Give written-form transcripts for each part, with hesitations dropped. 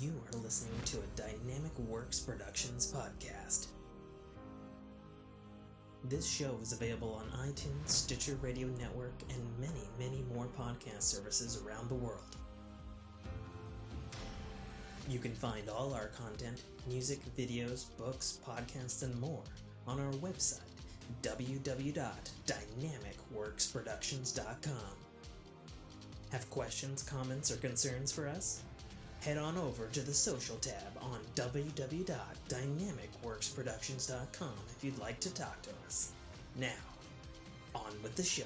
You are listening to a Dynamicworksproductions podcast. This show is available on iTunes, Stitcher Radio Network, and many, many more podcast services around the world. You can find all our content, music, videos, books, podcasts, and more on our website, www.dynamicworksproductions.com. Have questions, comments, or concerns for us? Head on over to the social tab on www.dynamicworksproductions.com if you'd like to talk to us. Now, on with the show.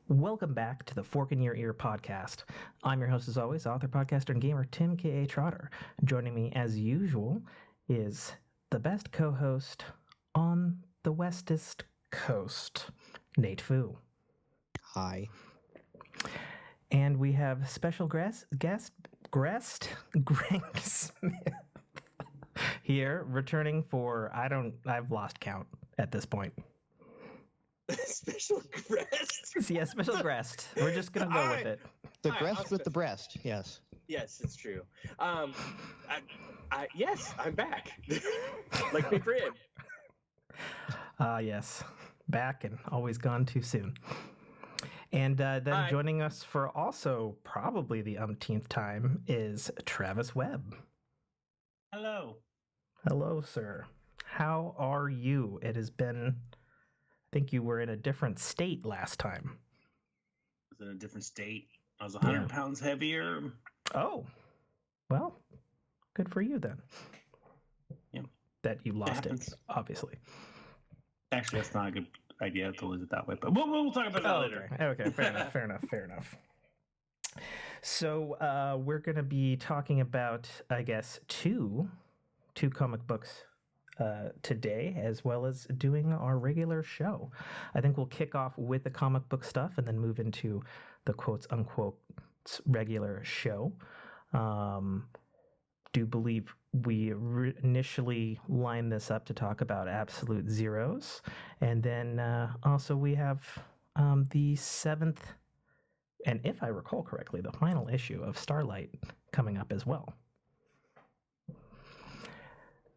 Welcome back to the Fork in Your Ear podcast. I'm your host, as always, author, podcaster, and gamer, Tim K.A. Trotter. Joining me, as usual, is the best co-host on the Westest Coast, Nate Fu. Hi. And we have special guest Greg Smith here, returning for, I've lost count at this point. Special breast? Yeah, special breast. We're just going to go with it. The breast with the breast, yes. Yes, it's true. Yes, I'm back. Like McRib. Yes. Back and always gone too soon. And then Hi. Joining us for also probably the umpteenth time is Travis Webb. Hello. Hello, sir. How are you? It has been... I think you were in a different state last time. I was in a different state. I was 100 pounds heavier. Oh, well, good for you then. Yeah. That you lost it, happens. obviously. Actually, that's not a good idea to lose it that way, but we'll talk about that later. Okay, fair enough. So we're going to be talking about, I guess, two comic books today, as well as doing our regular show. I think we'll kick off with the comic book stuff and then move into the quotes unquote regular show. Do believe we initially lined this up to talk about Absolute Zeros, and then also we have the seventh, and if I recall correctly, the final issue of Starlite coming up as well.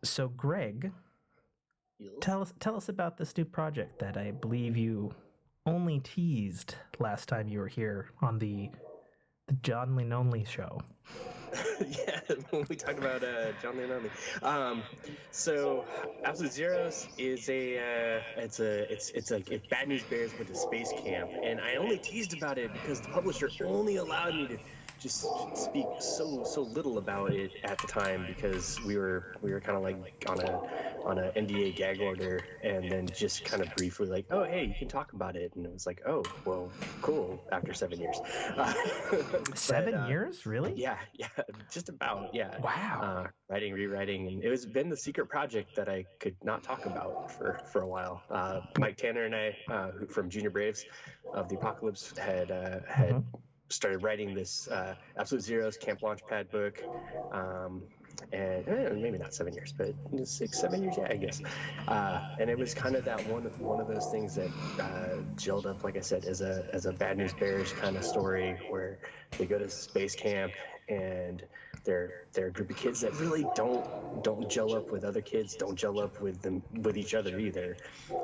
So, Greg, tell us about this new project that I believe you only teased last time you were here on the John Lee Nonly show. Yeah, when we talk about John Lee Nonly. So Absolute Zeros is it's a Bad News Bears with a space camp, and I only teased about it because the publisher only allowed me to just speak so little about it at the time, because we were kind of like on a NDA gag order, and then just kind of briefly like, oh hey, you can talk about it, and it was like, oh well, cool. After 7 years. 7 years, really? Yeah, just about. Yeah. Wow. Writing, rewriting, and it was been the secret project that I could not talk about for a while. Mike Tanner and I, from Junior Braves of the Apocalypse, had started writing this Absolute Zeros Camp Launchpad book, and maybe not 7 years, but 6-7 years, yeah, I guess. And it was kind of that one of those things that gelled up, like I said, as a Bad News Bears kind of story, where they go to space camp and they're a group of kids that really don't gel up with other kids, don't gel up with each other either,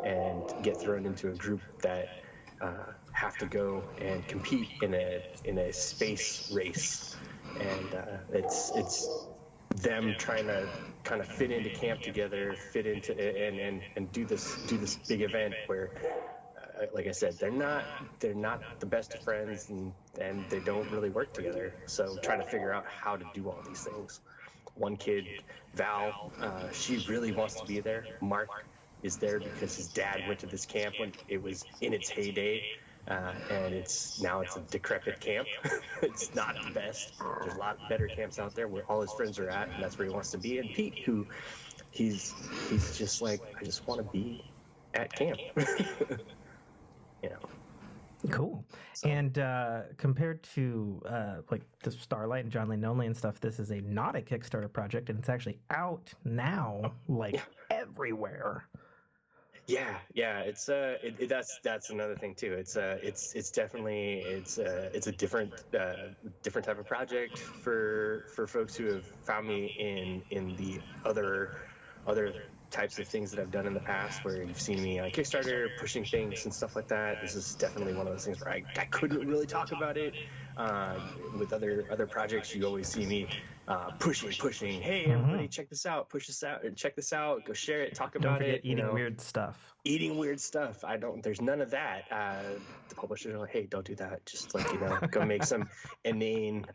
and get thrown into a group that have to go and compete in a space race, and it's them trying to kind of fit into camp together, fit into and do this big event where like I said, they're not the best of friends, and they don't really work together. So trying to figure out how to do all these things. One kid, Val, she really wants to be there. Mark is there because his dad went to this camp when it was in its heyday, and it's a decrepit camp. It's not the best. There's a lot better camps out there where all his friends are at, and that's where he wants to be. And Pete, who he's just like, I just want to be at camp. You know. Cool. So. And compared to like the Starlite and John Lee Nonley and stuff, this is not a Kickstarter project, and it's actually out now, like everywhere. Yeah. It's that's another thing too. It's definitely it's a different type of project for folks who have found me in the other types of things that I've done in the past, where you've seen me on Kickstarter pushing things and stuff like that. This is definitely one of those things where I couldn't really talk about it. With other projects, you always see me pushing. Hey, everybody, check this out, push this out, and check this out. Go share it, talk about it. Eating weird stuff. Eating weird stuff. There's none of that. The publishers are like, hey, don't do that. Just like, go make some inane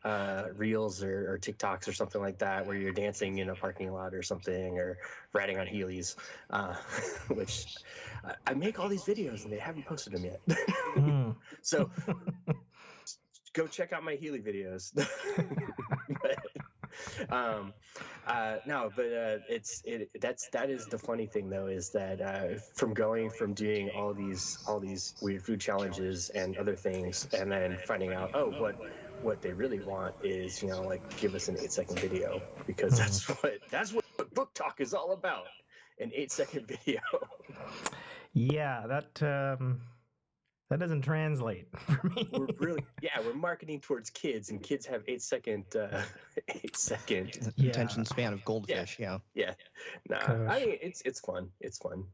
reels or TikToks or something like that, where you're dancing in a parking lot or something, or riding on Heelys, which I make all these videos and they haven't posted them yet. So go check out my Heely videos. That is the funny thing though, is that from doing all these weird food challenges and other things, and then finding out, what they really want is, like, give us an 8-second video, because that's what book talk is all about, an 8-second video. Yeah, that doesn't translate for me. We're marketing towards kids, and kids have 8-second attention span of goldfish. Yeah. No, I mean, it's fun. It's fun.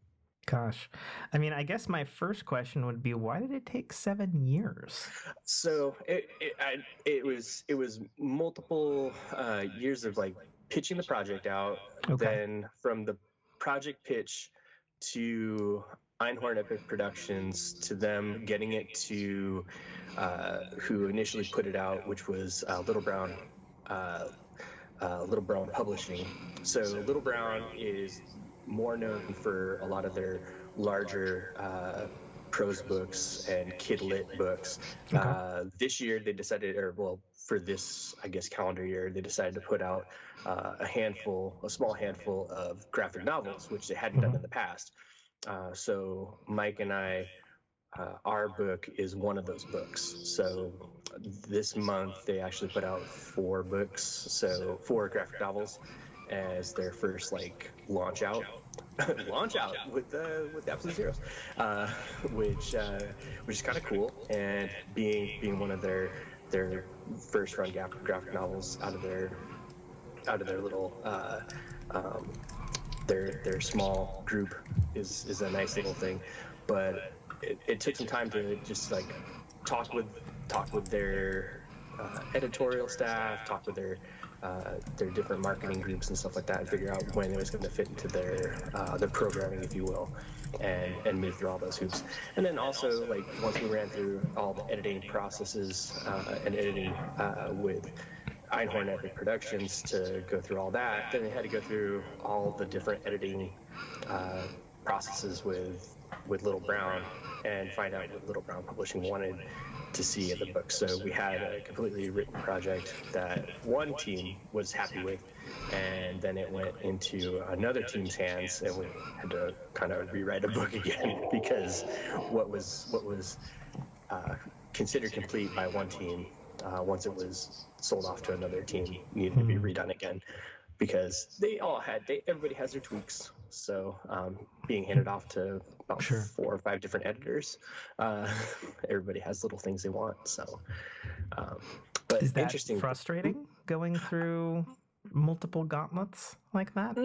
Gosh, I mean, I guess my first question would be, why did it take 7 years? So it was multiple years of like pitching the project out. Okay. Then from the project pitch to Einhorn Epic Productions, to them getting it to who initially put it out, which was Little Brown Publishing. So Little Brown is more known for a lot of their larger prose books and kid lit books. Okay. This year they decided, for this, I guess, calendar year, they decided to put out a small handful of graphic novels, which they hadn't done in the past. So Mike and I, our book is one of those books. So this month they actually put out 4 books, so 4 graphic novels as their first launch out with Absolute Zeros, which is kind of cool, and being one of their first run graphic novels out of their little their small group is a nice little thing. But it took some time to just talk with their editorial staff, talk with their different marketing groups and stuff like that, and figure out when it was going to fit into their programming, if you will, and move through all those hoops. And then also, once we ran through all the editing processes and editing with Einhorn Epic Productions to go through all that, then they had to go through all the different editing processes with Little Brown and find out what Little Brown Publishing wanted to see in the book. So we had a completely written project that one team was happy with, and then it went into another team's hands, and we had to kind of rewrite a book again, because what was considered complete by one team, once it was sold off to another team, needed to be redone again, because everybody has their tweaks. So being handed off to about 4 or 5 different editors, everybody has little things they want. So, but is that interesting. Frustrating going through multiple gauntlets like that?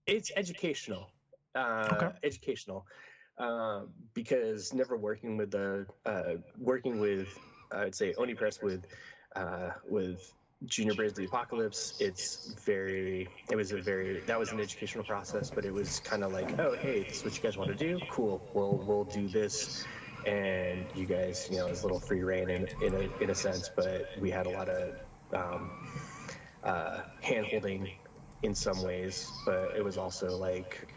It's educational. Educational, because never working with I would say Oni Press with Junior Braves of the Apocalypse, that was an educational process, but it was kind of like, oh, hey, this is what you guys want to do? Cool. We'll do this. And you guys, you know, it was a little free reign in a sense, but we had a lot of hand holding in some ways, but it was also like,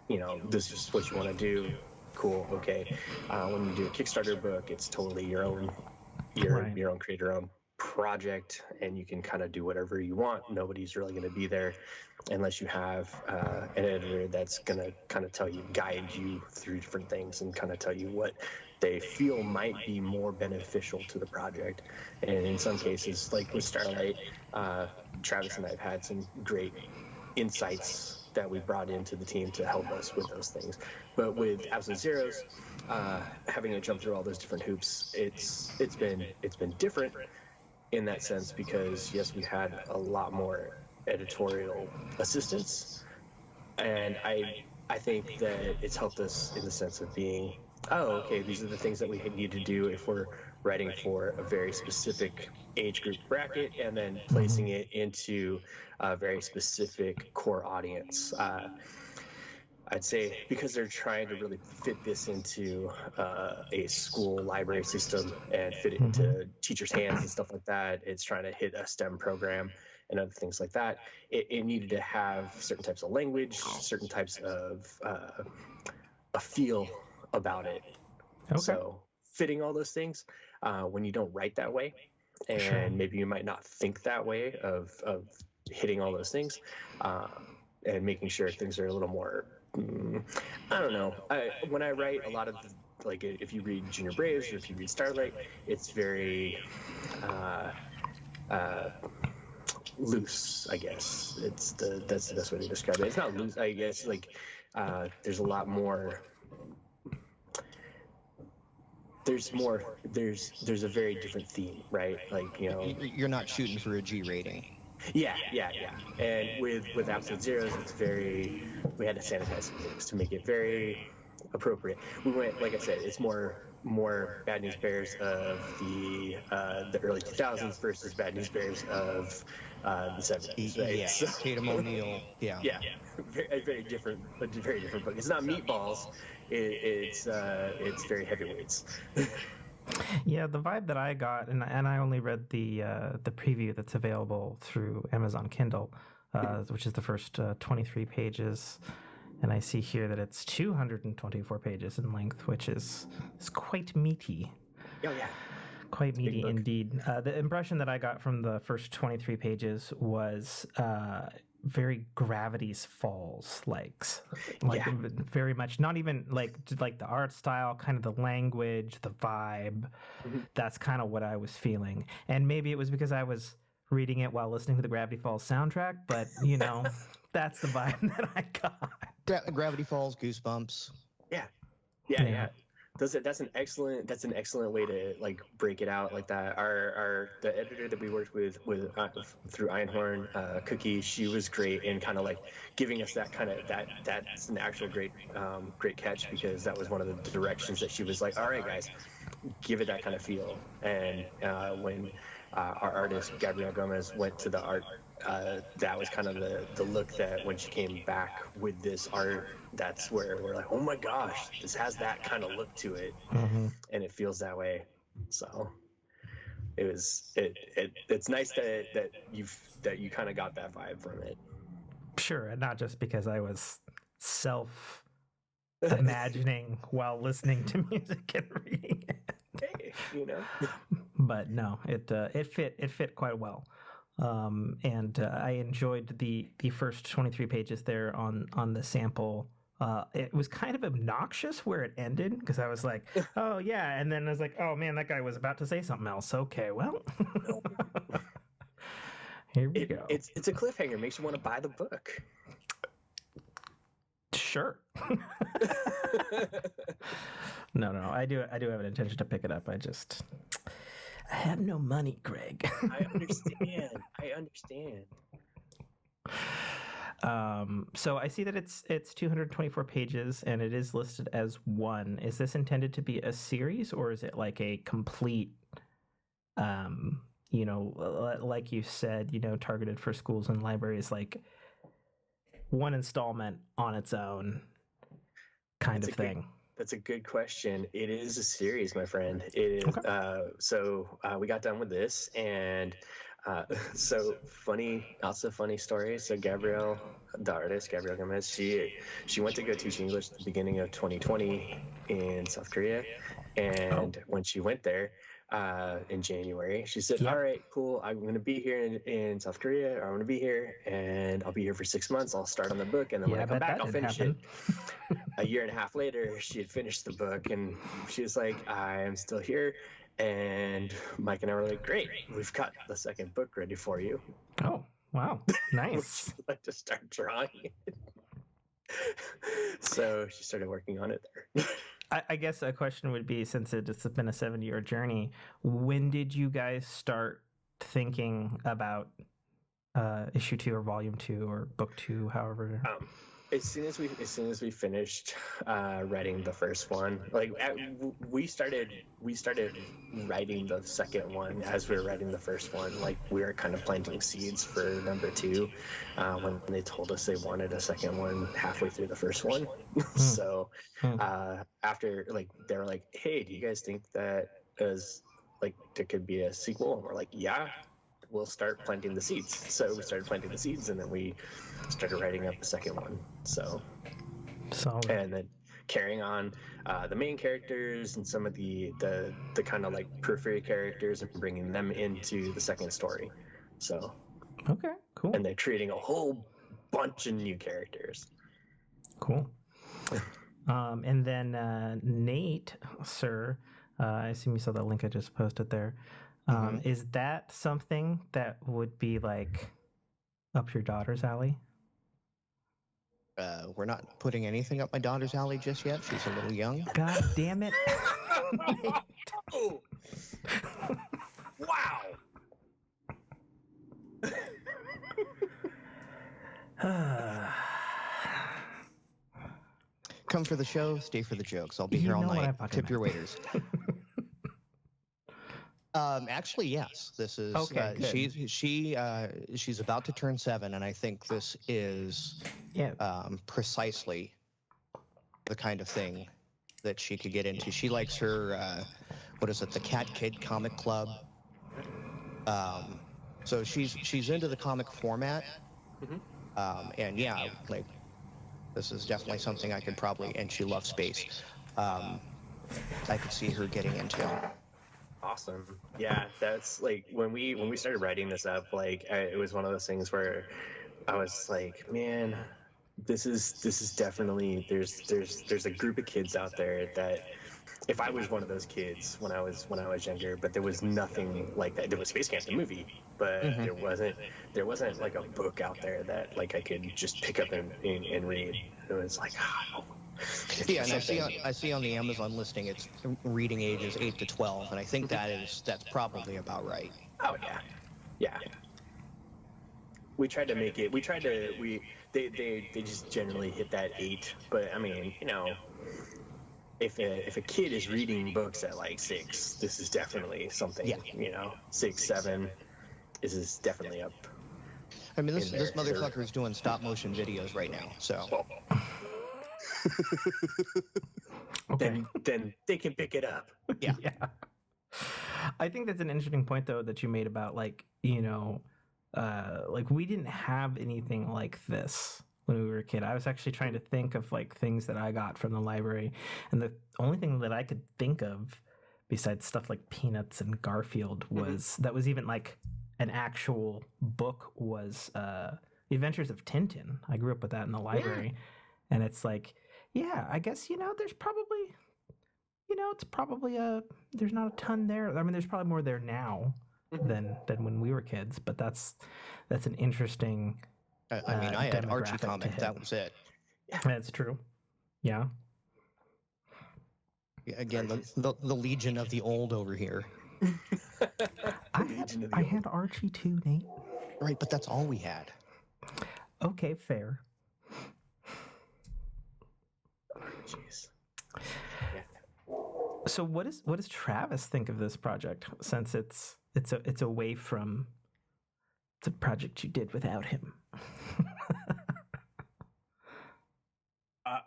you know, this is what you want to do. Cool. Okay. When you do a Kickstarter book, it's totally your own create your own project, and you can kind of do whatever you want. Nobody's really going to be there unless you have an editor that's going to kind of guide you through different things and kind of tell you what they feel might be more beneficial to the project. And in some cases, like with Starlite, Travis and I have had some great insights that we brought into the team to help us with those things. But with Absolute Zeros, having to jump through all those different hoops, it's been different in that sense, because yes, we had a lot more editorial assistance, and I think that it's helped us in the sense of being, oh, okay, these are the things that we need to do if we're writing for a very specific age group bracket, and then placing it into a very specific core audience. I'd say because they're trying to really fit this into a school library system and fit it into teachers' hands and stuff like that, it's trying to hit a STEM program and other things like that. It needed to have certain types of language, certain types of a feel about it. Okay. So fitting all those things, when you don't write that way, and maybe you might not think that way of hitting all those things, and making sure things are a little more, I don't know. When I write, a lot of like, if you read Junior Braves or if you read Starlight, it's very loose, I guess. That's the best way to describe it. It's not loose, I guess. Like, there's a lot more. There's a very different theme, right? Like, you know, you're not shooting for a G rating. Yeah. And with Absolute Zeros, we had to sanitize things to make it very appropriate. We went, like I said, it's more Bad News Bears of the early 2000s versus Bad News Bears of the 70s, right? Yeah, so, Tatum O'Neal. Yeah. A very different book. It's not meatballs. It's very heavyweights. Yeah, the vibe that I got, and I only read the preview that's available through Amazon Kindle, which is the first 23 pages, and I see here that it's 224 pages in length, which is quite meaty. Oh yeah, quite meaty indeed. The impression that I got from the first 23 pages was very Gravity's Falls very much, not even like the art style, kind of the language, the vibe. That's kind of what I was feeling, and maybe it was because I was reading it while listening to the Gravity Falls soundtrack, but you know, that's the vibe that I got. Gravity Falls, Goosebumps. Yeah. That's an excellent way to like break it out like that. The editor that we worked with through Einhorn, Cookie, she was great in kind of like giving us that kind of that's an actual great catch, because that was one of the directions that she was like, all right guys, give it that kind of feel. And when our artist Gabrielle Gomez went to the art, that was kind of the look that when she came back with this art, that's where we're like, oh my gosh, this has that kind of look to it, and it feels that way. So it's nice that you kind of got that vibe from it. Sure, and not just because I was self imagining while listening to music and reading it. Hey, you know. But no, it fit quite well. And I enjoyed the first 23 pages there on the sample. It was kind of obnoxious where it ended, because I was like, oh yeah, and then I was like, oh man, that guy was about to say something else. Okay, well, here we go. It's a cliffhanger. Makes you want to buy the book. Sure. No, I do have an intention to pick it up. I have no money, Greg. I understand. So I see that it's 224 pages, and it is listed as one. Is this intended to be a series, or is it like a complete like you said, targeted for schools and libraries, like one installment on its own kind of thing? That's a good question. It is a series, my friend. It is. Okay. So we got done with this, and funny story. So Gabrielle, the artist, Gabrielle Gomez, she went to go teach English at the beginning of 2020 in South Korea, and when she went there in January, she said, "All right, cool. I'm going to be here in South Korea. Or I'm going to be here, and I'll be here for 6 months. I'll start on the book, and then when I come back, I'll finish it." A year and a half later, she had finished the book, and she was like, "I am still here." And Mike and I were like, "Great, we've got the second book ready for you." Oh, wow. Nice. Like to start drawing it. So she started working on it there. I guess a question would be, since it's been a 7-year journey, when did you guys start thinking about issue 2 or volume 2 or book 2, however? As soon as we finished writing the first one, like we started writing the second one as we were writing the first one. Like we were kind of planting seeds for number 2 when they told us they wanted a second one halfway through the first one. So after, like, they were like, "Hey, do you guys think that there could be a sequel?" And we're like, "Yeah, we'll start planting the seeds." So we started planting the seeds, and then we started writing up the second one. So and then carrying on the main characters and some of the kind of like periphery characters and bringing them into the second story. So okay, cool. And they're creating a whole bunch of new characters. Cool. And then Nate, sir, I assume you saw the link I just posted there. Is that something that would be like up your daughter's alley? We're not putting anything up my daughter's alley just yet. She's a little young. God damn it. Oh. Wow. Come for the show, stay for the jokes. I'll be here all night. Tip your waiters. Actually, yes. This is okay. She's about to turn 7, and I think this is precisely the kind of thing that she could get into. She likes her the Cat Kid Comic Club. So she's into the comic format, and like this is definitely something I could probably. And she loves space. I could see her getting into. Awesome. Yeah, that's like when we started writing this up, like it was one of those things where I was like, man, this is definitely there's a group of kids out there that if I was one of those kids when I was younger, but there was nothing like that. There was Space Camp the movie, but there wasn't like a book out there that like I could just pick up and read. It was like, yeah, and I see on the Amazon listing it's reading ages 8 to 12, and I think that's probably about right. Oh yeah. We tried to make it. They just generally hit that 8, but I mean, if a kid is reading books at like 6, this is definitely something. 6, 7, this is definitely up. I mean, this motherfucker is doing stop motion videos right now, so. Okay. Then they can pick it up. Yeah. I think that's an interesting point, though, that you made about like we didn't have anything like this when we were a kid. I was actually trying to think of like things that I got from the library, and the only thing that I could think of besides stuff like Peanuts and Garfield was that was even like an actual book was The Adventures of Tintin. I grew up with that in the library, and it's like. Yeah, I guess, there's probably, it's probably there's not a ton there. I mean, there's probably more there now than when we were kids, but that's an interesting. I mean, I had Archie comic. That was it. That's true. Yeah. Again, the Legion of the Old over here. I had Archie too, Nate. Right, but that's all we had. Okay, fair. Jeez. So what does Travis think of this project, since it's it's away from the project you did without him.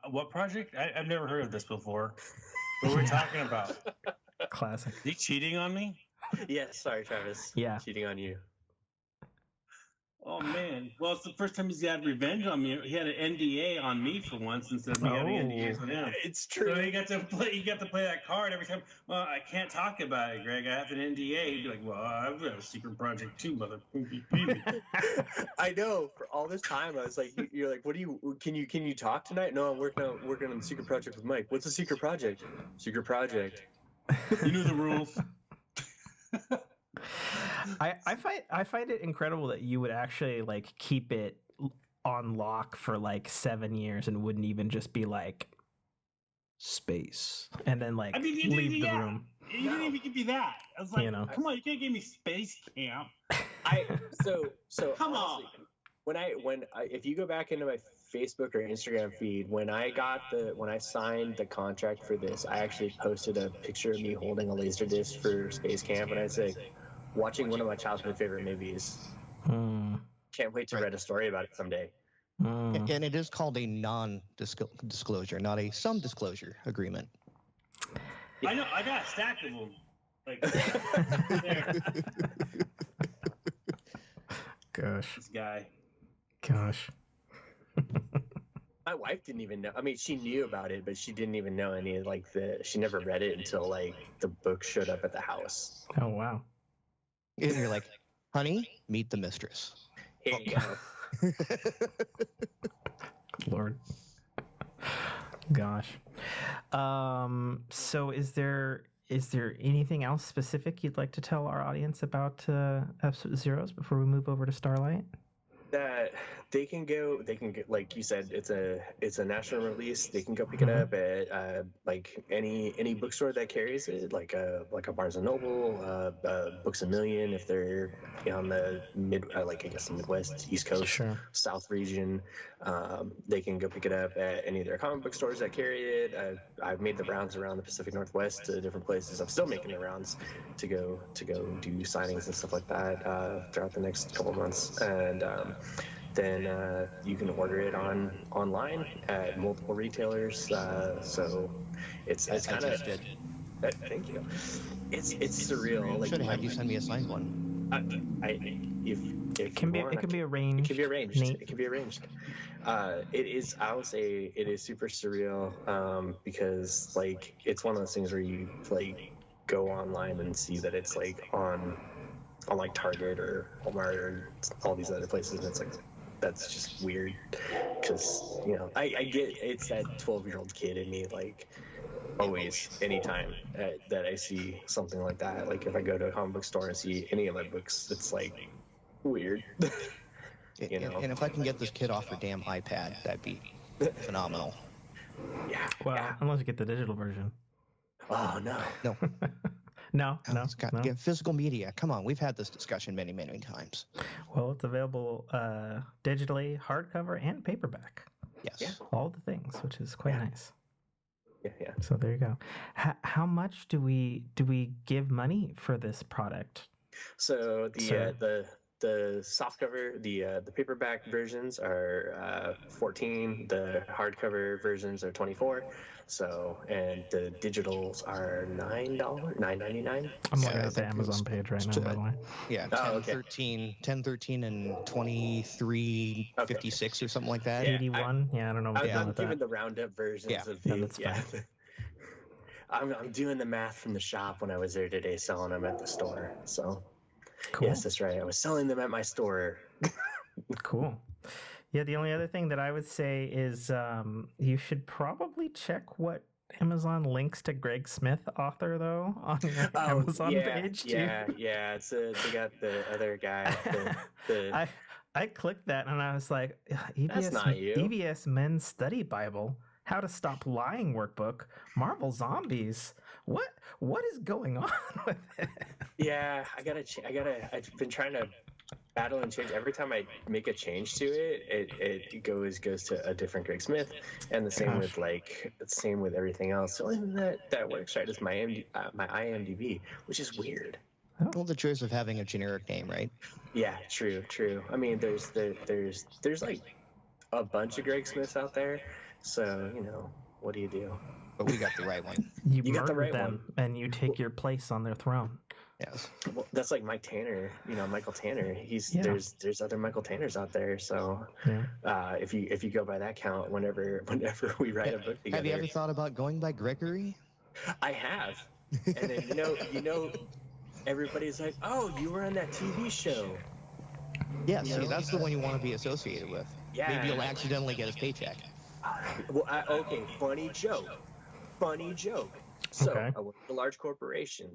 What project? I've never heard of this before. What we're talking about? Classic. Is he cheating on me? Yeah, sorry, Travis. Yeah. Cheating on you. Oh man! Well, it's the first time he's had revenge on me. He had an NDA on me for once instead of me having NDAs on him. It's true. So he got to play that card every time. Well, I can't talk about it, Greg. I have an NDA. He'd be like, "Well, I've got a secret project too, mother." I know. For all this time, I was like, "You're like, what do you? Can you talk tonight?" No, I'm working on the secret project with Mike. What's the secret project? Secret project. You know the rules. I find it incredible that you would actually like keep it on lock for like 7 years and wouldn't even just be like space and then like leave the room. You didn't even give me that. I was like, come on, you can't give me space camp. So come honestly, on. If you go back into my Facebook or Instagram feed, when I signed the contract for this, I actually posted a picture of me holding a laser disc for Space Camp, and I said, watching one of my childhood favorite movies. Can't wait to write a story about it someday. And it is called a non-disclosure, not a some disclosure agreement. I know. I got a stack of them. Like, there. Gosh. This guy. Gosh. My wife didn't even know. I mean, she knew about it, but she didn't even know any she never read it until like the book showed up at the house. Oh wow. And you're like, honey, meet the mistress. Here you go. Lord. Gosh. So is there anything else specific you'd like to tell our audience about F-Zeros before we move over to Starlite? That they can get, like you said, it's a national release. They can go pick it up at like any bookstore that carries it, like a Barnes and Noble, Books A Million if they're on the the Midwest, East Coast, Sure. South region. They can go pick it up at any of their comic book stores that carry it. I've made the rounds around the Pacific Northwest to different places. I'm still making the rounds to go do signings and stuff like that throughout the next couple months, and then you can order it online at multiple retailers. So it's kind of. Thank you. It's surreal. Like, should have had you send me a signed one. It can be arranged. It can be arranged. Nate. It can be arranged. It is. I would say it is super surreal because like it's one of those things where you like go online and see that it's like on like Target or Walmart or all these other places, and it's like that's just weird because I get it's that 12-year-old kid in me, like always anytime that I see something like that, like if I go to a comic book store and see any of my books, it's like weird. And if I can get this kid off her damn iPad, that'd be phenomenal. Yeah. Well, unless you get the digital version. Oh no. No. It's got to get physical media. Come on, we've had this discussion many times. Well, it's available digitally, hardcover, and paperback. Yes. Yeah. All the things, which is quite nice. Yeah. So there you go. How much do we give money for this product? So the soft cover, the paperback versions are $14. The hardcover versions are $24. So, and the digitals are $9.99. I'm looking at the Amazon page right now, by the way. Yeah, 10, 13, and 23.56 or something like that. 81. Yeah, I don't know. I'm giving the roundup versions of the. That's fine. I'm doing the math from the shop when I was there today, selling them at the store. So, Cool. Yes, that's right. I was selling them at my store. Cool. Yeah, the only other thing that I would say is you should probably check what Amazon links to Greg Smith, author, though, on your Amazon page, too. Yeah. They got the other guy. I clicked that and I was like, That's not you. EBS Men's Study Bible, How to Stop Lying Workbook, Marvel Zombies. What is going on with it? Yeah, I've been trying to battle and change. Every time I make a change to it, it goes to a different Greg Smith, and the same with everything else. The only thing that works right is my IMDb, which is weird. Well, the joys of having a generic name, right? Yeah, true. I mean, there's like a bunch of Greg Smiths out there, so what do you do? But we got the right one. You got the murder right them, and you take your place on their throne. Yes. Well, that's like Mike Tanner, Michael Tanner. There's other Michael Tanners out there. So if you go by that count, whenever we write a book together. Have you ever thought about going by Gregory? I have. And then everybody's like, "Oh, you were on that TV show." Yeah, see, that's the one you want to be associated with. Yeah. Maybe you'll accidentally get his paycheck. Well, okay, funny joke. So Okay. I work for a large corporation.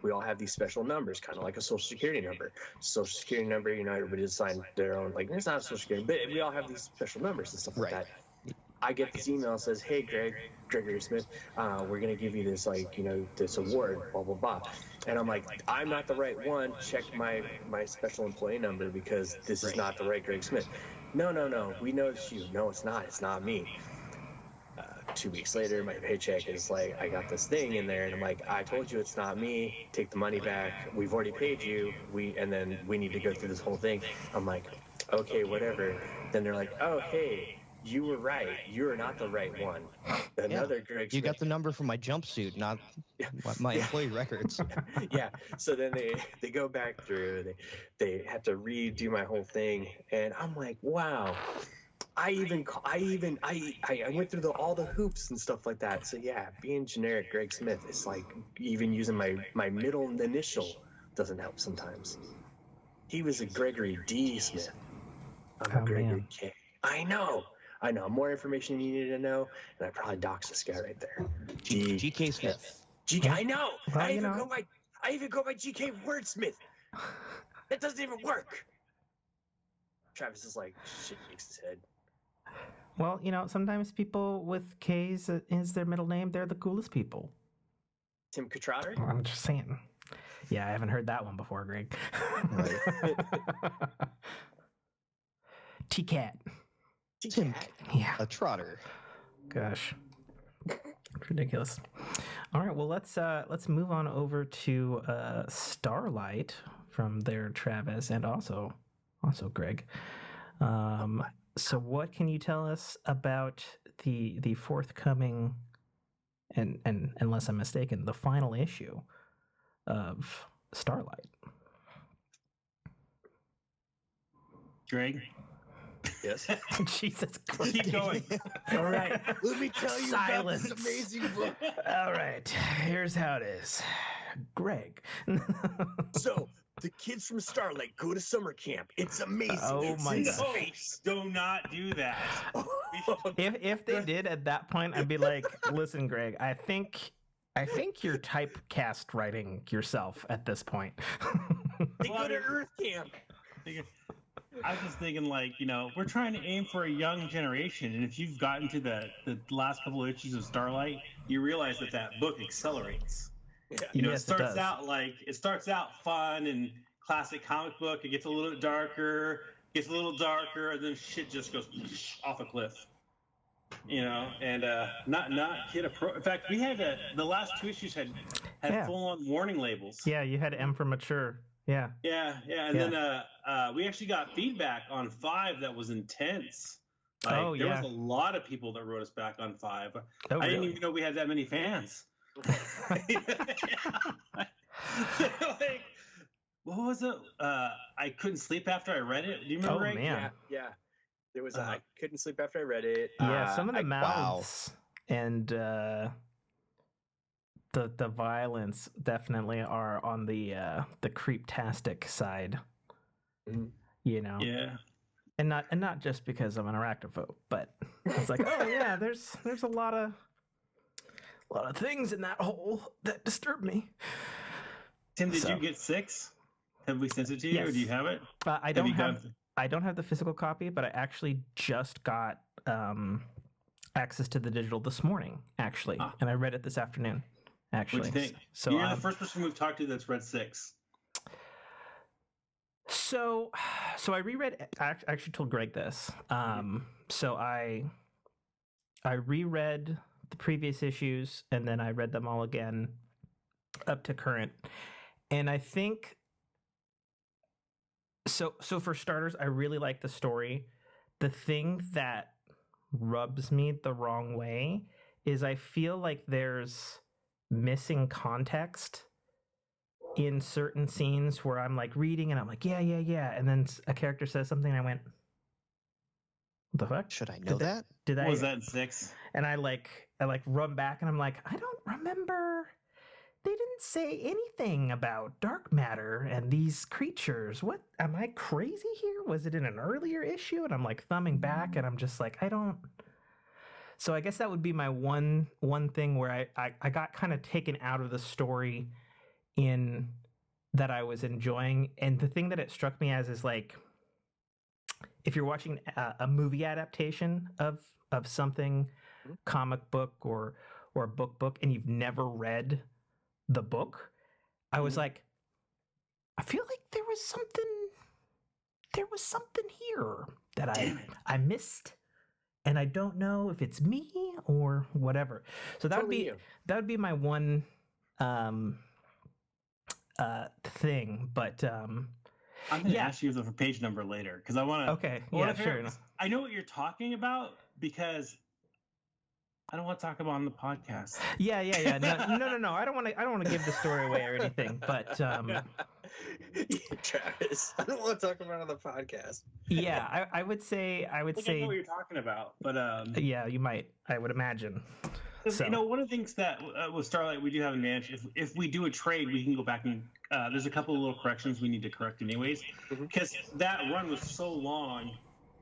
We all have these special numbers, kind of like a social security number. Social security number, everybody assigned their own. Like, it's not a social security, but we all have these special numbers and stuff like that. I get this email that says, "Hey, Gregory Smith, we're gonna give you this this award, blah blah blah," and I'm like, "I'm not the right one. Check my special employee number because this is not the right Greg Smith." No, we know it's you. No, it's not. It's not me. 2 weeks later, my paycheck is like, I got this thing in there, and I'm like, "I told you it's not me. Take the money back. We've already paid you. And then we need to go through this whole thing." I'm like, "Okay, whatever." Then they're like, "Oh, hey, you were right. You're not the right one." Another Greg Smith. You got the number from my jumpsuit, not my employee records. Yeah. So then they go back through. They have to redo my whole thing, and I'm like, wow. I went through all the hoops and stuff like that. So yeah, being generic Greg Smith is like even using my middle initial doesn't help sometimes. He was a Gregory D. Smith. I'm a Gregory K. I know. More information you needed to know, and I probably doxed this guy right there. GK Smith. GK. I know. Well, I even go by GK Wordsmith. That doesn't even work. Travis is like, shit shakes his head. Well, sometimes people with K's is their middle name. They're the coolest people. Tim Trotter? I'm just saying. Yeah, I haven't heard that one before, Greg. Right. T-Cat. Tim. Yeah. A Trotter. Gosh. Ridiculous. All right, well let's move on over to Starlite from there, Travis, and also Greg. So what can you tell us about the forthcoming and unless I'm mistaken, the final issue of Starlite? Greg? Yes. Jesus Christ. Keep going. All right. Let me tell you Silence. about this amazing book. All right. Here's how it is. Greg. So, the kids from Starlite go to summer camp. It's amazing. Oh It's my in God. space. Do not do that. If they did at that point, I'd be like, listen, Greg, I think you're typecast writing yourself at this point. They go to Earth camp. I was just thinking, we're trying to aim for a young generation, and if you've gotten to the last couple of issues of Starlight, you realize that book accelerates. Yeah. Yes, it starts out fun and classic comic book. It gets a little bit darker, and then shit just goes off a cliff. And not kid appro. In fact, we had the last 2 issues had full on warning labels. Yeah, you had M for mature. Yeah. And then we actually got feedback on 5 that was intense. There was a lot of people that wrote us back on 5. Oh, I didn't really? even know we had that many fans. What was it? I couldn't sleep after I read it. Do you remember? Oh, man. Yeah. There was I couldn't sleep after I read it. Yeah, some of the mouths and the violence definitely are on the creeptastic side. Mhm. Yeah. And not just because I'm an arachnophobe, but it's like, oh yeah, there's a lot of things in that hole that disturb me. Tim, did you get 6? Have we sent it to you, or do you have it? I don't have the physical copy, but I actually just got access to the digital this morning, actually, and I read it this afternoon. Actually, what do you think? So you're the first person we've talked to that's read 6. So I reread. I actually told Greg this. So I reread the previous issues, and then I read them all again up to current. And I think so for starters, I really like the story. The thing that rubs me the wrong way is I feel like there's missing context in certain scenes where I'm like reading and I'm like, yeah. And then a character says something and I went, what the fuck? Should I know that? Did I? Was that in 6? And I run back and I'm like, I don't remember. They didn't say anything about dark matter and these creatures. What? Am I crazy here? Was it in an earlier issue? And I'm like thumbing back and I'm just like, I don't. So I guess that would be my one thing where I got kind of taken out of the story in that I was enjoying. And the thing that it struck me as is like, if you're watching a movie adaptation of something, comic book or book, and you've never read the book, I was like, I feel like there was something here that I missed, and I don't know if it's me or whatever. So that would be my one thing. But I'm going to ask you for page number later because I want to. Okay, yeah, sure. I know what you're talking about because I don't want to talk about it on the podcast. Yeah. No. I don't want to give the story away or anything. But Travis, I don't want to talk about it on the podcast. Yeah, I would say. I know what you're talking about, but yeah, you might. I would imagine. So. One of the things that with Starlite we do have an advantage. If we do a trade, we can go back and there's a couple of little corrections we need to correct anyways, because that run was so long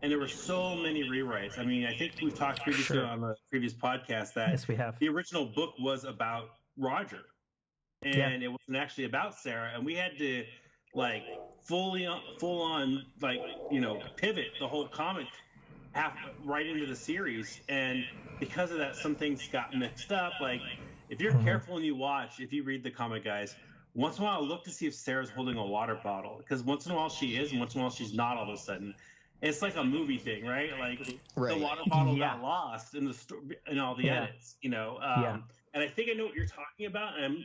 and there were so many rewrites. I mean, I think we've talked previously on the previous podcast that yes, we have. The original book was about Roger, and it wasn't actually about Sarah, and we had to like full on pivot the whole comic right into the series, and because of that, some things got mixed up. Like, if you're careful and if you read the comic, guys, once in a while look to see if Sarah's holding a water bottle, because once in a while she is, and once in a while she's not. All of a sudden, it's like a movie thing, right? Like the water bottle got lost in the in all the edits, And I think I know what you're talking about, and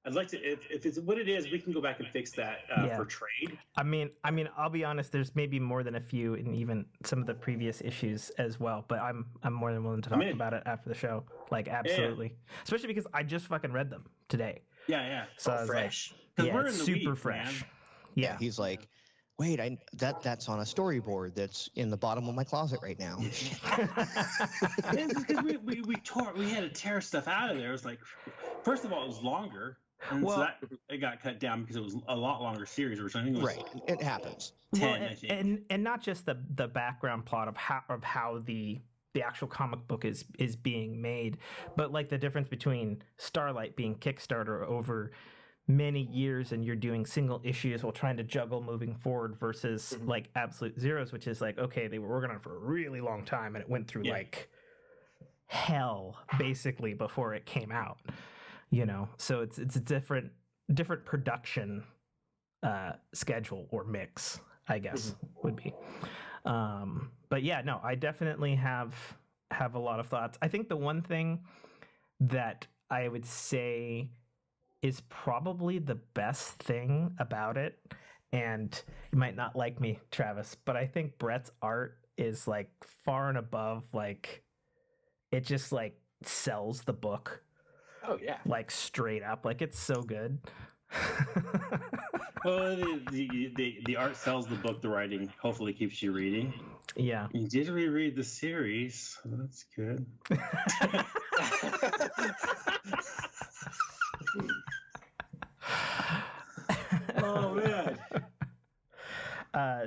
I'd like to, if it's what it is, we can go back and fix that for trade. I mean, I'll be honest. There's maybe more than a few in even some of the previous issues as well. But I'm more than willing to talk about it after the show. Like, absolutely, especially because I just fucking read them today. Yeah. So I was fresh. Like, we're in the super week, fresh. Man. Yeah, he's like, wait, that's on a storyboard that's in the bottom of my closet right now. Because we had to tear stuff out of there. It was like, first of all, it was longer. And so that it got cut down because it was a lot longer series, which I think was it happens. 10, I think. And not just the background plot of how the actual comic book is being made, but like the difference between Starlite being Kickstarter over many years and you're doing single issues while trying to juggle moving forward versus like Absolute Zeros, which is like, okay, they were working on it for a really long time and it went through like hell basically before it came out. So it's a different production schedule or mix, I guess would be. But yeah, no, I definitely have a lot of thoughts. I think the one thing that I would say is probably the best thing about it, and you might not like me, Travis, but I think Brett's art is like far and above, like it just like sells the book. Oh yeah, like straight up, like it's so good. Well, the art sells the book. The writing hopefully keeps you reading. Yeah, you did reread the series, so that's good. Oh man.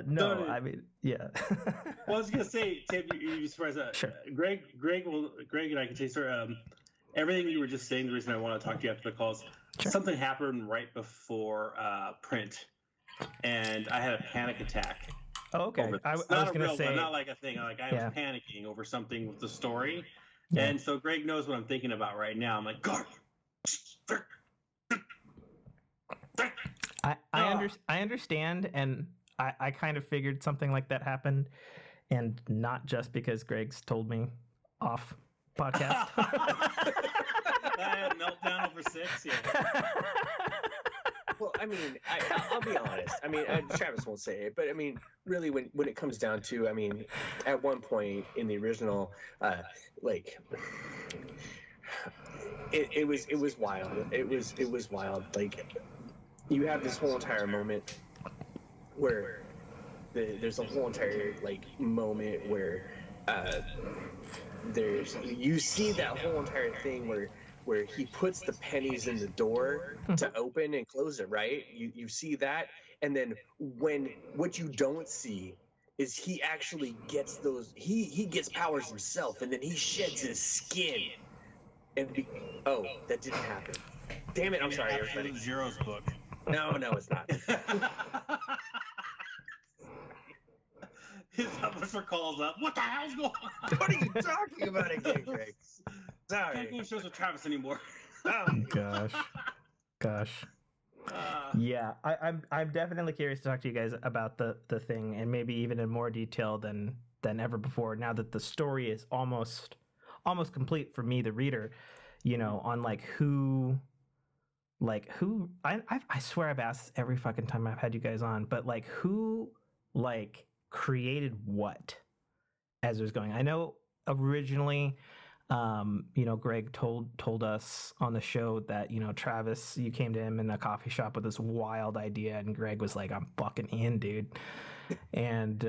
No, I mean, yeah. Well, I was gonna say, Tim, you'd be surprised. Sure. Greg and I can say, everything you were just saying. The reason I want to talk to you after the calls, something happened right before print, and I had a panic attack. Oh, okay. I was gonna say, not like a thing. Like I was panicking over something with the story, Yeah. And so Greg knows what I'm thinking about right now. I'm like, God. I understand, and I kind of figured something like that happened, and not just because Greg's told me off podcast. I had a meltdown over 6. Yeah. Well, I mean, I'll be honest. I mean, Travis won't say it, but I mean, really, when it comes down to, I mean, at one point in the original, like, it was wild. It was wild. Like, you have this whole entire moment where there's a whole entire like moment where you see that whole entire thing where he puts the pennies in the door to open and close it, right? You see that, and then what you don't see is he actually gets those. He gets powers himself, and then he sheds his skin. And oh, that didn't happen. Damn it! I'm sorry, everybody. Zero's book. No, it's not. His publisher calls up. What the hell's going on? What are you talking about again, Greg? Sorry. Can't go shows with Travis anymore. Oh, Gosh. Yeah, I'm definitely curious to talk to you guys about the thing, and maybe even in more detail than ever before. Now that the story is almost complete for me, the reader, you know, on who I swear I've asked this every fucking time I've had you guys on, but who created what as it was going. I know originally, you know, Greg told us on the show that, you know, Travis, you came to him in a coffee shop with this wild idea, and Greg was like, I'm fucking in, dude. And,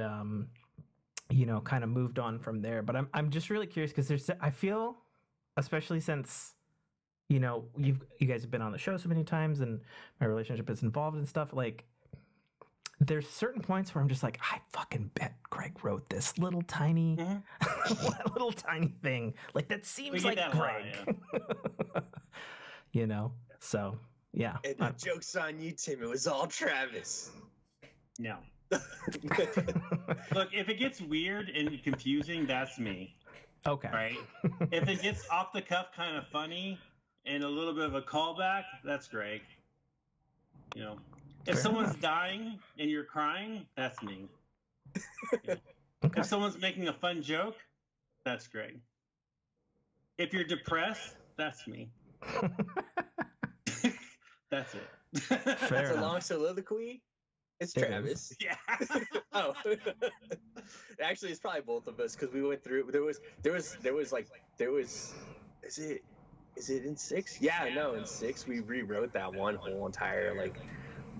you know, kind of moved on from there. But I'm just really curious because I feel, especially since, you know, you guys have been on the show so many times and my relationship is involved and stuff, there's certain points where I'm just like, I fucking bet Greg wrote this little tiny thing. That seems like Greg. Yeah. You know? So, yeah. And the joke's on you, Tim. It was all Travis. No. Look, if it gets weird and confusing, that's me. Okay. Right? If it gets off the cuff kind of funny and a little bit of a callback, that's Greg. You know? If someone's dying and you're crying, that's me. Yeah. Okay. If someone's making a fun joke, that's Greg. If you're depressed, that's me. That's it. That's a long soliloquy. It's Travis. Yeah. Oh. Actually, it's probably both of us because we went through. Is it in 6? Yeah, no, in 6 we rewrote that one whole entire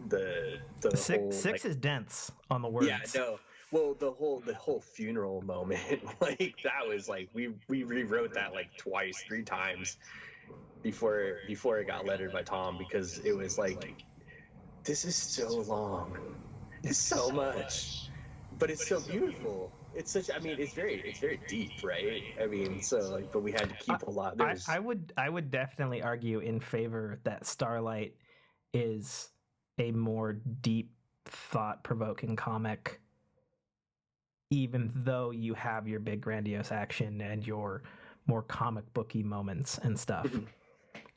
the six is dense on the words. Yeah, no. Well, the whole funeral moment, that was we rewrote that twice, 3 times before it got lettered by Tom, because it was this is so long, it's so much, but it's so beautiful. It's such. I mean, it's very deep, right? I mean, so but we had to keep a lot. I would definitely argue in favor that Starlite is a more deep, thought-provoking comic, even though you have your big grandiose action and your more comic booky moments and stuff. Mm-hmm.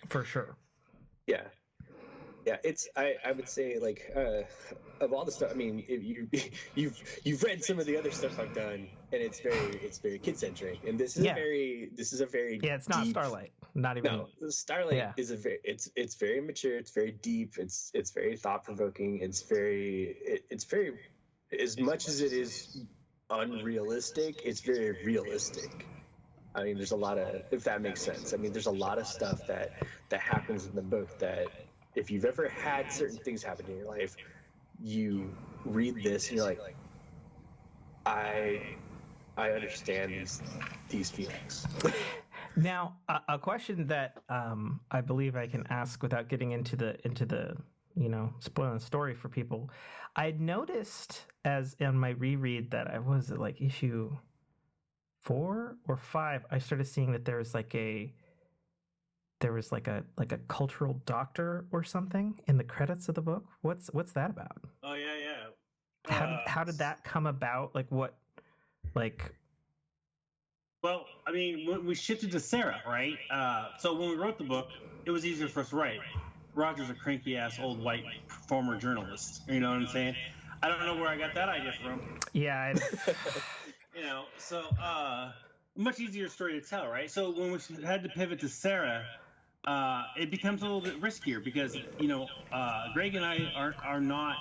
For sure. Yeah. It's I would say of all the stuff. I mean, you've read some of the other stuff I've done, and it's very kid centric. And this is a very it's not deep, Starlite. Not even. No, Starlite is it's very mature. It's very deep. It's very thought provoking. It's very as much as it is unrealistic, it's very realistic. I mean, there's a lot of, if that makes sense. I mean, there's a lot of stuff that happens in the book that, if you've ever had certain things happen in your life, you read this and you're like, I understand these feelings. Now, a question that I believe I can ask without getting into the spoiling the story for people. I'd noticed as in my reread that I was at issue 4 or 5. I started seeing that there was a cultural doctor or something in the credits of the book. What's that about? Oh yeah. How did that come about? Well, I mean, we shifted to Sarah, right? So when we wrote the book, it was easier for us to write. Roger's a cranky ass old white former journalist. You know what I'm saying? I don't know where I got that idea from. Yeah. So much easier story to tell, right? So when we had to pivot to Sarah, it becomes a little bit riskier because Greg and I are not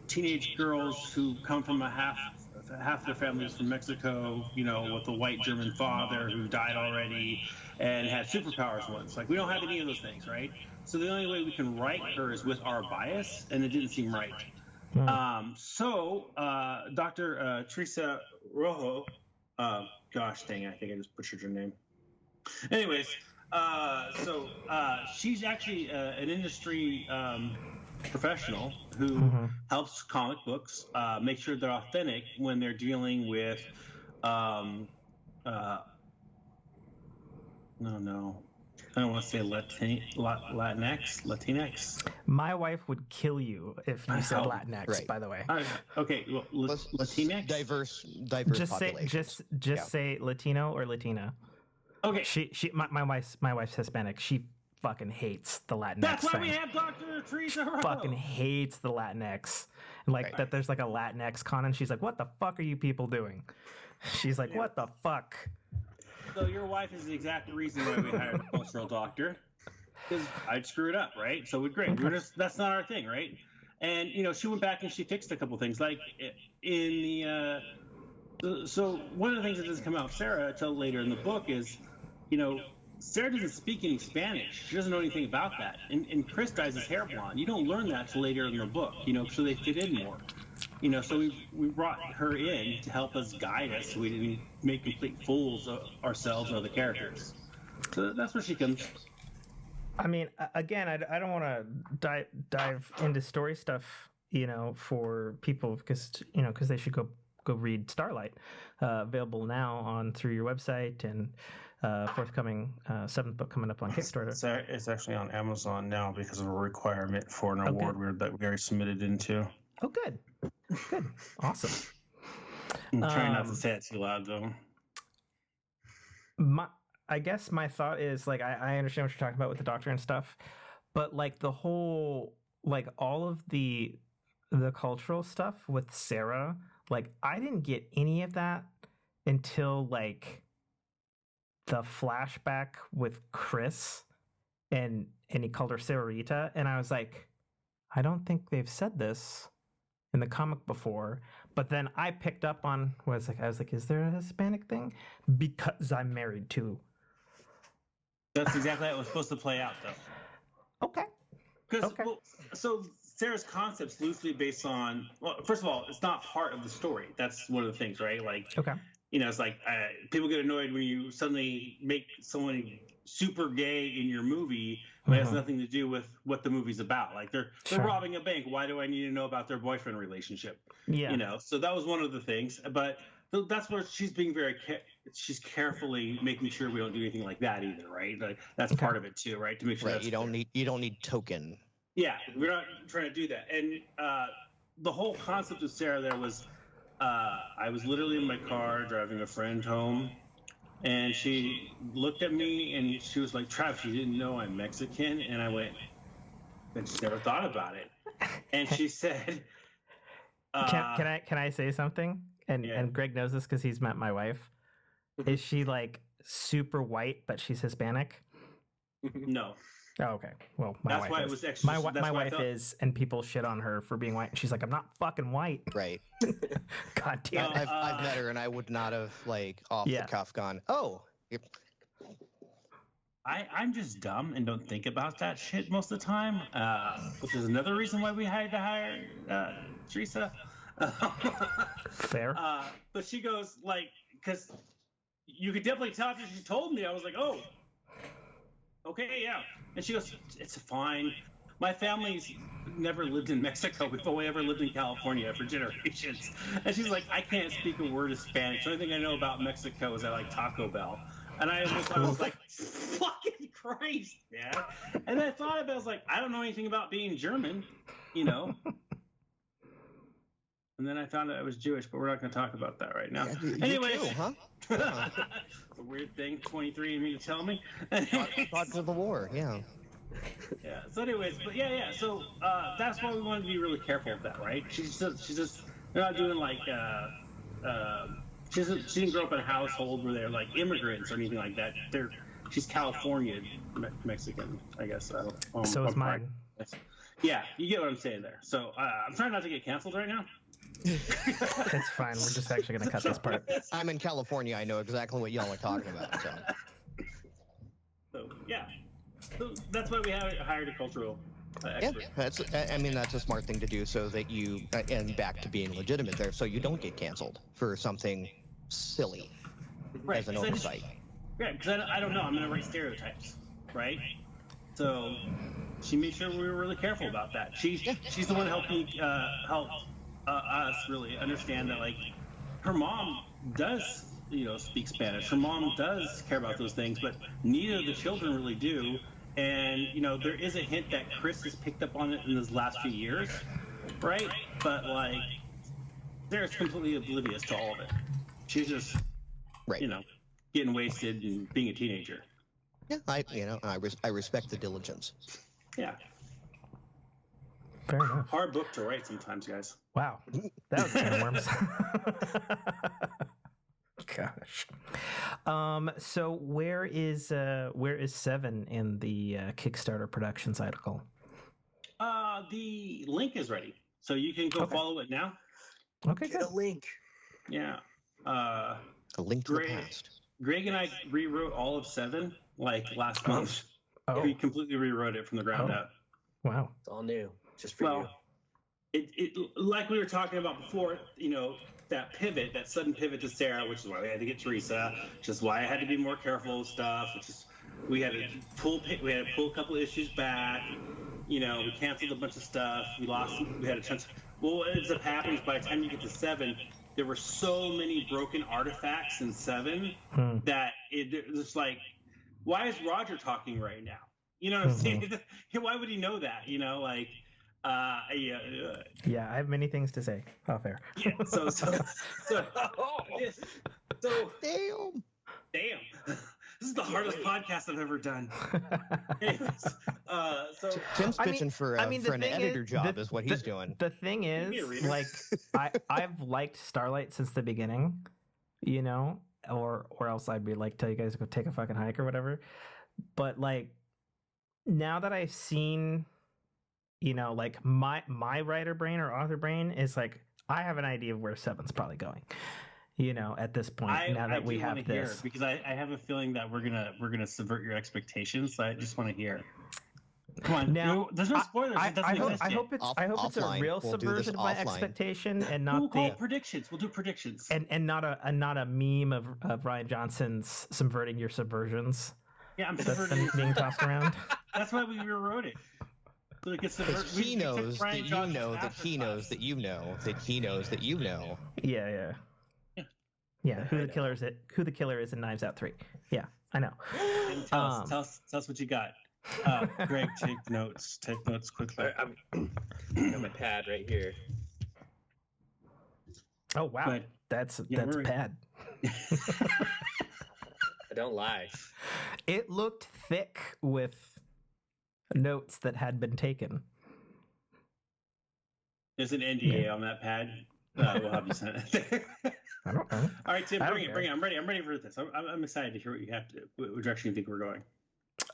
teenage girls who come from half their families from Mexico, with a white German father who died already and had superpowers once. Like, we don't have any of those things, right? So the only way we can write her is with our bias, and it didn't seem right. So Dr. Teresa Rojo, gosh dang it, I think I just butchered your name. Anyways, so she's actually an industry professional who helps comic books make sure they're authentic when they're dealing with I don't want to say Latinx. My wife would kill you if you said Latinx. Right. By the way. Okay. Well, Latinx. Diverse Just say Latino or Latina. Okay. My wife's Hispanic. She fucking hates the Latinx. That's why we have Dr. Teresa Rojo. Fucking hates the Latinx. And that there's like a Latinx con, and she's like, "What the fuck are you people doing?" She's like, "What the fuck?" So your wife is the exact reason why we hired a cultural doctor, because I'd screw it up, right? So great. Okay. That's not our thing, right? And she went back and she fixed a couple things, like in the. So one of the things that doesn't come out of Sarah until later in the book is, Sarah doesn't speak any Spanish. She doesn't know anything about that. And Chris dyes his hair blonde. You don't learn that till later in the book, so they fit in more. So we brought her in to help us guide us so we didn't make complete fools of ourselves or the characters. So that's where she comes. I mean, again, I don't want to dive into story stuff, for people because they should go read Starlite, available now through your website and forthcoming 7th book coming up on Kickstarter. It's actually on Amazon now because of a requirement for an award that we already submitted into. Oh, good. Awesome. I'm trying not to say it too loud, though. I guess my thought is, I understand what you're talking about with the doctor and stuff, but, the whole, all of the cultural stuff with Sarah, I didn't get any of that until, the flashback with Chris, and he called her Sarahita, and I was like, I don't think they've said this in the comic before. But then I picked up on I was like, is there a Hispanic thing? Because I'm married to. That's exactly how it was supposed to play out, though. Okay. So Sarah's concept's loosely based on. Well, first of all, it's not part of the story. That's one of the things, right? Okay. It's people get annoyed when you suddenly make someone super gay in your movie, but it has nothing to do with what the movie's about. They're robbing a bank. Why do I need to know about their boyfriend relationship? Yeah. So that was one of the things. But that's where she's being she's carefully making sure we don't do anything like that either, right? That's part of it too, right? To make sure you don't need token. Yeah, we're not trying to do that. And the whole concept of Sarah there was, I was literally in my car driving a friend home, and she looked at me and she was like, "Travis, you didn't know I'm Mexican?" And I went, "I just never thought about it." And she said, "Can I say something?" And Greg knows this because he's met my wife. Is she super white, but she's Hispanic? No. Oh, okay. Well, my wife is, and people shit on her for being white. And she's like, "I'm not fucking white." Right. God damn it. I've met her, and I would not have off the cuff gone, "Oh." I'm just dumb and don't think about that shit most of the time, which is another reason why we had to hire Teresa. Fair. But she goes because you could definitely tell after she told me. I was like, "Oh, okay, yeah." And she goes, "It's fine. My family's never lived in Mexico. We've only ever lived in California for generations." And she's like, "I can't speak a word of Spanish. The only thing I know about Mexico is I like Taco Bell." And I was like, "Fucking Christ, man." And then I thought about it. I was like, I don't know anything about being German, And then I found out I was Jewish, but we're not going to talk about that right now. Anyway, huh? It's a weird thing, 23andMe to tell me. Thoughts of the war, yeah. Yeah. So, anyways, but yeah. So that's why we wanted to be really careful of that, right? She's just they're not doing She didn't grow up in a household where they're like immigrants or anything like that. She's California Mexican, I guess. So is mine. Yeah, you get what I'm saying there. So I'm trying not to get canceled right now. It's fine. We're just actually going to cut this part. I'm in California. I know exactly what y'all are talking about. So yeah, so that's why we hired a cultural expert. Yeah, that's a smart thing to do so that you, and back to being legitimate there, so you don't get canceled for something silly as an oversight. Because I don't know. I'm going to write stereotypes, right? So she made sure we were really careful about that. She's the one helping help us really understand that, like, her mom does speak Spanish. Her mom does care about those things, but neither of the children really do. And there is a hint that Chris has picked up on it in his last few years, right? But like, Sarah's completely oblivious to all of it. She's just getting wasted and being a teenager. Yeah, I respect the diligence. Yeah. Fair enough. Hard book to write sometimes, guys. Wow, that was a can of worms. Gosh. So where is 7 in the Kickstarter Productions article? The link is ready, so you can go follow it now. Okay, Get good. a link. Yeah. A link to the past. Greg and I rewrote all of 7 last month. Oh. We completely rewrote it from the ground up. Wow. It's all new, just for you. It like we were talking about before, that pivot, that sudden pivot to Sarah, which is why we had to get Teresa, which is why I had to be more careful with stuff, which is we had to pull a couple of issues back. We canceled a bunch of stuff. We had a chance. Well, what ends up happening is by the time you get to 7, there were so many broken artifacts in 7 that it's like, why is Roger talking right now? You know what I'm saying? Why would he know that? Yeah, I have many things to say. Oh, fair. Yeah. So damn. This is the hardest podcast I've ever done. Anyways, Tim's pitching for an editor job is what he's doing. The thing is, like, I've liked Starlite since the beginning, or else I'd be like, tell you guys to go take a fucking hike or whatever. But like, now that I've seen, like my writer brain or author brain is like, I have an idea of where 7's probably going. At this point, now that we have this, because I have a feeling that we're gonna subvert your expectations. So I just want to hear. Come on, now there's no spoilers. I hope it's a real subversion of my expectation and not predictions. We'll do predictions and not a meme of Ryan Johnson's subverting your subversions. Yeah, I'm subverting being tossed around. That's why we rewrote it. So it gets subverted. He knows that you know that he knows that you know that he knows that you know. Yeah, who the killer is in Knives Out 3. Yeah, I know. And tell us what you got. Greg, take notes. Take notes quickly. I got my pad right here. Oh wow, that's pad. I don't lie. It looked thick with notes that had been taken. There's an NDA on that pad. We'll have you send it. I don't know. All right, Tim, bring it. I'm ready for this. I'm excited to hear what you have to do. What direction you think we're going?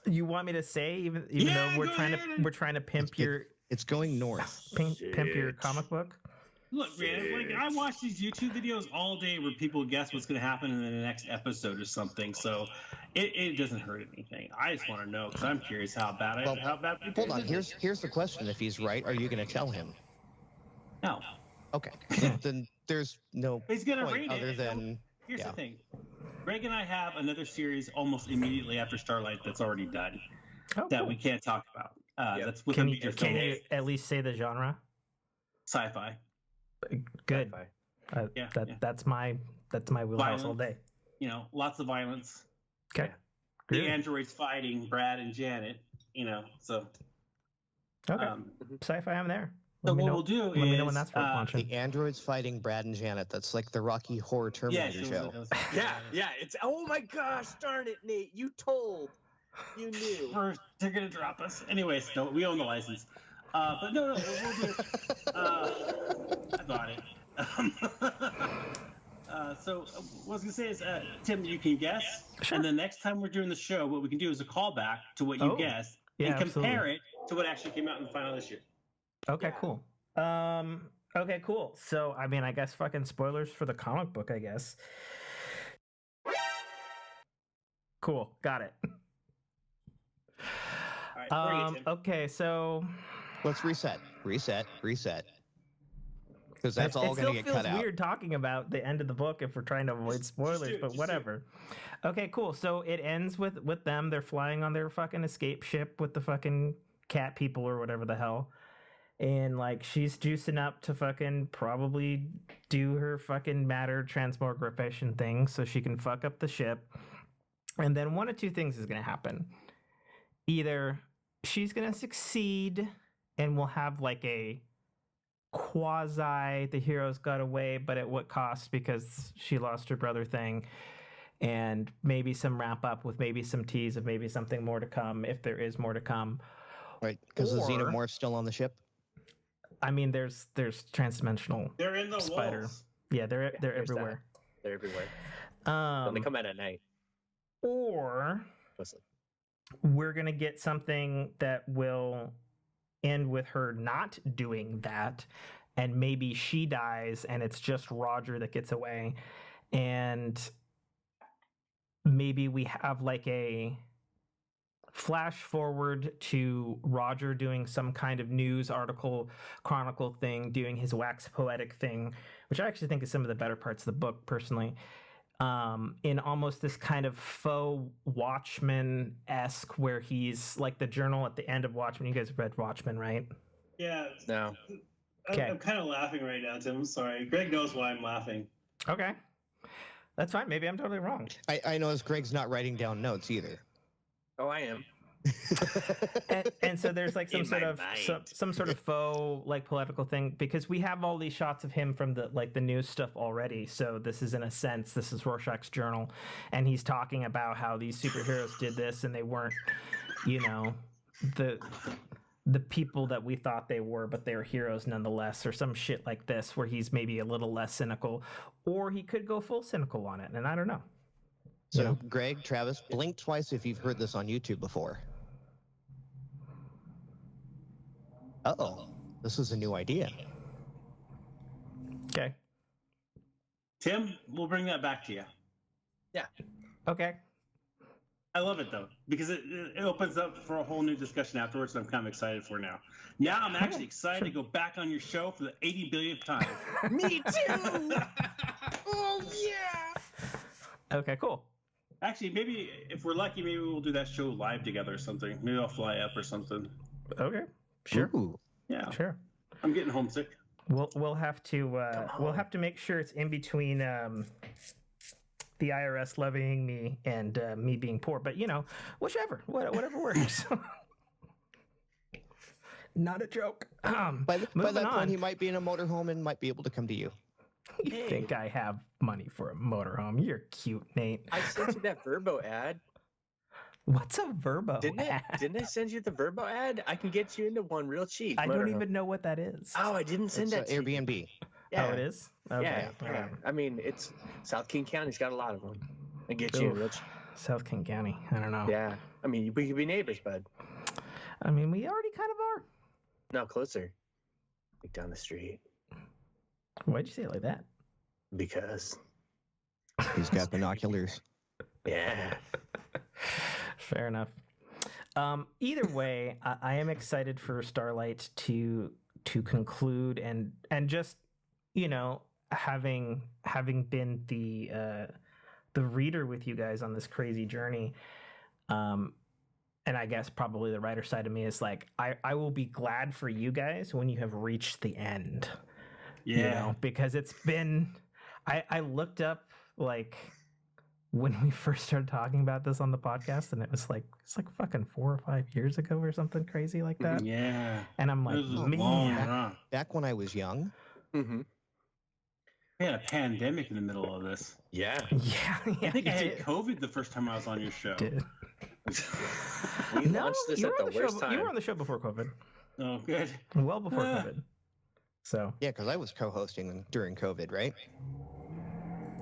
You want me to say, even though we're trying to pimp your. It's going north. Pimp your comic book. Look, man, I watch these YouTube videos all day where people guess what's going to happen in the next episode or something. So it doesn't hurt anything. I just want to know because I'm curious how bad. Hold on. Here's the question. If he's right, are you going to tell him? No. Okay. Then there's no He's gonna point read other it. than. Here's the thing. Greg and I have another series almost immediately after Starlight that's already done that we can't talk about. That's with can you at least say the genre? Sci-fi. Good. Sci-fi. That's my wheelhouse all day. Lots of violence. Okay. The androids fighting Brad and Janet. So. Okay. Sci-fi. I'm there. So what we'll do is... Let me know when that's launching. The androids fighting Brad and Janet. That's like the Rocky Horror Terminator show. Yeah. It's... Oh my gosh, darn it, Nate. You knew. They're going to drop us. Anyways, no, we own the license. But no, we'll do... I bought it. So what I was gonna say is, Tim, you can guess, Sure. and the next time we're doing the show, what we can do is a callback to what you guessed and compare it to what actually came out in the final issue. Okay, cool. Okay, cool. So, I mean, I guess fucking spoilers for the comic book, I guess. Cool, got it. All right, bring it, Tim. Okay, so Let's reset. Because that's all going to get cut out. It feels weird talking about the end of the book if we're trying to avoid spoilers, but whatever. Okay, cool. So it ends with them. They're flying on their fucking escape ship with the fucking cat people or whatever the hell. And, like, she's juicing up to fucking probably do her fucking matter transmogrification thing so she can fuck up the ship. And then one of two things is going to happen. Either she's going to succeed and we'll have, like, a quasi the heroes got away, but at what cost because she lost her brother thing, and maybe some wrap up with maybe some tease of maybe something more to come if there is more to come. Right, because the xenomorph's still on the ship. I mean, there's transdimensional. They're in the spider. walls. Yeah, they're everywhere. That. They're everywhere. And they come out at night. Or Listen. We're gonna get something that will end with her not doing that, and maybe she dies and it's just Roger that gets away, and maybe we have like a flash forward to Roger doing some kind of news article chronicle thing, doing his wax poetic thing, which I actually think is some of the better parts of the book personally, in almost this kind of faux Watchmen-esque, where he's like the journal at the end of Watchmen. You guys have read Watchmen, right? Yeah. No. I'm kind of laughing right now, Tim. I'm sorry. Greg knows why I'm laughing. Okay. That's fine. Maybe I'm totally wrong. I notice Greg's not writing down notes either. Oh, I am. and so there's like some sort of faux like political thing, because we have all these shots of him from the like the news stuff already. So this is, in a sense, this is Rorschach's journal, and he's talking about how these superheroes did this and they weren't, you know, the people that we thought they were, but they were heroes nonetheless, or some shit like this, where he's maybe a little less cynical, or he could go full cynical on it, and I don't know. So, Greg, Travis, blink twice if you've heard this on YouTube before. Uh-oh, this is a new idea. Okay. Tim, we'll bring that back to you. Yeah. Okay. I love it, though, because it opens up for a whole new discussion afterwards, and I'm kind of excited for now. Now I'm actually excited to go back on your show for the 80 billionth time. Me too! Oh, yeah! Okay, cool. Actually, maybe if we're lucky, maybe we'll do that show live together or something. Maybe I'll fly up or something. Okay, sure. Ooh. Yeah, sure. I'm getting homesick. We'll have to make sure it's in between the IRS levying me and me being poor. But you know, whatever works. Not a joke. By that point, he might be in a motorhome and might be able to come to you. You think I have money for a motorhome? You're cute, Nate. I sent you that Verbo ad. What's a Verbo ad? Didn't I send you the Verbo ad? I can get you into one real cheap. I don't even know what that is. Oh, I didn't send that to Airbnb. You. Yeah. Oh, it is? Okay. Yeah. I mean, it's South King County's got a lot of them. I get you real cheap. South King County. I don't know. Yeah. I mean, we could be neighbors, bud. I mean, we already kind of are. No, closer. Like down the street. Why'd you say it like that? Because he's got binoculars. Yeah. Fair enough. Either way, I am excited for Starlite to conclude and just, you know, having been the reader with you guys on this crazy journey. And I guess probably the writer side of me is like, I will be glad for you guys when you have reached the end. Yeah. You know, because it's been, I looked up like when we first started talking about this on the podcast, and it's like fucking 4 or 5 years ago or something crazy like that. Yeah. And I'm like, man. Back when I was young. Mm-hmm. We had a pandemic in the middle of this. Yeah. I think I had COVID the first time I was on your show. Did. We launched this at the worst time. You were on the show before COVID. Oh, good. Well before COVID. So yeah, because I was co-hosting during COVID, right?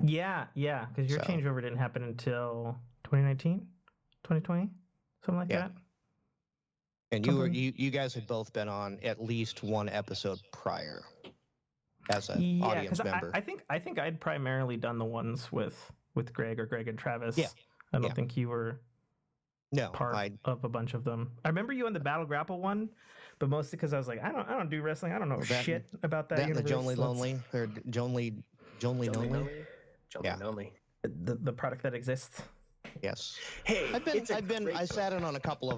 Yeah, because your changeover didn't happen until 2019, 2020, something like that. And you guys had both been on at least one episode prior as an audience member. I think I'd primarily done the ones with Greg or Greg and Travis. Yeah. I don't think you were part of a bunch of them. I remember you on the Battle Grapple one, but mostly because I was like, I don't do wrestling. I don't know shit about that universe. The Jonely Lonely or Jonely Lonely. The product that exists. Yes. Hey, I sat out of a couple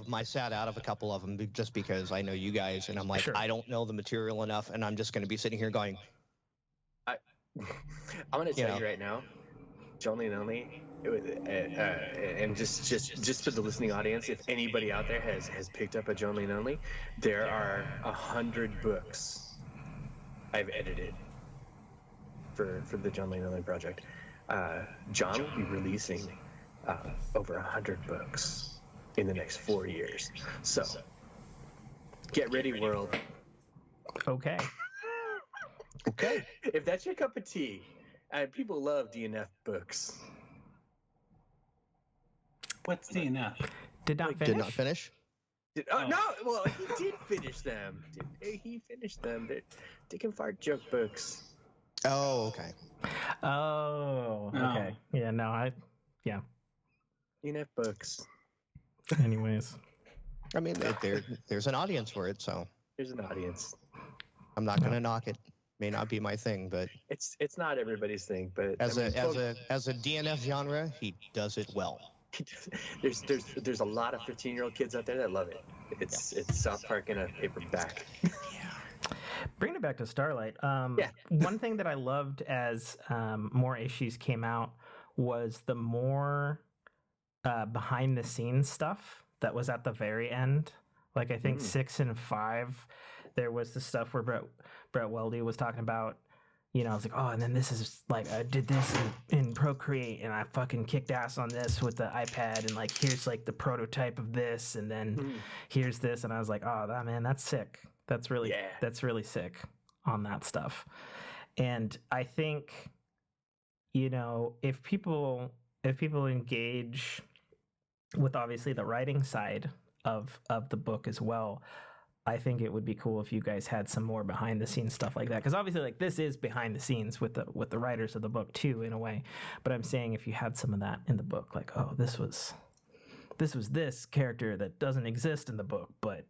of them just because I know you guys, and I'm like, I don't know the material enough, and I'm just going to be sitting here going. I'm going to tell you right now, Jonely Lonely. And just for the listening audience, if anybody out there has picked up a Jonely Lonely, there are 100 books I've edited for the Jonely Lonely project. John will be releasing over 100 books in the next 4 years. So get ready, world. Okay. If that's your cup of tea, people love DNF books. What's DNF? Did not finish. No, well, he did finish them. He finished them. They're dick and fart joke books. Oh, okay. Oh, okay. Yeah, DNF books. Anyways. I mean, there's an audience for it, so. There's an audience. I'm not going to knock it. May not be my thing, but it's not everybody's thing. But as a DNF genre, he does it well. There's a lot of 15-year-old kids out there that love it. It's South Park in a paperback. Bringing it back to Starlite, one thing that I loved as more issues came out was the more behind the scenes stuff that was at the very end. Like I think 6 and 5, there was the stuff where Brett Weldy was talking about. You know, I was like, oh, and then this is like, I did this in Procreate, and I fucking kicked ass on this with the iPad, and like, here's like the prototype of this, and then here's this, and I was like, oh, man, that's sick. That's really sick on that stuff. And I think, you know, if people engage with obviously the writing side of the book as well, I think it would be cool if you guys had some more behind the scenes stuff like that, because obviously like this is behind the scenes with the writers of the book too in a way, but I'm saying if you had some of that in the book, like, oh, this was this character that doesn't exist in the book, but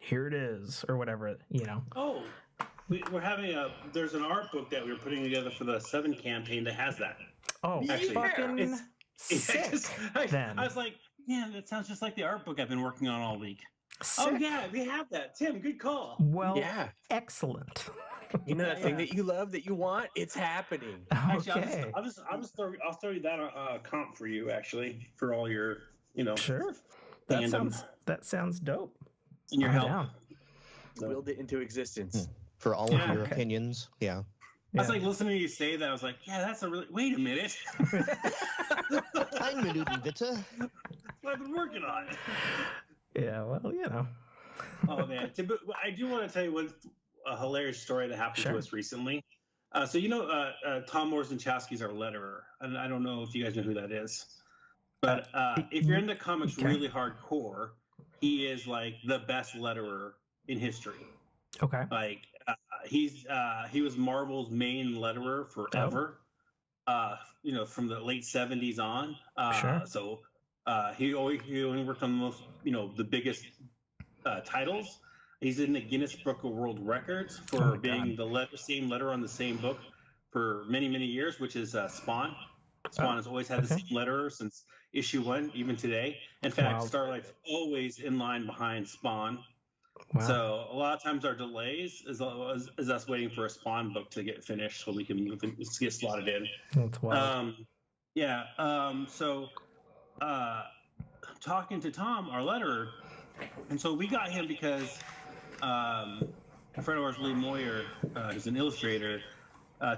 here it is, or whatever, you know. Oh, we're having there's an art book that we were putting together for the 7 campaign that has that. Oh, actually, fucking sick. I was like, yeah, that sounds just like the art book I've been working on all week. Sick. Oh yeah, we have that. Tim, good call. Well, excellent. You know that thing that you love, that you want, it's happening. Actually, I'll throw you that comp for you, actually, for all your, you know. Sure. Fandom. That sounds dope. And your help. Down. Willed it into existence. For all of your opinions. Yeah. I was like listening to you say that. I was like, yeah, that's a really. Wait a minute. I'm Newton Bitter. That's what I've been working on. Yeah, well, you know. Oh man, I do want to tell you a hilarious story that happened to us recently. So you know, Tom Morzanchowski's our letterer, and I don't know if you guys know who that is, but if you're into comics really hardcore, he is like the best letterer in history. Okay. Like he was Marvel's main letterer forever. You know, from the late 70s on. So he only worked on the most, you know, the biggest titles. He's in the Guinness Book of World Records for being the same letter on the same book for many, many years, which is Spawn. Spawn has always had the same letterer since issue 1, even today. In fact, Starlight's always in line behind Spawn. Wow. So a lot of times our delays is us waiting for a Spawn book to get finished so we can get slotted in. That's wild. So talking to Tom, our letterer, and so we got him because a friend of ours, Lee Moyer, who's an illustrator,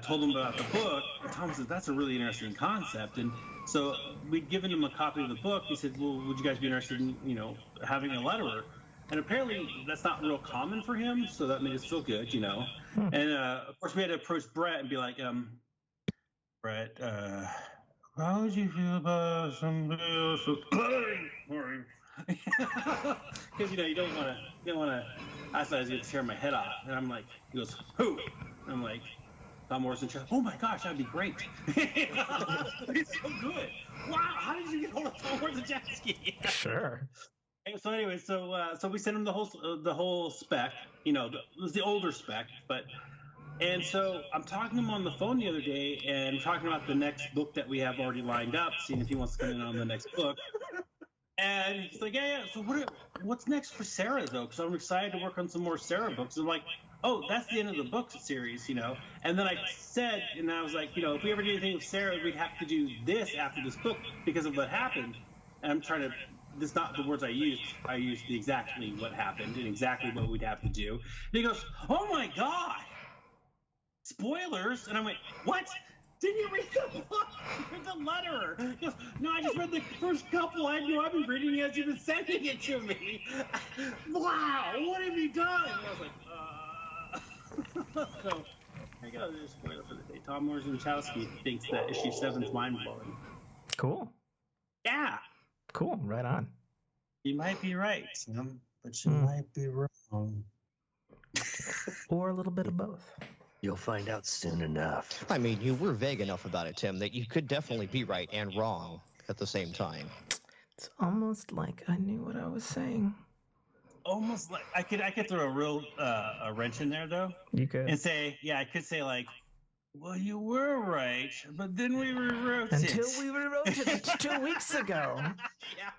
told him about the book. And Tom said, that's a really interesting concept. And so we'd given him a copy of the book. He said, well, would you guys be interested in, you know, having a letterer? And apparently that's not real common for him, so that made us feel good, you know. And of course we had to approach Brett and be like, Brett, how would you feel about somebody else cluttering? Because you don't want to. I thought I was going to tear my head off, and I'm like, he goes, who? And I'm like, Tom Morrison. Oh my gosh, that'd be great. It's so good. Wow, how did you get hold of Tom Morrison? Sure. And so anyway, so we sent him the whole spec. It was the older spec, but. And so I'm talking to him on the phone the other day, and talking about the next book that we have already lined up, seeing if he wants to come in on the next book. And he's like, yeah. So what's next for Sarah, though? Because I'm excited to work on some more Sarah books. I'm like, oh, that's the end of the book series, And then I said, and I was like, if we ever do anything with Sarah, we'd have to do this after this book because of what happened. And I'm trying to, this is not the words I used. I used exactly what happened and exactly what we'd have to do. And he goes, oh my God. Spoilers, and I went, what? Didn't you read the book? You read the letter. He goes, no, I just read the first couple. I know I've been reading it as you've been sending it to me. Wow, what have you done? And I was like, So, I got a spoiler for the day. Tom Morrison thinks that issue 7's mind-blowing. Cool. Yeah. Cool, right on. You might be right, but you might be wrong. Or a little bit of both. You'll find out soon enough. I mean, you were vague enough about it, Tim, that you could definitely be right and wrong at the same time. It's almost like I knew what I was saying. Almost like I could throw a real a wrench in there, though. You could. And say, I could say like, well, you were right, but then we rewrote Until we rewrote it 2 weeks ago. Yeah.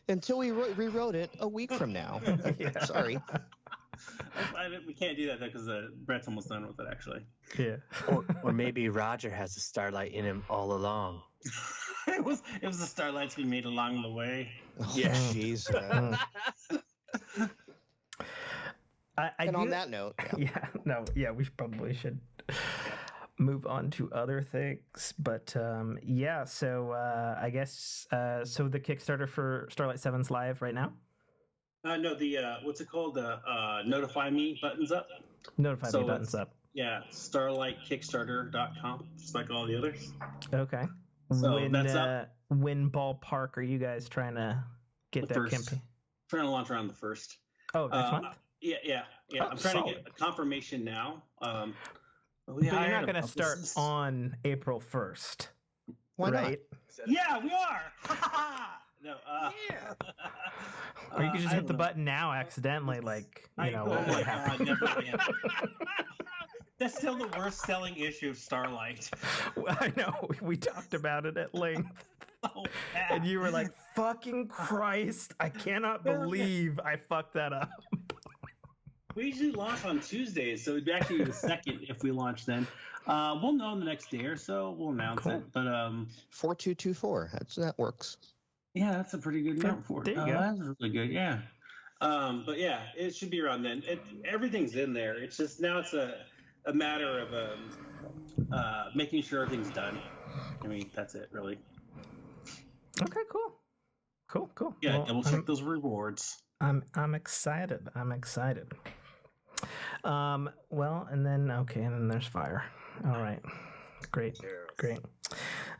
Until we rewrote it a week from now. Yeah. Sorry. We can't do that though because Brett's almost done with it actually. Yeah. Or maybe Roger has a Starlight in him all along. it was the Starlights we made along the way. Yeah, jeez. And on that note, we probably should move on to other things. But so I guess so the Kickstarter for Starlight 7's live right now. No, the what's it called? The Notify Me button's up. Notify Me button's up. Yeah, StarlightKickstarter.com, just like all the others. Okay. So that's up. When ballpark are you guys trying to get that campaign? Trying to launch around the 1st. Oh, next month? Yeah. Oh, I'm trying to get a confirmation now. But you're not going to start on April 1st. Why right? Not? Yeah, we are. No, or you could just hit the button now accidentally, what happened? Never again. That's still the worst selling issue of Starlight. I know. We talked about it at length. Oh, and you were like, fucking Christ, I cannot believe I fucked that up. We usually launch on Tuesdays, so it'd be actually the 2nd if we launch then. We'll know in the next day or so. We'll announce it. But 4224. That works. Yeah, that's a pretty good number for it. There you go. That's really good. Yeah. But yeah, it should be around then. Everything's in there. It's just now it's a matter of making sure everything's done. I mean, that's it, really. Okay, cool. Yeah, well, double check those rewards. I'm excited. Well, and then there's fire. All right. Great.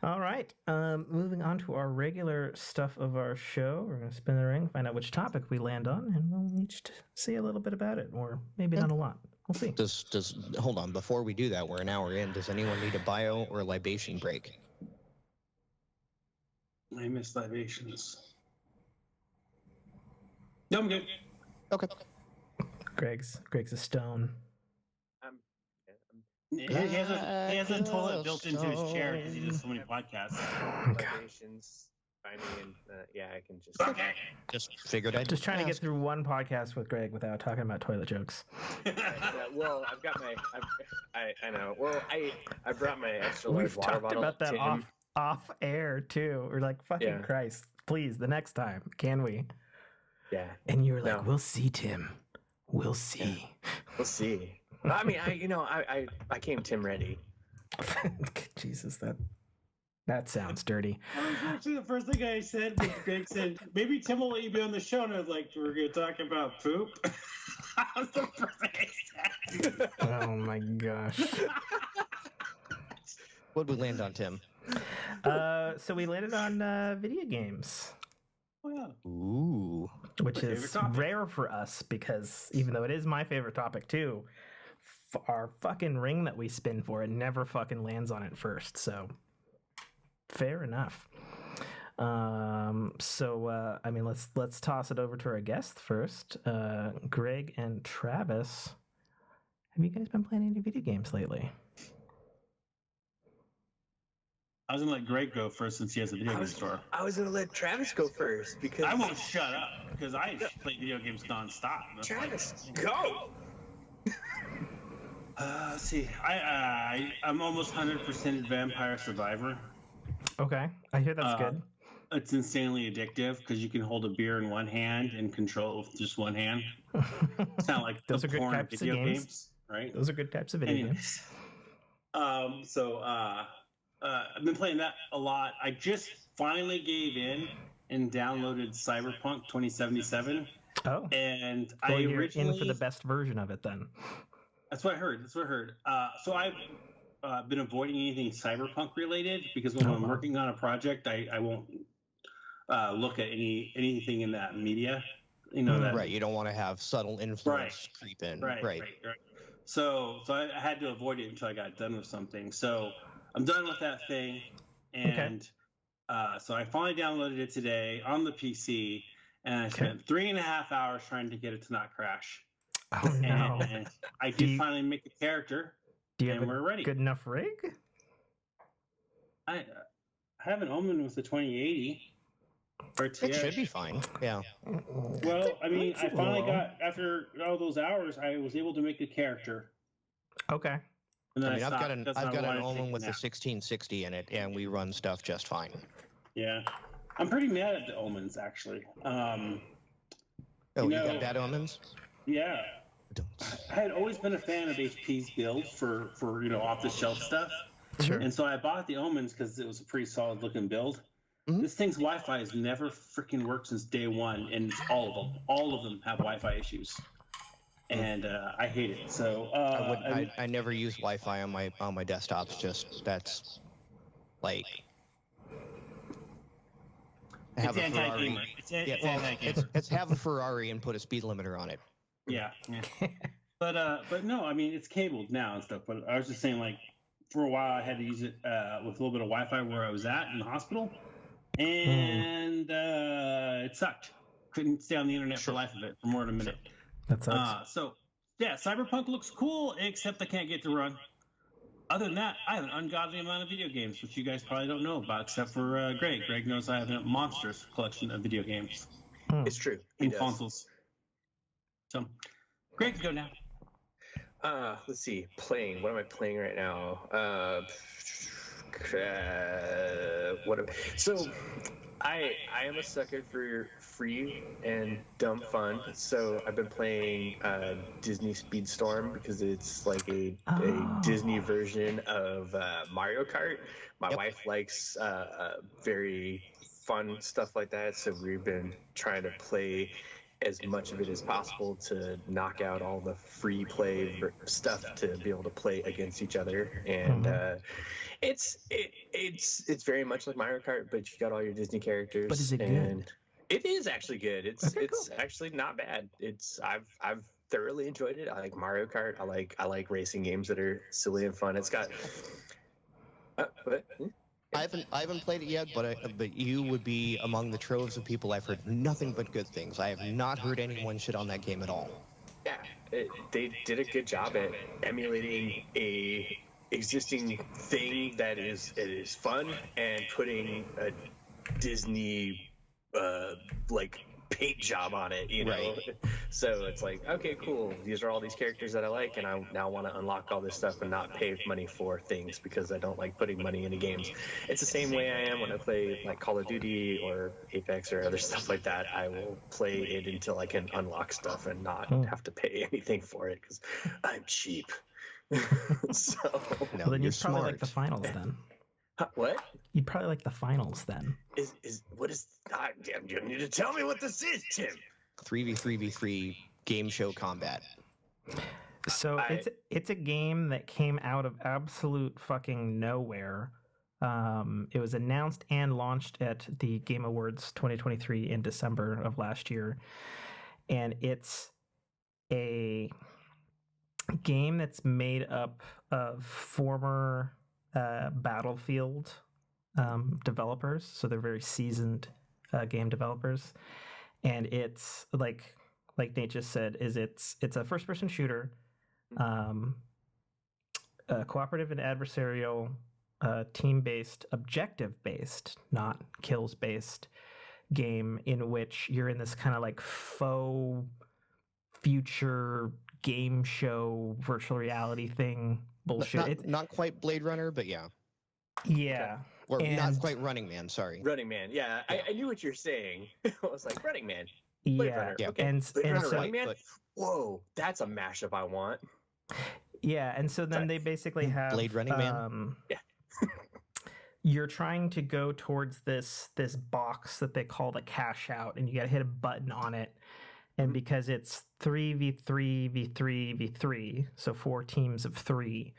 All right. Moving on to our regular stuff of our show. We're going to spin the ring, find out which topic we land on, and we'll each say a little bit about it, or maybe not a lot. We'll see. Hold on. Before we do that, we're an hour in. Does anyone need a bio or a libation break? I miss libations. No, I'm good. Okay. Greg's a stone. He has a toilet built into his chair because he does so many podcasts. Libations, finding, I can just. Okay. Just figured I'd just trying to get through one podcast with Greg without talking about toilet jokes. Well, I've got my. I know. Well, I brought my extra large We've water talked bottle about that to him. off air too. We're like, fucking Christ, please, the next time, can we? Yeah. And you were like, we'll see, Tim. We'll see. Yeah. We'll see. I mean, I came Tim ready. Jesus, that sounds dirty. That was actually the first thing I said. Greg said, maybe Tim will let you be on the show. And I was like, we're going to talk about poop. That was the first thing I said. Oh my gosh. What'd we land on, Tim? So we landed on video games. Oh, yeah. Ooh. Which is rare for us because even though it is my favorite topic too, our fucking ring that we spin for it never fucking lands on it first. So fair enough. So I mean, let's toss it over to our guest first. Greg and Travis, have you guys been playing any video games lately? I was gonna let Greg go first since he has a video game store. I was gonna let Travis go first because I won't shut up because I play video games nonstop. Travis, go. Let's see. I'm almost 100% Vampire Survivor. Okay, I hear that's good. It's insanely addictive because you can hold a beer in one hand and control it with just one hand. Sound like those the are good porn types video of games. games, right? Those are good types of video games. I've been playing that a lot. I just finally gave in and downloaded Cyberpunk 2077. Oh, and well, I you're originally in for the best version of it then. That's what I heard. So I've been avoiding anything cyberpunk related because when I'm working on a project, I won't look at anything in that media. You know that, right? You don't want to have subtle influence creep in. Right. So I had to avoid it until I got done with something. So I'm done with that thing, and so I finally downloaded it today on the PC, and I spent 3.5 hours trying to get it to not crash. Oh no! And I did finally make a character. Do you have we're ready. Good enough rig? I have an Omen with the 2080. It should be fine. Yeah. Well, I mean, I finally got, after all those hours, I was able to make a character. Okay. And then I mean, I've got an Omen Omen with the 1660 in it, and we run stuff just fine. Yeah, I'm pretty mad at the Omens actually. You got bad Omens? Yeah. I had always been a fan of HP's build for off the shelf stuff. Sure. And so I bought the Omens because it was a pretty solid looking build. Mm-hmm. This thing's Wi-Fi has never freaking worked since day one, and it's all of them have Wi-Fi issues, and I hate it. So I never use Wi-Fi on my desktops. Just that's like have a Ferrari. It's have a Ferrari and put a speed limiter on it. Yeah. But no, I mean it's cabled now and stuff. But I was just saying, like, for a while I had to use it with a little bit of Wi-Fi where I was at in the hospital, and it sucked. Couldn't stay on the internet for the life of it for more than a minute. That sucks. So yeah, Cyberpunk looks cool, except I can't get to run. Other than that, I have an ungodly amount of video games, which you guys probably don't know about, except for Greg. Greg knows I have a monstrous collection of video games. It's true. In consoles. So, Greg, go now. Let's see. Playing. What am I playing right now? So, I am a sucker for free and dumb fun. So I've been playing Disney Speedstorm because it's like a Disney version of Mario Kart. My wife likes very fun stuff like that, so we've been trying to play as much of it as possible to knock out all the free play stuff to be able to play against each other. And it's very much like Mario Kart, but you got all your Disney characters. But is it good? It is actually good. It's actually not bad. I've thoroughly enjoyed it. I like Mario Kart. I like racing games that are silly and fun. It's got I haven't played it yet, but you would be among the troves of people I've heard nothing but good things. I have not heard anyone shit on that game at all. Yeah, they did a good job at emulating a existing thing that is fun and putting a Disney like paint job on it, you know. Right. So it's like, okay, cool. These are all these characters that I like, and I now want to unlock all this stuff and not pay money for things because I don't like putting money into games. It's the same way I am when I play like Call of Duty or Apex or other stuff like that. I will play it until I can unlock stuff and not have to pay anything for it because I'm cheap. So well, then you'd probably like the finals then. What? You'd probably like the finals then. You need to tell me what this is, Tim. 3v3v3 game show combat. So it's a game that came out of absolute fucking nowhere. It was announced and launched at the Game Awards 2023 in December of last year, and it's a game that's made up of former Battlefield developers, so they're very seasoned game developers, and it's like Nate just said, it's a first-person shooter, cooperative and adversarial, team-based, objective-based, not kills-based game in which you're in this kind of like faux future game show virtual reality thing bullshit. Not quite Blade Runner, but yeah. Yeah. Or not quite Running Man, sorry. Running Man, yeah. I knew what you're saying. I was like, Running Man. Blade Runner. Yeah. Okay. And Blade Runner, so, Running Man? Whoa, that's a mashup I want. Yeah, and so then they basically have Blade Running Man? Yeah. You're trying to go towards this box that they call the cash out, and you got to hit a button on it. And because it's 3v3v3v3, so 4 teams of 3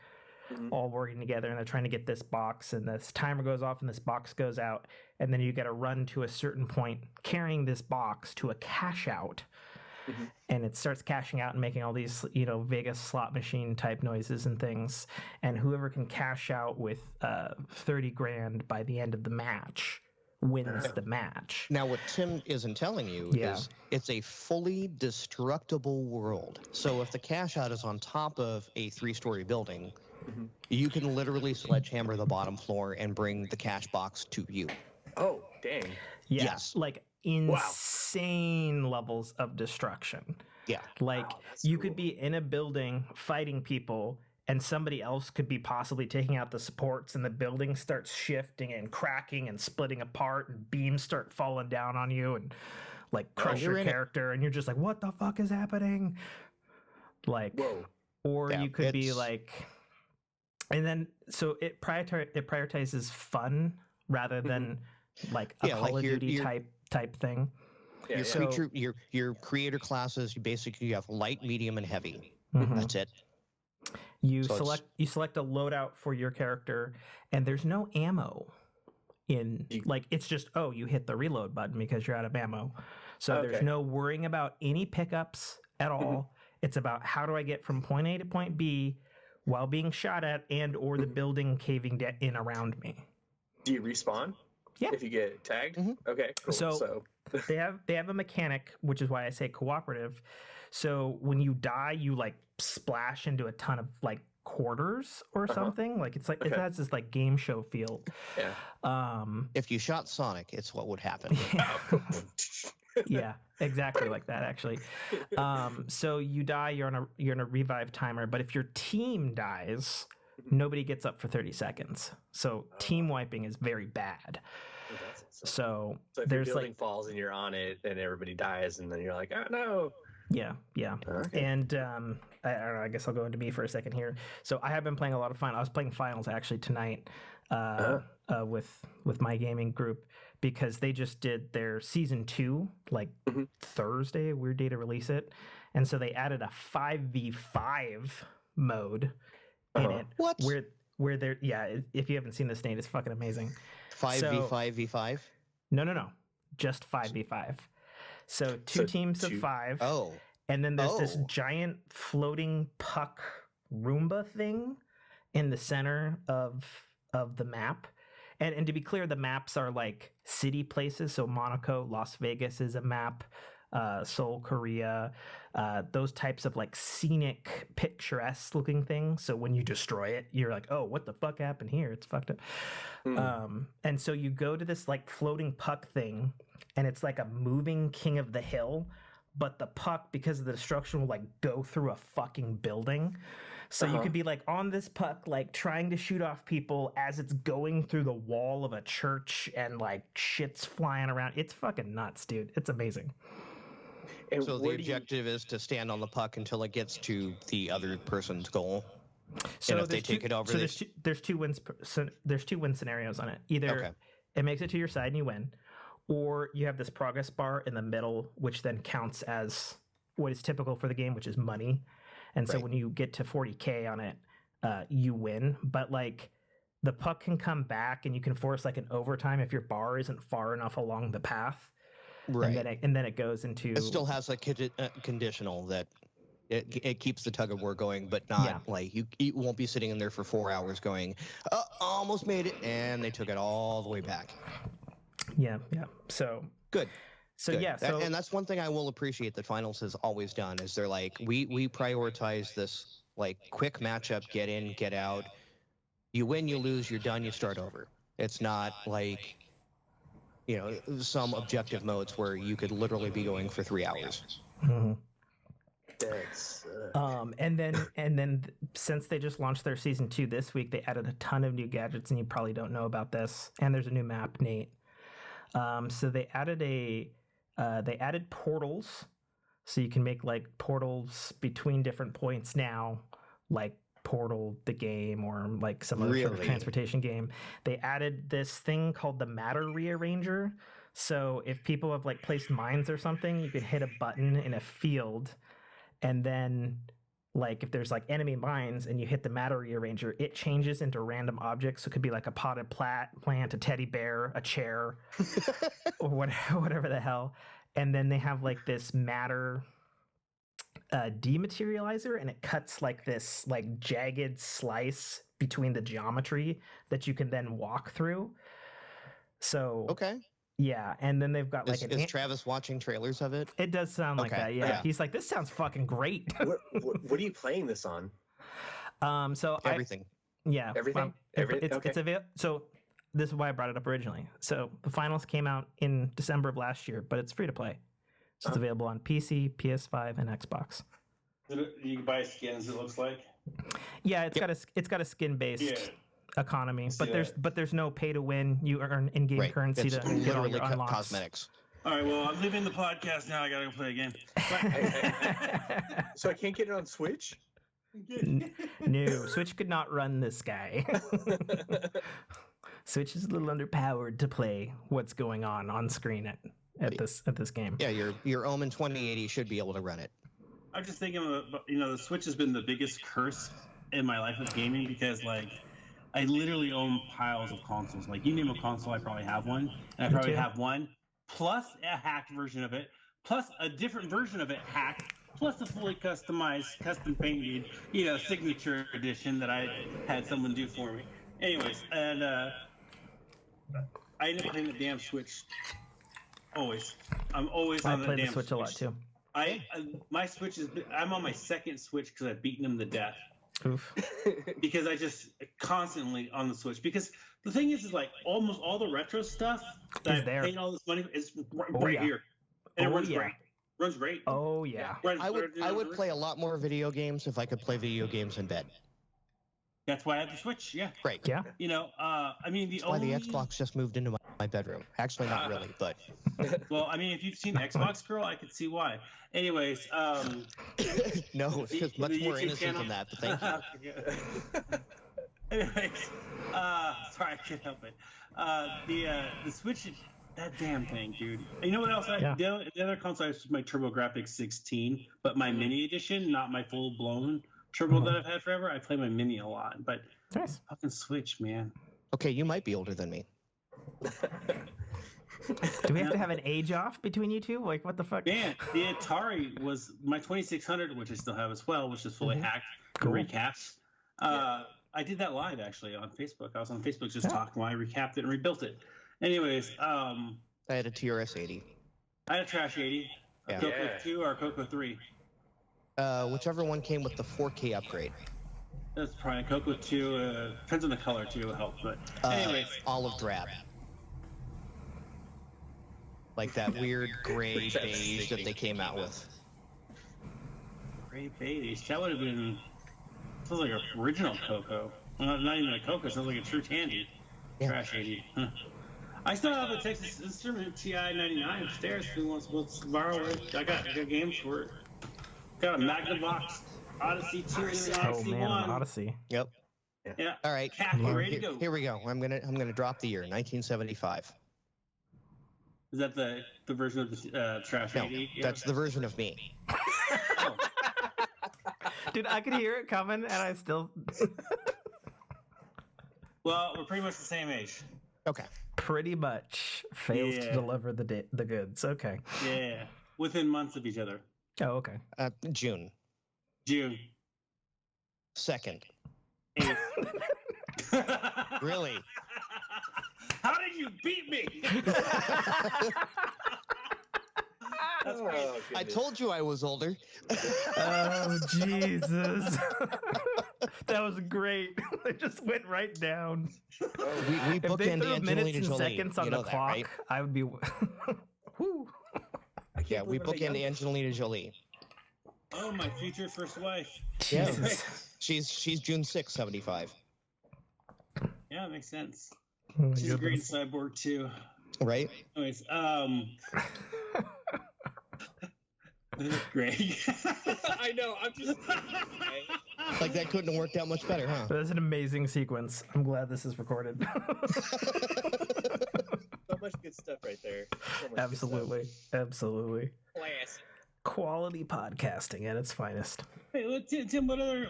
all working together, and they're trying to get this box, and this timer goes off and this box goes out, and then you got to run to a certain point carrying this box to a cash out. And it starts cashing out and making all these, Vegas slot machine type noises and things. And whoever can cash out with 30 grand by the end of the match wins the match. Now, what Tim isn't telling you is it's a fully destructible world. So if the cash out is on top of a 3-story building, you can literally sledgehammer the bottom floor and bring the cash box to you. Oh, dang. Yeah, Yes. like insane levels of destruction. Yeah. Like you could be in a building fighting people, and somebody else could be possibly taking out the supports, and the building starts shifting and cracking and splitting apart, and beams start falling down on you and like crush your character, and you're just like, what the fuck is happening? Like, or you could be like, and then so it prioritizes fun rather than like a Call of Duty type thing. Yeah, your creator classes, you have light, medium, and heavy. That's it. You select a loadout for your character, and there's no ammo in it's just you hit the reload button because you're out of ammo. So there's no worrying about any pickups at all. It's about how do I get from point A to point B while being shot at and or the building caving in around me. Do you respawn? Yeah. If you get tagged? Okay, cool. So they have a mechanic, which is why I say cooperative. So when you die, you like splash into a ton of like quarters or something. Like it's like it has this like game show feel. Yeah. If you shot Sonic, it's what would happen. Yeah, exactly like that actually. So you die, you're on a revive timer, but if your team dies, nobody gets up for 30 seconds. So team wiping is very bad. So if your building falls and you're on it and everybody dies, and then you're like, oh no. Yeah. Okay. And I don't know, I guess I'll go into me for a second here. So I have been playing a lot of Finals. I was playing Finals actually tonight with my gaming group, because they just did their season 2 like Thursday, weird day to release it. And so they added a 5v5 mode in it. What? Where they're if you haven't seen this, Nate, it's fucking amazing. 5v5v5? No. Just 5v5. So two teams of 5. Oh. And then there's this giant floating puck Roomba thing in the center of the map. And to be clear, the maps are like city places. So Monaco, Las Vegas is a map. Seoul, Korea, those types of like scenic, picturesque looking things. So when you destroy it, you're like, oh, what the fuck happened here? It's fucked up. And so you go to this like floating puck thing, and it's like a moving King of the Hill, but the puck, because of the destruction, will like go through a fucking building. So you could be like on this puck, like trying to shoot off people as it's going through the wall of a church, and like shit's flying around. It's fucking nuts, dude. It's amazing. And so the objective is to stand on the puck until it gets to the other person's goal. So and if they take it over, there's two wins. There's 2 win scenarios on it. Either it makes it to your side and you win, or you have this progress bar in the middle, which then counts as what is typical for the game, which is money. And so when you get to 40K on it, you win. But like the puck can come back and you can force like an overtime if your bar isn't far enough along the path. Right. And then it goes into... It still has a conditional that it keeps the tug of war going, but not like you won't be sitting in there for 4 hours going, almost made it, and they took it all the way back. Yeah. So good. So good. Yeah, and that's one thing I will appreciate that Finals has always done is they're like, we prioritize this like quick matchup, get in, get out. You win, you lose, you're done, you start over. It's not like, some objective modes where you could literally be going for 3 hours. Mm-hmm. And then since they just launched their season 2 this week, they added a ton of new gadgets, and you probably don't know about this. And there's a new map, Nate. So they added portals, so you can make like portals between different points now, like Portal the game or like some other sort of transportation game. They added this thing called the matter rearranger. So if people have like placed mines or something, you could hit a button in a field, and then like if there's like enemy mines and you hit the matter rearranger, it changes into random objects. So it could be like a potted plant, a teddy bear, a chair, or whatever the hell. And then they have like this matter dematerializer, and it cuts like this like jagged slice between the geometry that you can then walk through. So yeah, and then they've got like is Travis watching trailers of it? It does sound like that. Yeah, he's like, this sounds fucking great. What are you playing this on? So everything. Everything. It's available. So this is why I brought it up originally. So the Finals came out in December of last year, but it's free to play. So it's available on PC, PS5, and Xbox. You can buy skins. It looks like. Yeah, it's got a skin based economy, but there's no pay to win. You earn in-game currency to get all your unlocks. Cosmetics. All right, well, I'm leaving the podcast now. I gotta go play again. So I can't get it on Switch? No, Switch could not run this guy. Switch is a little underpowered to play what's going on screen at this game. Yeah, your Omen 2080 should be able to run it. I'm just thinking, the Switch has been the biggest curse in my life with gaming because, like, I literally own piles of consoles. Like, you name a console, I probably have one. And I probably have one, plus a hacked version of it, plus a different version of it hacked, plus a fully customized, custom painted, signature edition that I had someone do for me. Anyways, and I end up playing the damn Switch. Always. I'm always on the damn Switch a lot, too. My Switch I'm on my second Switch because I've beaten him to death. Oof. Because I just constantly on the Switch. Because the thing is like almost all the retro stuff that I paid all this money is right here, and it runs great. Runs great. Oh yeah. I would play a lot more video games if I could play video games in bed. That's why I have the Switch. Yeah. Right. Yeah. I mean That's why the Xbox just moved into my bedroom. Actually, not really, but. Well, I mean, if you've seen Xbox Girl, I could see why. Anyways, no, it's much more innocent than that. But thank you. Anyways, sorry, I can't help it. The Switch, that damn thing, dude. You know what else? The other console is my TurboGrafx 16, but my mini edition, not my full blown Turbo that I've had forever. I play my mini a lot, but fucking Switch, man. Okay, you might be older than me. Do we have to have an age off between you two? Like, what the fuck? Man, the Atari was my 2600, which I still have as well, which is fully hacked and recapped. I did that live, actually, on Facebook. I was on Facebook just talking while I recapped it and rebuilt it. Anyways. I had a TRS-80. I had a Trash 80, a Coco 2 or a Coco 3. Whichever one came with the 4K upgrade. That's probably a Coco 2. Depends on the color, too, it helps. But anyways. Olive drab. Like that weird gray beige that they came out with. Gray beige? That would have been... Sounds like an original Coco. Well, not even a Coco. Sounds like a true Tandy. Yeah. Trash 80. Huh. I still have a Texas Instrument TI-99 upstairs. Who wants to borrow it? I got games for it. Got a Magnavox Odyssey 2 and an Odyssey 1. An Odyssey. Yep. Yeah. All right. Ready to go. Here we go. I'm gonna drop the year 1975. Is that the version of the Trash 80? No, that's the version of me. Dude, I could hear it coming, and I still. Well, we're pretty much the same age. Okay. Pretty much fails to deliver the goods. Okay. Yeah, within months of each other. Oh, okay. June June 2nd. 8th. Really? How did you beat me? That's crazy. I told you I was older. Oh, Jesus. That was great. It just went right down. We If bookend they threw Angelina minutes and Jolie. seconds on You the know that, clock, right? I would be. Whew. Yeah, we bookend Angelina Jolie. Oh, my future first wife. Jesus. She's June 6th, 75. Yeah, that makes sense. Oh, my She's a great goodness. cyborg too. Right? Anyways, Greg. I know. I'm just. Like that couldn't have worked out much better, huh? That's an amazing sequence. I'm glad this is recorded. So much good stuff right there. So much Absolutely. Absolutely. Good stuff. Classic. Quality podcasting at its finest. Hey, Tim, what other?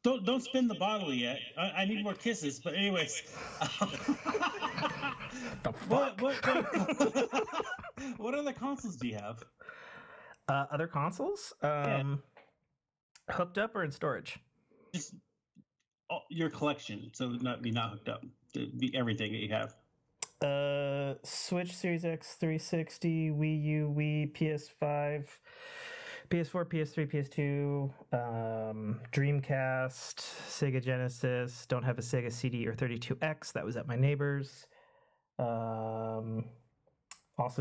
Don't spin the bottle yet. I need more kisses. But anyways, The fuck? what other consoles do you have? Other consoles? Hooked up or in storage? Just your collection, so not hooked up. Be everything that you have. Switch, Series X, 360, Wii U, Wii, PS5, PS4, PS3, PS2, Dreamcast, Sega Genesis. Don't have a Sega CD or 32X. That was at my neighbor's. Also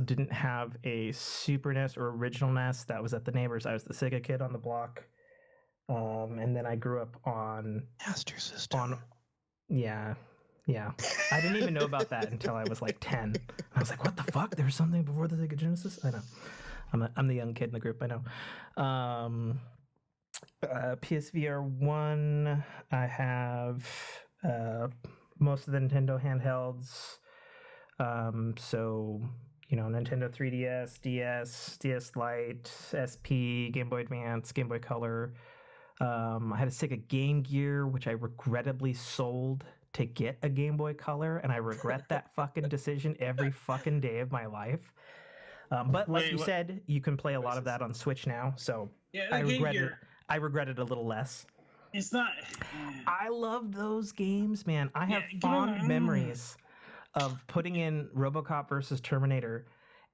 didn't have a Super NES or original NES. That was at the neighbor's. I was the Sega kid on the block. And then I grew up on Master System. Yeah. I didn't even know about that until I was like 10. I was like, what the fuck? There was something before the Sega Genesis? I know. I'm the young kid in the group, I know. PSVR 1, I have most of the Nintendo handhelds. So, Nintendo 3DS, DS Lite, SP, Game Boy Advance, Game Boy Color. I had a Sega Game Gear, which I regrettably sold to get a Game Boy Color, and I regret that fucking decision every fucking day of my life. But like you said, you can play a lot of that on Switch now, so Yeah, I regret it a little less. It's not. I love those games, man. I have fond memories of putting in RoboCop versus Terminator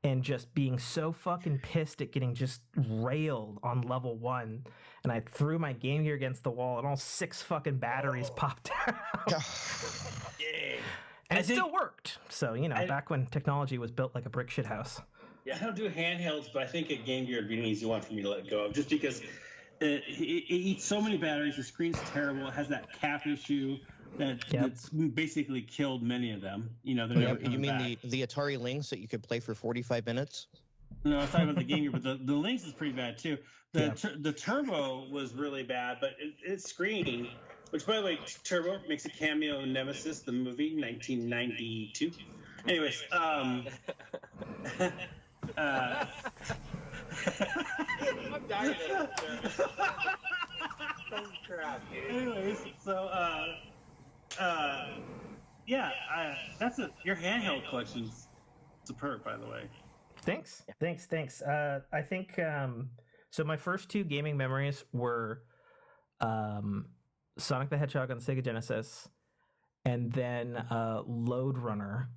and just being so fucking pissed at getting just railed on level 1. And I threw my Game Gear against the wall and all 6 fucking batteries popped out. And it still worked. So, back when technology was built like a brick shit house. Yeah, I don't do handhelds, but I think a Game Gear would be an easy one for me to let go of, just because it eats so many batteries. The screen's terrible. It has that cap issue that's basically killed many of them. They're never coming you mean back. the Atari Lynx that you could play for 45 minutes? No, I was talking about the Game Gear, but the Lynx is pretty bad too. The Turbo was really bad, but its screen, which by the way, Turbo makes a cameo in Nemesis, the movie, 1992. Anyways, I'm dying of Holy crap, dude. Anyways, so that's your handheld collection's superb, by the way. Thanks. I think so. My first 2 gaming memories were Sonic the Hedgehog on Sega Genesis, and then Lode Runner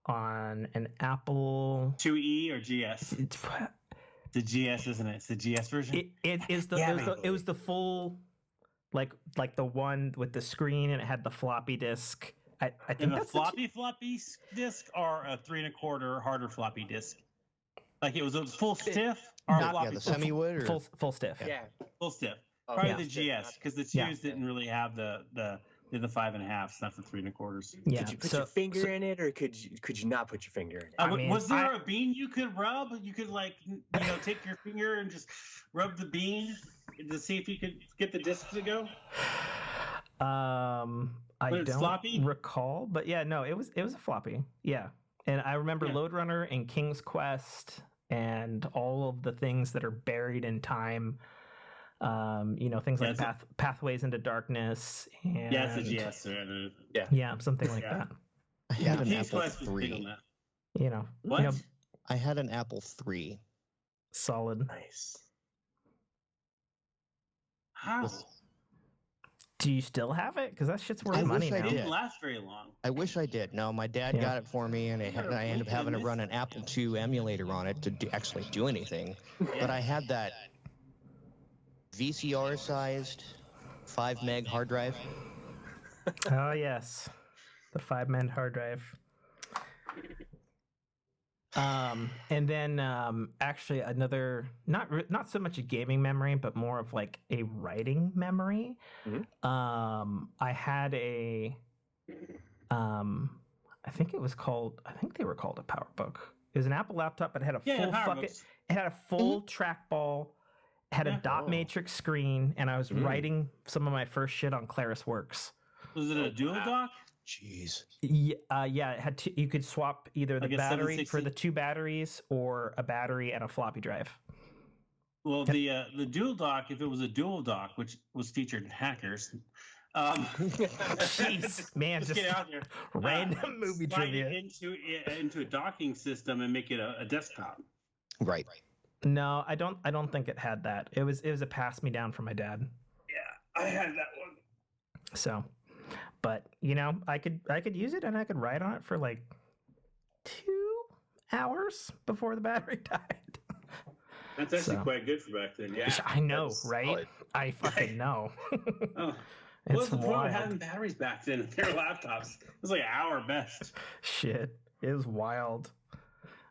on an Apple 2E or GS. It's the GS, isn't it? It's the GS version. It was the full, like the one with the screen, and it had the floppy disk. I think that's floppy disk or a 3 1/4 harder floppy disk. Like it was a full stiff or floppy. The semi-wood or full stiff. Yeah. Full stiff. Oh, Probably the GS, because the 2s didn't really have the 5.5s, not the 3 1/4s. Yeah. Could you put your finger in it, or could you not put your finger in it? Was there a bean you could rub? You could take your finger and just rub the bean to see if you could get the disc to go. I don't recall, but yeah, no, it was a floppy. Yeah, and I remember Lode Runner and King's Quest and all of the things that are buried in time. Things like Pathways into Darkness. And, yes. Yeah, something like that. I had an Apple III. What? I had an Apple III. Solid. Nice. How? Do you still have it? Because that shit's worth money now. It didn't last very long. I wish I did. No, my dad got it for me, and I ended up having to run an Apple II emulator on it to actually do anything. But I had that VCR-sized 5 meg hard drive. Oh, yes. The 5 meg hard drive. And then actually another, not so much a gaming memory, but more of like a writing memory. Mm-hmm. I had I think they were called a PowerBook. It was an Apple laptop, but it had a full trackball, had a dot matrix screen, and I was writing some of my first shit on ClarisWorks. Was it a dual dock? Jeez. Yeah, it had you could swap either the battery for the 2 batteries or a battery and a floppy drive. Well, the dual dock, if it was a dual dock, which was featured in Hackers, jeez, man, just get out there. Random movie trivia into a docking system and make it a desktop. Right. No, I don't think it had that. It was a pass me down from my dad. Yeah, I had that one. So. But I could use it and I could write on it for like 2 hours before the battery died. That's actually quite good for back then. Yeah, I know, right? Solid. I fucking know. Oh. What's the point of having batteries back then in their laptops? It was like an hour best. Shit, it was wild.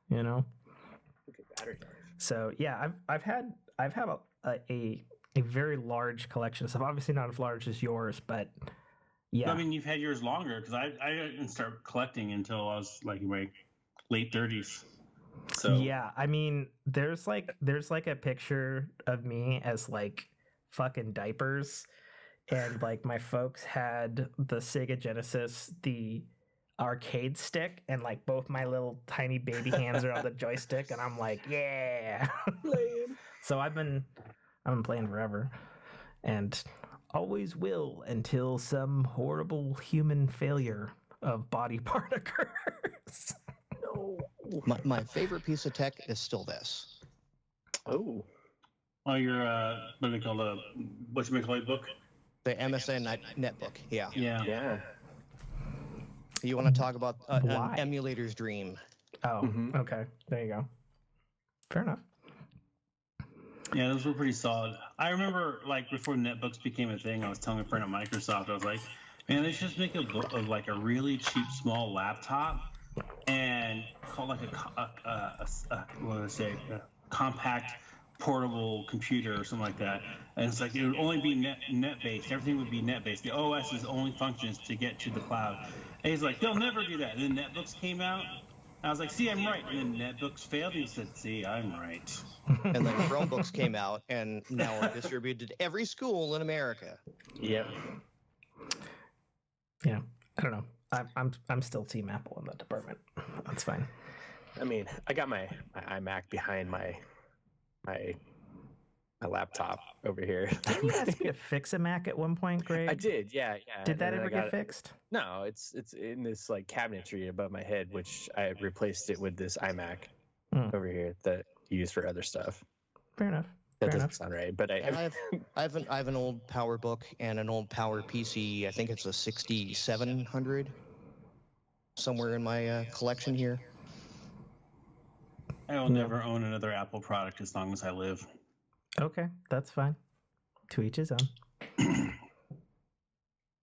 Battery. So yeah, I've had a very large collection of stuff. Obviously not as large as yours, but. Yeah, I mean, you've had yours longer because I didn't start collecting until I was like in my late 30s. So yeah, I mean, there's like a picture of me as like fucking diapers, and like my folks had the Sega Genesis, the arcade stick, and like both my little tiny baby hands are on the joystick, and I'm like, yeah. So I've been playing forever, and. Always will until some horrible human failure of body part occurs. No. My favorite piece of tech is still this. Oh, your what do they call the whatchamacallit book? The MSN netbook. Yeah. You want to talk about an emulator's dream? Oh, okay. There you go. Fair enough. Yeah, those were pretty solid. I remember, like, before netbooks became a thing, I was telling a friend at Microsoft, I was like, man, they should just make a book of, like, a really cheap, small laptop and call like a compact portable computer or something like that. And it's like, it would only be net-based. Everything would be net-based. The OS's only function is to get to the cloud. And he's like, they'll never do that. And then netbooks came out. I was like, see, I'm right. And then netbooks failed. He said, see, I'm right. And then Chromebooks came out and now are distributed to every school in America. Yep. Yeah, I don't know. I'm still Team Apple in that department. That's fine. I mean, I got my iMac behind my laptop over here. Didn't you ask me to fix a Mac at one point, Greg? I did, yeah. Did that ever get fixed? No, it's in this like cabinetry above my head, which I replaced it with this iMac over here that you use for other stuff. Fair enough. That doesn't sound right, but I have an old PowerBook and an old Power PC. I think it's a 6700 somewhere in my collection here. I will never own another Apple product as long as I live. Okay, that's fine. To each his own.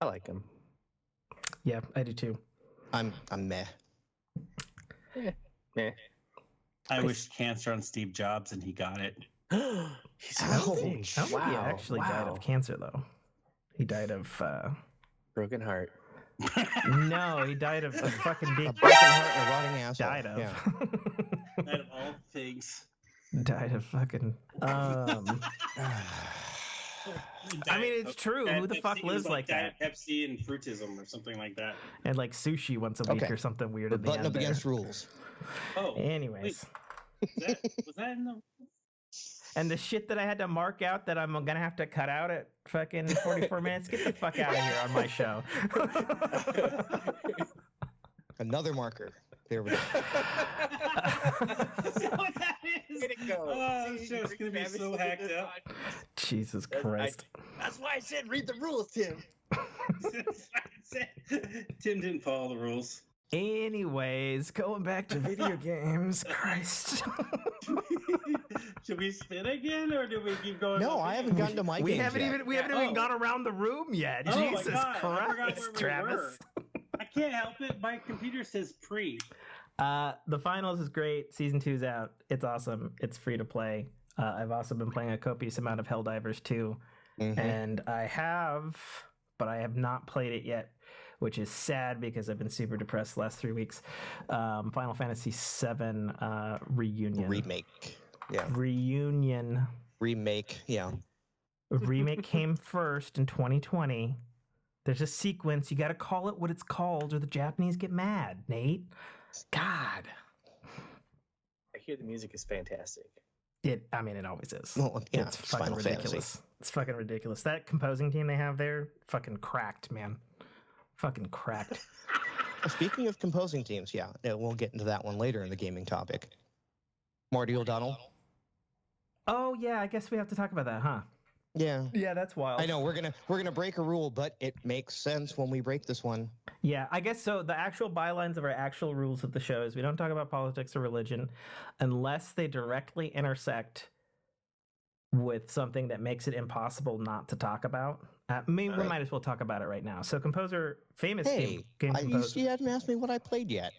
I like them. Yeah, I do too. I'm meh. Meh. I wished cancer on Steve Jobs and he got it. He's healthy. He actually died of cancer, though. He died of broken heart. No, he died of a fucking big broken heart and a rotting asshole. Died of. Yeah. Died of all things. Died of fucking. I mean, it's true. Who the fuck lives like that? Pepsi and fruitism or something like that. And like sushi once a week or something weird at the end. Button up against rules. Oh. Anyways. Was that in the... And the shit that I had to mark out that I'm gonna have to cut out at fucking 44 minutes. Get the fuck out of here on my show. Another marker. There we go. That's what that is. Oh, this show's gonna be so hacked up. Jesus Christ. That's why I said read the rules, Tim. Tim didn't follow the rules. Anyways, going back to video games. Christ. Should we spin again, or do we keep going? No, I haven't gotten to my We games haven't yet. even gone around the room yet. Oh my Jesus God, I forgot Christ, where we Travis. were. I can't help it. My computer says pre. The finals is great. Season 2's out. It's awesome. It's free to play. I've also been playing a copious amount of Helldivers 2. And I have not played it yet, which is sad because I've been super depressed the last 3 weeks. Final Fantasy VII Reunion. Remake. Yeah. Reunion. Remake. Yeah. Remake came first in 2020. There's a sequence. You got to call it what it's called, or the Japanese get mad, Nate. God. I hear the music is fantastic. It always is. Well, yeah, it's fucking Final ridiculous. Fantasy. It's fucking ridiculous. That composing team they have there, fucking cracked, man. Fucking cracked. Well, speaking of composing teams, yeah, we'll get into that one later in the gaming topic. Marty O'Donnell. Oh yeah, I guess we have to talk about that, huh? Yeah. Yeah, that's wild. I know we're gonna break a rule, but it makes sense when we break this one. Yeah, I guess so. The actual bylines of our actual rules of the show is we don't talk about politics or religion unless they directly intersect with something that makes it impossible not to talk about. We might as well talk about it right now. So, famous game composer. You haven't asked me what I played yet.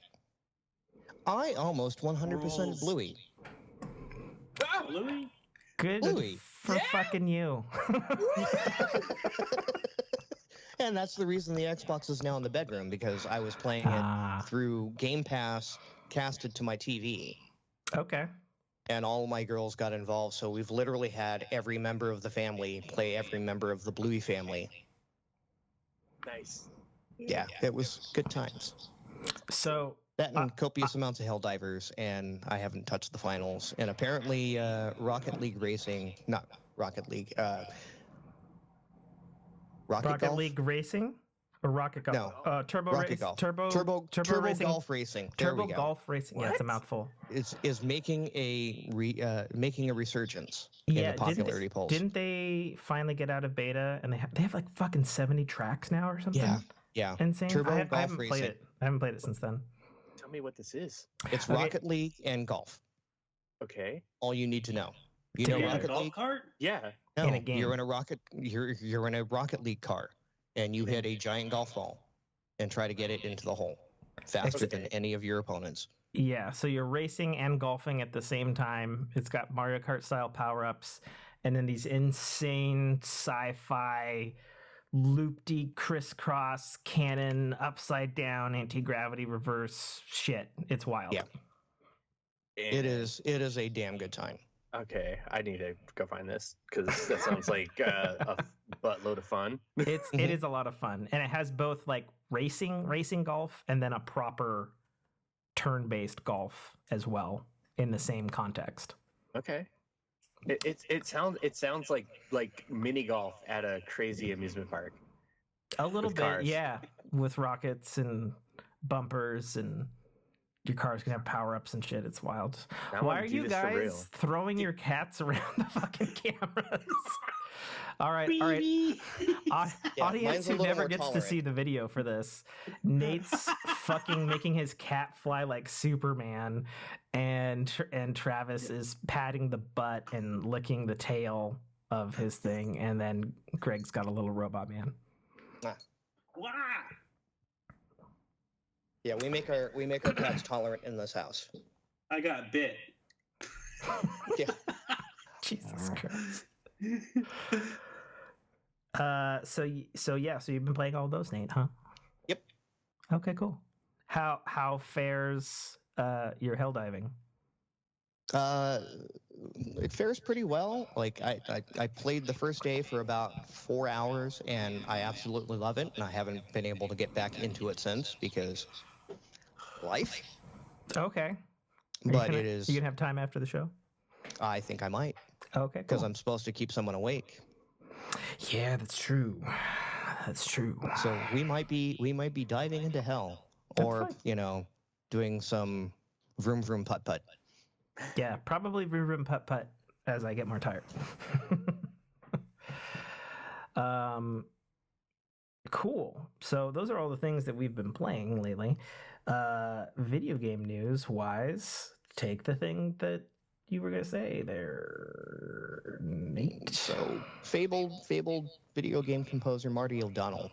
I almost 100% Bluey. Louis? Good Bluey. for fucking you. And that's the reason the Xbox is now in the bedroom, because I was playing it through Game Pass casted to my TV. Okay. And all my girls got involved, so we've literally had every member of the family play every member of the Bluey family. Nice. Yeah, it was good times. So that and copious amounts of Helldivers, and I haven't touched the finals. And apparently, Rocket League Racing, not Rocket League, Rocket League Racing or Rocket Golf? No, Turbo Rocket Race, Golf. Turbo Racing. Golf Racing. There Turbo we go. Golf Racing. Yeah, it's a mouthful. Is making a resurgence in the popularity polls. Didn't they finally get out of beta and they have like fucking 70 tracks now or something? Yeah. Insane. Turbo I Golf haven't Racing. played it. I haven't played it since then. Tell me what this is. It's Okay. Rocket League and golf. Okay. All you need to know. You To know get a Rocket golf League? cart? Yeah. No, in a game. you're in a Rocket League car, and you hit a giant golf ball and try to get it into the hole faster than any of your opponents. Yeah, so you're racing and golfing at the same time. It's got Mario Kart style power-ups and then these insane sci-fi loop-de crisscross cannon upside down anti-gravity reverse shit. It's wild. Yeah. It is a damn good time. Okay, I need to go find this because that sounds like a buttload of fun. It is a lot of fun, and it has both like racing golf and then a proper turn-based golf as well in the same context. Okay. It sounds like mini golf at a crazy amusement park. A little With bit, cars. yeah, with rockets and bumpers, and your cars can have power-ups and shit. It's wild. Now Why I'm are do you this for real. guys throwing your cats around the fucking cameras? All right. Yeah, Audience mine's a who little never more gets to tolerant. see the video for this, Nate's fucking making his cat fly like Superman, and Travis is patting the butt and licking the tail of his thing, and then Greg's got a little robot man. Wow. Yeah, we make our cats tolerant in this house. I got bit. Yeah. Jesus Christ. So you've been playing all those, Nate, huh? Yep. Okay, cool. How fares your hell diving? It fares pretty well. Like I played the first day for about 4 hours, and I absolutely love it. And I haven't been able to get back into it since because life. Okay. But You it is. gonna have time after the show? I think I might. Okay, because cool. I'm supposed to keep someone awake. Yeah, that's true. That's true. So we might be diving into hell, or fine. doing some vroom vroom putt putt. Yeah, probably vroom putt putt as I get more tired. Cool. So those are all the things that we've been playing lately. Video game news wise, take the thing that you were gonna say there, Nate. So fabled video game composer Marty O'Donnell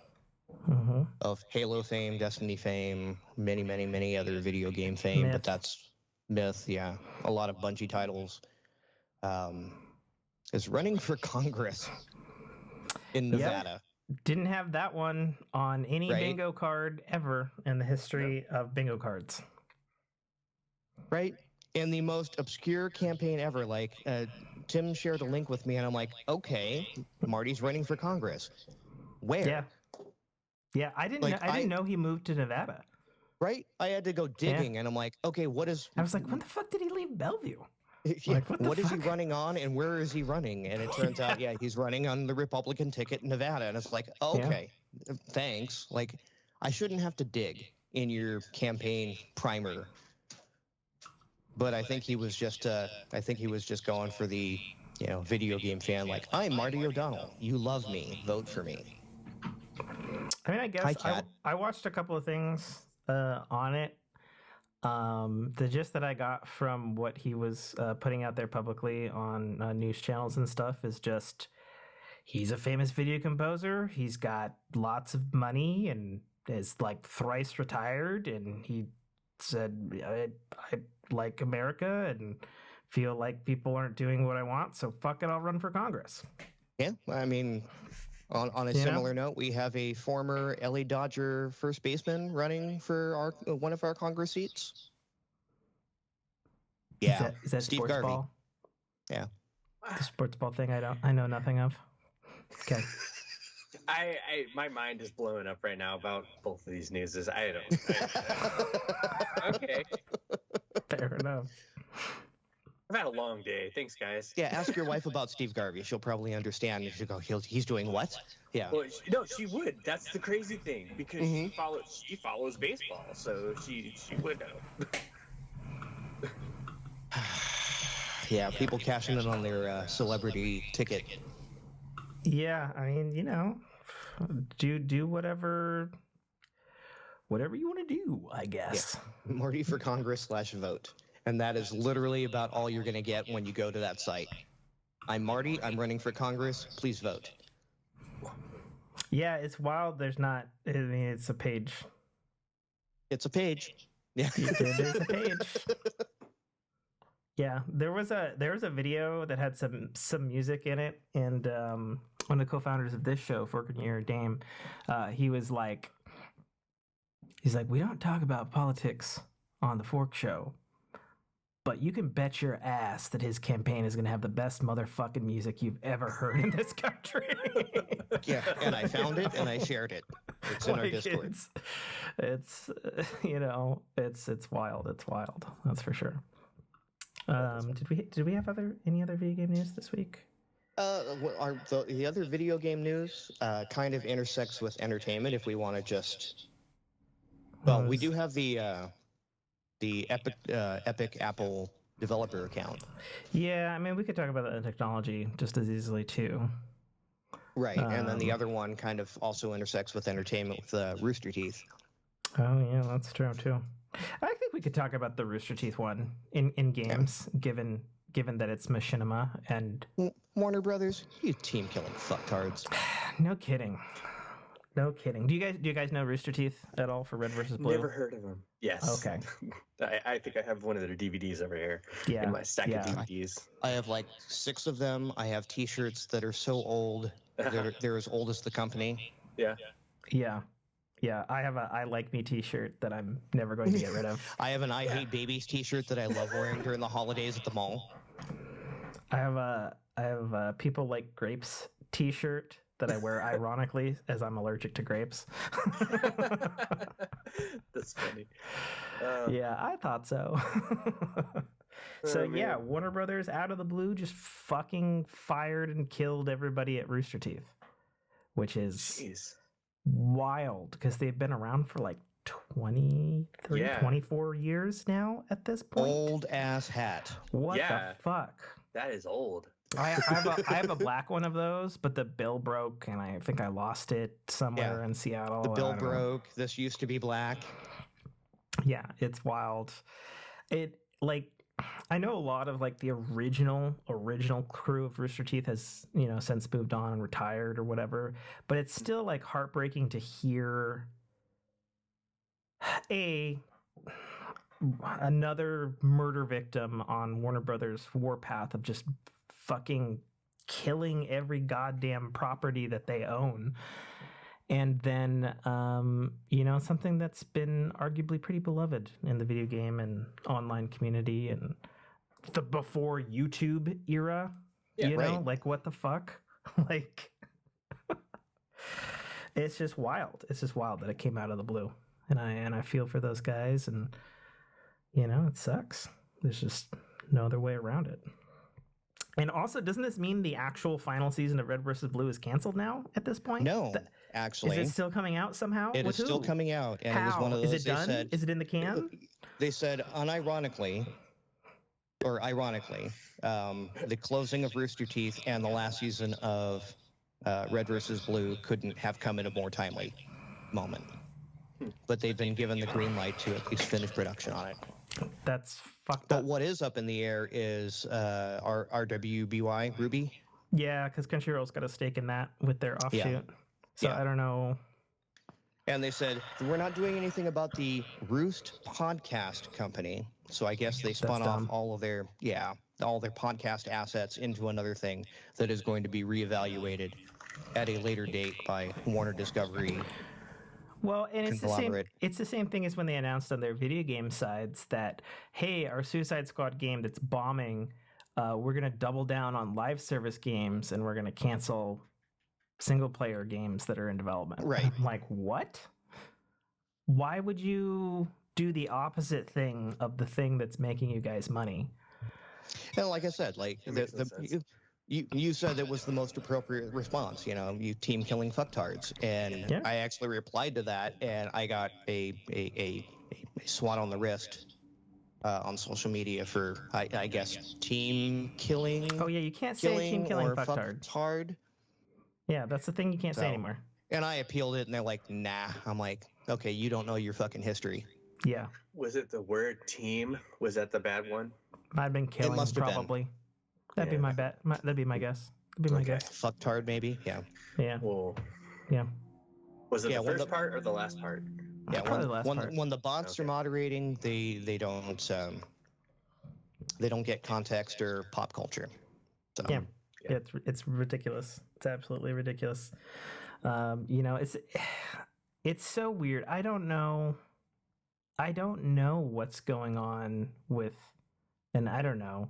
of Halo fame, Destiny fame, many other video game fame, Myth. but that's Myth. Yeah, a lot of Bungie titles. Is running for Congress in Nevada. Yep. Didn't have that one on any bingo card ever in the history of bingo cards. Right? And the most obscure campaign ever. Like, Tim shared a link with me, and I'm like, okay, Marty's running for Congress. Where? Yeah, I didn't know he moved to Nevada. Right? I had to go digging, and I'm like, okay, what is... I was like, when the fuck did he leave Bellevue? Yeah, like, what is he running on, and where is he running? And it turns out, he's running on the Republican ticket in Nevada. And it's like, okay, thanks. Like, I shouldn't have to dig in your campaign primer. But I think he was just going for the, video game fan. Like, I'm Marty O'Donnell. You love me. Vote for me. I mean, I guess I watched a couple of things on it. The gist that I got from what he was putting out there publicly on news channels and stuff is just he's a famous video composer. He's got lots of money and is like thrice retired. And he said, I like America and feel like people aren't doing what I want. So fuck it, I'll run for Congress. Yeah, I mean, on a similar note, we have a former LA Dodger first baseman running for one of our Congress seats. Yeah, is that Steve sports Garvey. Ball? Yeah, the sports ball thing. I know nothing of. Okay. My mind is blowing up right now about both of these newses. I don't. Okay. Fair enough. I've had a long day. Thanks, guys. Yeah, ask your wife about Steve Garvey. She'll probably understand. She'll go, he's doing what? Yeah. Well, no, she would. That's the crazy thing because she follows baseball, so she would know. Yeah, people cashing in on their celebrity ticket. Yeah, I mean, do whatever you want to do, I guess. Yeah. Marty for Congress /vote. And that is literally about all you're going to get when you go to that site. I'm Marty. I'm running for Congress. Please vote. Yeah, it's wild. There's not. I mean, it's a page. It's a page. Yeah, it is a page. Yeah, there was a video that had some music in it, and one of the co-founders of this show, Forkinier Dame, he's like, we don't talk about politics on the Fork Show. But you can bet your ass that his campaign is going to have the best motherfucking music you've ever heard in this country. Yeah, and I found it and I shared it. It's in our Discord. It's it's wild. It's wild. That's for sure. Did we have any other video game news this week? The other video game news kind of intersects with entertainment. If we want to just, we do have the Epic Apple developer account. Yeah, I mean, we could talk about that in technology just as easily too. Right, and then the other one kind of also intersects with entertainment with Rooster Teeth. Oh yeah, that's true too. I think we could talk about the Rooster Teeth one in games, given that it's Machinima and Warner Brothers. You team killing fucktards. No kidding. No kidding. Do you guys know Rooster Teeth at all for Red vs. Blue? Never heard of them. Yes. Okay. I think I have one of their DVDs over here. Yeah. In my stack of DVDs. I have like 6 of them. I have T-shirts that are so old. They're as old as the company. Yeah. Yeah. Yeah. I have a I Like Me T-shirt that I'm never going to get rid of. I have an I Hate Babies T-shirt that I love wearing during the holidays at the mall. I have a People Like Grapes T-shirt that I wear ironically as I'm allergic to grapes. That's funny. Yeah, I thought so. So yeah, Warner Brothers out of the blue just fucking fired and killed everybody at Rooster Teeth, which is wild because they've been around for like 23, 24 years now at this point. Old ass hat. What the fuck? That is old. I have a black one of those, but the bill broke and I think I lost it somewhere in Seattle. The bill broke. This used to be black. Yeah, it's wild. I know a lot of like the original crew of Rooster Teeth has, since moved on and retired or whatever, but it's still like heartbreaking to hear another murder victim on Warner Brothers' warpath of just fucking killing every goddamn property that they own. And then, something that's been arguably pretty beloved in the video game and online community and the before YouTube era, like what the fuck? Like, it's just wild. It's just wild that it came out of the blue. And I feel for those guys and, it sucks. There's just no other way around it. And also, doesn't this mean the actual final season of Red vs. Blue is canceled now at this point? No, actually. Is it still coming out somehow? It is still coming out. And How? it was one of those is it done? Is it in the can? They said ironically, the closing of Rooster Teeth and the last season of Red vs. Blue couldn't have come in a more timely moment. But they've been given the green light to at least finish production on it. That's fucked up. But what is up in the air is our RWBY, Ruby. Yeah, because Crunchyroll's got a stake in that with their offshoot. Yeah. So I don't know. And they said, we're not doing anything about the Roost podcast company. So I guess they spun off all their podcast assets into another thing that is going to be reevaluated at a later date by Warner Discovery. Well, and it's the same thing as when they announced on their video game sides that, hey, our Suicide Squad game that's bombing, we're going to double down on live service games and we're going to cancel single player games that are in development. Right. I'm like, what? Why would you do the opposite of the thing that's making you guys money? And like I said, like you said it was the most appropriate response, you team killing fucktards. And I actually replied to that and I got a swat on the wrist on social media for, I guess, team killing. Oh yeah, you can't say team killing fucktard. Yeah, that's the thing you can't say anymore. And I appealed it and they're like, nah. I'm like, okay, you don't know your fucking history. Yeah. Was it the word team? Was that the bad one? I've been killing probably. That'd be my bet. That'd be my guess. That'd be my guess. Fucktard, maybe. Yeah. Yeah. Well, yeah. Was it the first part or the last part? Yeah, probably the last part. When the bots are moderating, they don't get context or pop culture. So. Yeah. It's ridiculous. It's absolutely ridiculous. It's so weird. I don't know what's going on with, and I don't know.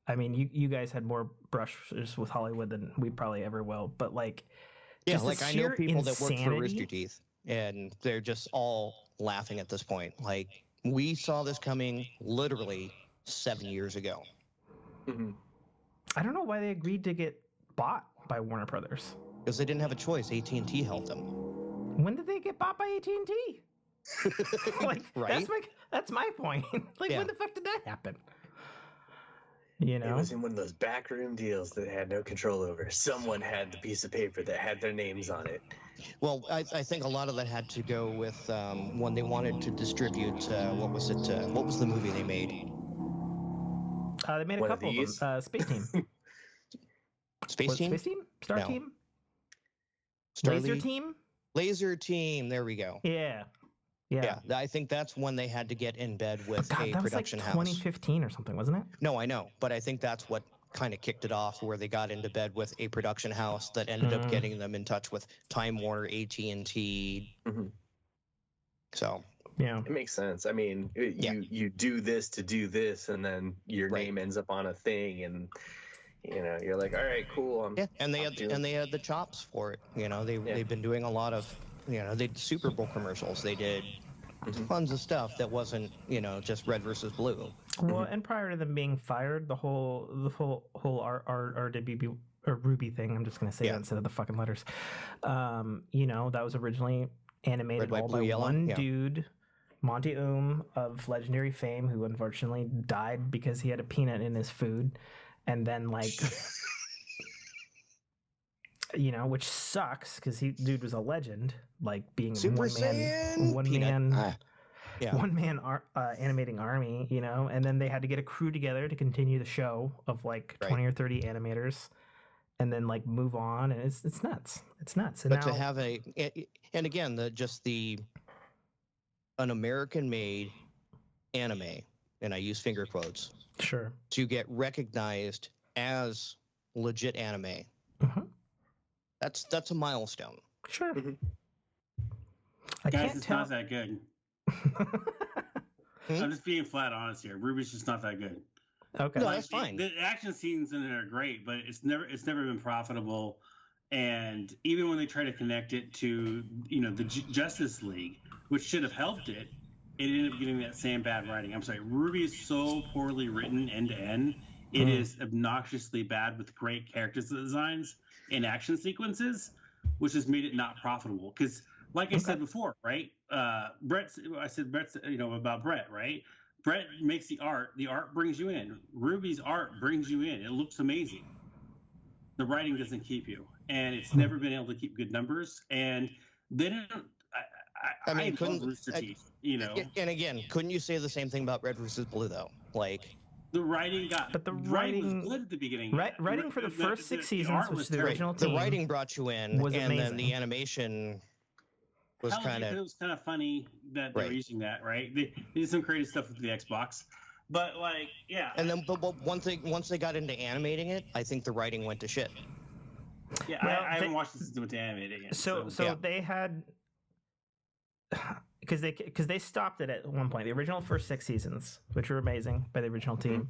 I mean, you guys had more brushes with Hollywood than we probably ever will, but like, I know people that work for Rooster Teeth, and they're just all laughing at this point. Like, we saw this coming literally 7 years ago. Mm-hmm. I don't know why they agreed to get bought by Warner Brothers. Because they didn't have a choice. AT&T held them. When did they get bought by AT&T? Like, right? That's my point. Like, when the fuck did that happen? It was in one of those backroom deals that they had no control over. Someone had the piece of paper that had their names on it. Well, I think a lot of that had to go with when they wanted to distribute, what was the movie they made? They made a couple of them. Space Team. Space Team? Space Team? Star Team? Laser Team? Laser Team, there we go. Yeah. I think that's when they had to get in bed with a production house. That was like 2015 or something, wasn't it? No, I know, but I think that's what kind of kicked it off, where they got into bed with a production house that ended up getting them in touch with Time Warner, AT&T. Mm-hmm. So yeah, it makes sense. I mean, you do this to do this, and then your name ends up on a thing, and you're like, all right, cool. And they had the chops for it. They've been doing a lot of they did Super Bowl commercials. They did tons of stuff that wasn't, just red versus blue. Well, and prior to them being fired, the whole RWB or Ruby thing, I'm just going to say that instead of the fucking letters. That was originally animated Red, all white, blue, by yellow? one dude, Monty of legendary fame, who unfortunately died because he had a peanut in his food, and then which sucks because dude was a legend, being Super one Saiyan man animating army, and then they had to get a crew together to continue the show of 20 or 30 animators, and then move on, and it's nuts. It's nuts. And but to have and again, an American-made anime, and I use finger quotes, sure, to get recognized as legit anime. That's a milestone. Sure. I can't tell. Not that good. I'm just being flat honest here. Ruby's just not that good. Okay, no, that's fine. The action scenes in it are great, but it's never been profitable. And even when they try to connect it to the Justice League, which should have helped it, it ended up getting that same bad writing. I'm sorry, Ruby is so poorly written end to end. It is obnoxiously bad with great character designs and action sequences, which has made it not profitable. Because, like I said before, right? Brett's about Brett, right? Brett makes the art. The art brings you in. Ruby's art brings you in. It looks amazing. The writing doesn't keep you, and it's never been able to keep good numbers. And then I love Rooster Teeth, And again, couldn't you say the same thing about Red versus Blue though? The writing writing was good at the beginning. Writing for the first 6 seasons, which the original team, the writing brought you in, was and amazing. then the animation was kind of. It was kind of funny that they were using that, right? They did some creative stuff with the Xbox, but And then, but once they got into animating it, I think the writing went to shit. Yeah, well, I haven't watched this with animating it. So they had. Because they stopped it at one point. The original first 6 seasons, which were amazing by the original team,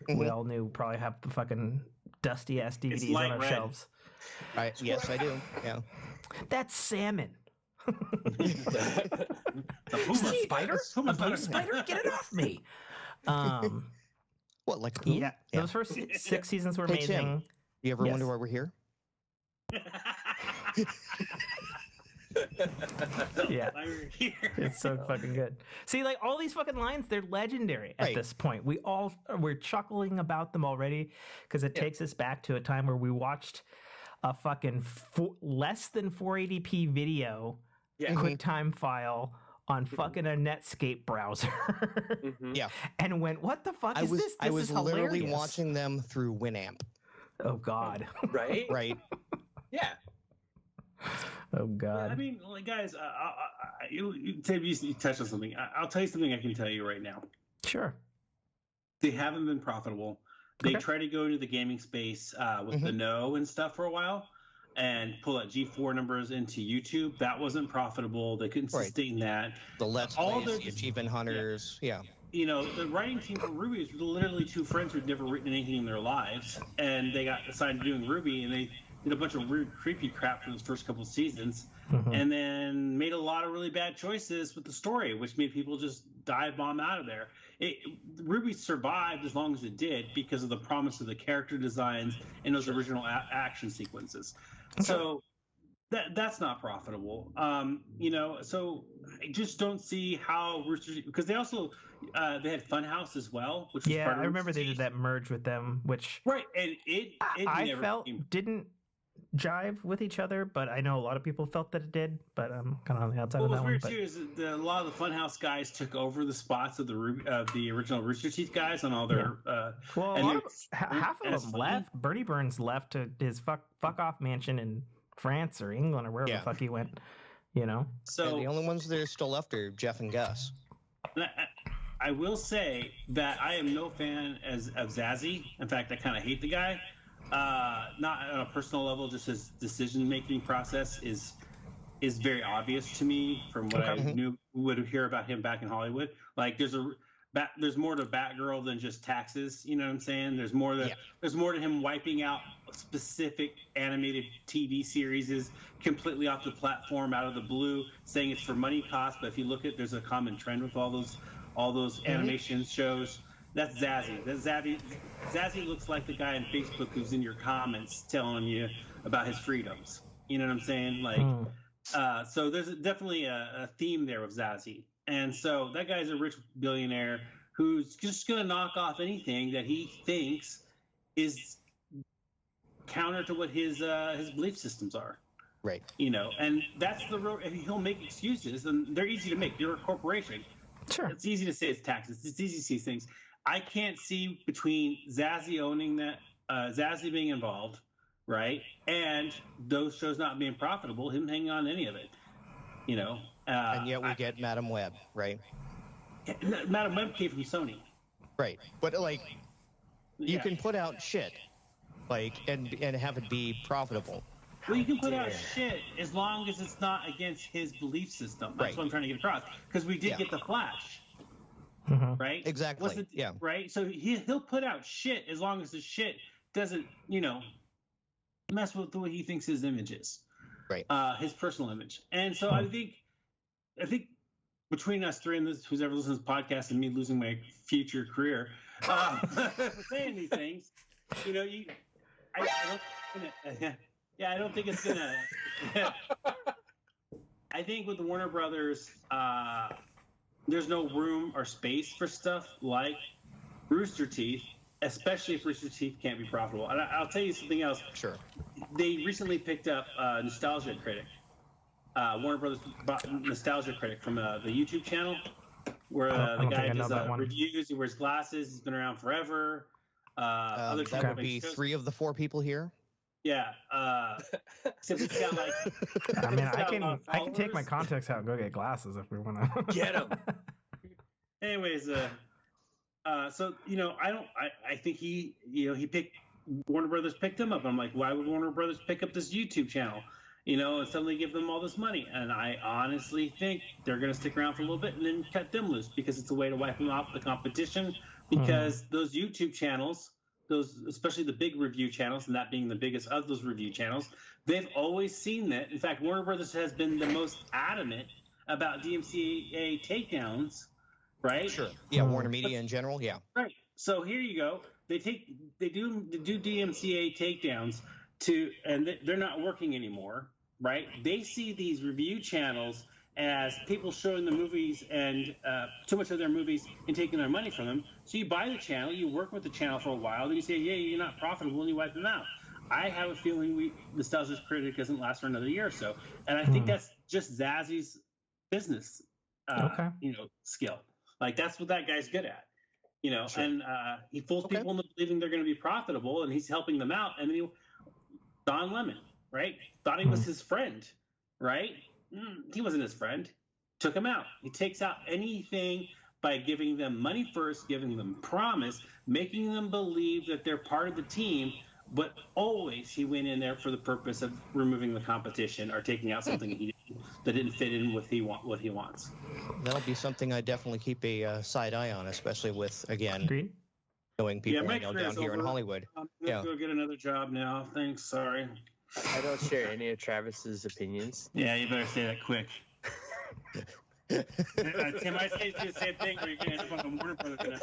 we all knew probably have the fucking dusty ass DVDs on our shelves. Yes, I do. Yeah, that's salmon. The puma spider? A puma spider? Get it off me! What, like a puma? Yeah, those first 6 seasons were amazing. Tim, you ever wonder why we're here? Yeah, it's so fucking good. See, all these fucking lines, they're legendary at this point. We're chuckling about them already because it takes us back to a time where we watched a fucking less than 480p video QuickTime file on fucking a Netscape browser. And went, what the fuck is this? I was literally hilarious. watching them through Winamp. Oh God. Right. Yeah. Oh God. Yeah, I mean, guys, you touched on something. I'll tell you something I can tell you right now. Sure. They haven't been profitable. They tried to go into the gaming space with the No and stuff for a while and pull out G4 numbers into YouTube. That wasn't profitable. They couldn't sustain that. The Let's Plays, the Achievement Hunters, the writing team for Ruby is literally 2 friends who'd never written anything in their lives, and they got assigned to doing Ruby, and they did a bunch of weird, creepy crap for those first couple of seasons, and then made a lot of really bad choices with the story, which made people just dive bomb out of there. Ruby survived as long as it did because of the promise of the character designs and those original action sequences. So that's not profitable. So I just don't see how Rooster Teeth, because they also they had Funhouse as well, which was part of I remember they did that merge with them, which and I felt didn't jive with each other, but I know a lot of people felt that it did, but I'm kind of on the outside of that one. What's weird too is that a lot of the Funhouse guys took over the spots of the original Rooster Teeth guys on all their half of them left. Bernie Burns left to his fuck off mansion in France or England or wherever the fuck he went, So the only ones that are still left are Jeff and Gus. I will say that I am no fan of Zazzy. In fact, I kind of hate the guy. Not on a personal level, just his decision-making process is very obvious to me from what I would hear about him back in Hollywood. There's there's more to Batgirl than just taxes. You know what I'm saying? There's more to him wiping out specific animated TV series completely off the platform out of the blue, saying it's for money cost. But if you look at, there's a common trend with all those animation shows. That's Zazie. Zazie looks like the guy on Facebook who's in your comments telling you about his freedoms. You know what I'm saying? Like, so there's definitely a theme there with Zazie. And so that guy's a rich billionaire who's just going to knock off anything that he thinks is counter to what his belief systems are. Right. You know, and that's the real. He'll make excuses, and they're easy to make. You're a corporation. Sure. It's easy to say it's taxes. It's easy to see things. I can't see between Zazie owning that, Zazie being involved, right, and those shows not being profitable, him hanging on to any of it. You know. And yet we get Madam Web, right? Madam Web came from Sony. Right. But, like, you can put out shit, like, and have it be profitable. Well, you can put out shit as long as it's not against his belief system. That's what I'm trying to get across. Because we did get the Flash. Right? Exactly. Right? So he'll put out shit as long as the shit doesn't, you know, mess with the way he thinks his image is. Right. His personal image. And so I think between us three and who's ever listened to this podcast and me losing my future career, saying these things, you know, I don't think it's gonna. I think with the Warner Brothers, there's no room or space for stuff like Rooster Teeth, especially if Rooster Teeth can't be profitable. And I'll tell you something else. Sure. They recently picked up Nostalgia Critic. Warner Brothers bought Nostalgia Critic from the YouTube channel, where the guy does reviews. He wears glasses. He's been around forever. That would be 3 of the 4 people here. Yeah. So he's got like. I mean, I can take my contacts out and go get glasses if we want to. Get them. Anyways, so you know, I think he picked Warner Brothers picked him up. I'm like, why would Warner Brothers pick up this YouTube channel? You know, and suddenly give them all this money. And I honestly think they're going to stick around for a little bit and then cut them loose because it's a way to wipe them off the competition. Because those YouTube channels, especially the big review channels, and that being the biggest of those review channels, they've always seen that. In fact, Warner Brothers has been the most adamant about DMCA takedowns, right? Sure. Yeah, Warner Media in general, yeah. Right. So here you go. They do DMCA takedowns and they're not working anymore, right? They see these review channels as people showing the movies and too much of their movies and taking their money from them. So you buy the channel, you work with the channel for a while, then you say, yeah, you're not profitable, and you wipe them out. I have a feeling Nostalgia Critic doesn't last for another year or so. And I think that's just Zazzie's business, skill. Like, that's what that guy's good at, you know. Sure. And he fools people into believing they're going to be profitable, and he's helping them out. And then Don Lemon, right? Thought he was his friend, right? He wasn't his friend. Took him out. He takes out anything by giving them money first, giving them promise, making them believe that they're part of the team, but always he went in there for the purpose of removing the competition or taking out something that didn't fit in with what he wants. That'll be something I definitely keep a side eye on, especially with, again, knowing people I know down here in Hollywood. I'm going to go get another job now. Thanks. Sorry. I don't share any of Travis's opinions. Yeah, you better say that quick. Tim, I say the same thing where you're going to end up on the Warner Brothers.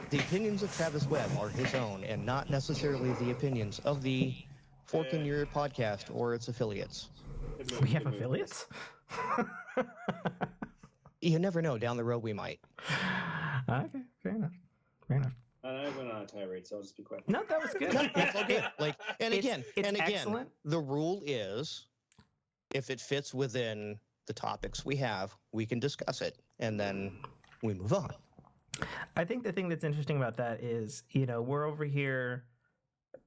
The opinions of Travis Webb are his own and not necessarily the opinions of the Fork in Your podcast or its affiliates. We have affiliates? You never know. Down the road, we might. Okay, fair enough. I went on a tirade, so I'll just be quiet. No, that was good. It's all good. Like, and again, excellent. The rule is, if it fits within the topics we have, we can discuss it, and then we move on. I think the thing that's interesting about that is, you know, we're over here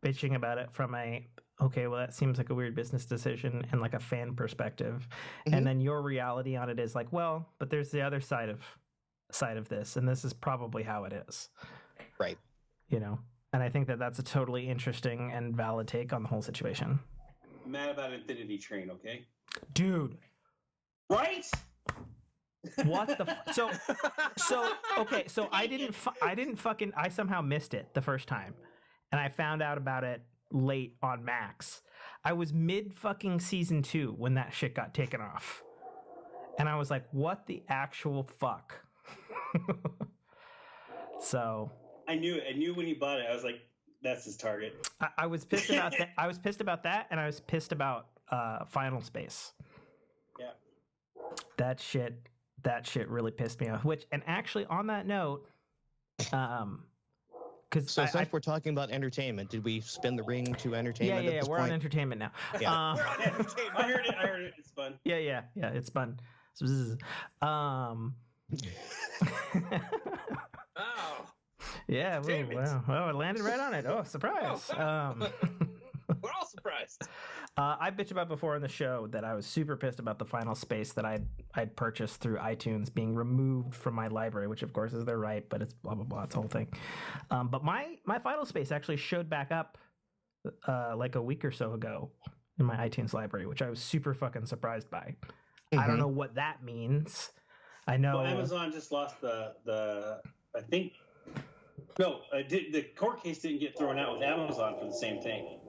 bitching about it from that seems like a weird business decision and like a fan perspective. And then your reality on it is like, well, but there's the other side of this, and this is probably how it is. Right. You know, and I think that that's a totally interesting and valid take on the whole situation. I'm mad about Infinity Train, okay? Dude. Right? What the so okay, so I somehow missed it the first time, and I found out about it late on Max. I was mid fucking season 2 when that shit got taken off, and I was like, what the actual fuck? So I knew when he bought it. I was like, that's his target. I was pissed about that. I was pissed about that, and I was pissed about Final Space. Yeah, that shit really pissed me off. And actually, on that note, because since we're talking about entertainment, did we spin the ring to entertainment? Yeah, we're on entertainment now. Yeah. We're on entertainment. I heard it. It's fun. Yeah, it's fun. Oh. Yeah, wow. Oh, it landed right on it. Oh, surprise. We're all surprised. I bitched about before in the show that I was super pissed about the Final Space that I'd purchased through iTunes being removed from my library, which of course is their right, but it's blah blah blah. It's the whole thing. But my Final Space actually showed back up like a week or so ago in my iTunes library, which I was super fucking surprised by. Mm-hmm. I don't know what that means. I know Amazon just lost the I think. No, the court case didn't get thrown out with Amazon for the same thing.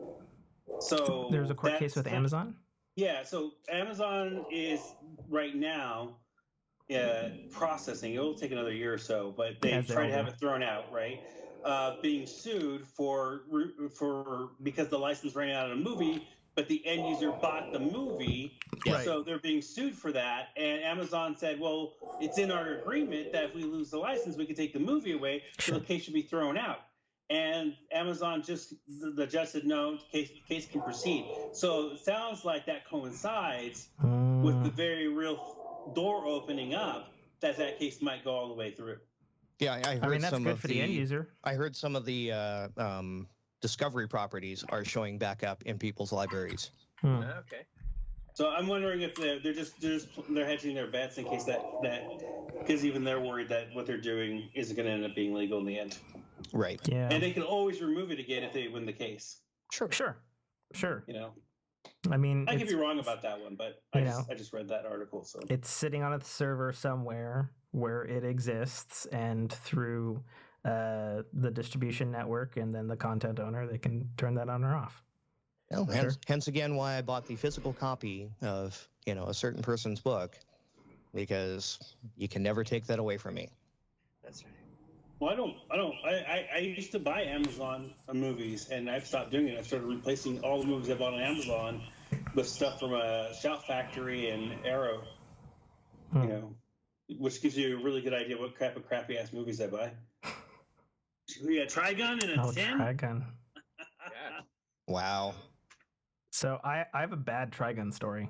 So there's a court case with Amazon? Yeah, so Amazon is right now processing. It will take another year or so, but they try to have it thrown out, right? Being sued for because the license ran out of the movie, but the end user bought the movie, right. So they're being sued for that. And Amazon said, well, it's in our agreement that if we lose the license, we can take the movie away, so the case should be thrown out. And Amazon the judge said, no, the case can proceed. So it sounds like that coincides with the very real door opening up that case might go all the way through. Yeah, I heard that's some good of for the end user. I heard some of the Discovery properties are showing back up in people's libraries. Okay. So I'm wondering if they're hedging their bets in case that because even they're worried that what they're doing isn't going to end up being legal in the end. Right. Yeah. And they can always remove it again if they win the case. Sure. You know. I mean, I could be wrong about that one, but I just read that article. So it's sitting on a server somewhere where it exists, and through the distribution network and then the content owner, they can turn that on or off. Oh, hence again why I bought the physical copy of a certain person's book, because you can never take that away from me. That's right. Well, I used to buy Amazon movies, and I've stopped doing it. I've started replacing all the movies I bought on Amazon with stuff from Shout Factory and Arrow. Which gives you a really good idea what crappy ass movies I buy. We got Trigun and a 10. Trigun. Yeah. Wow. So I have a bad Trigun story.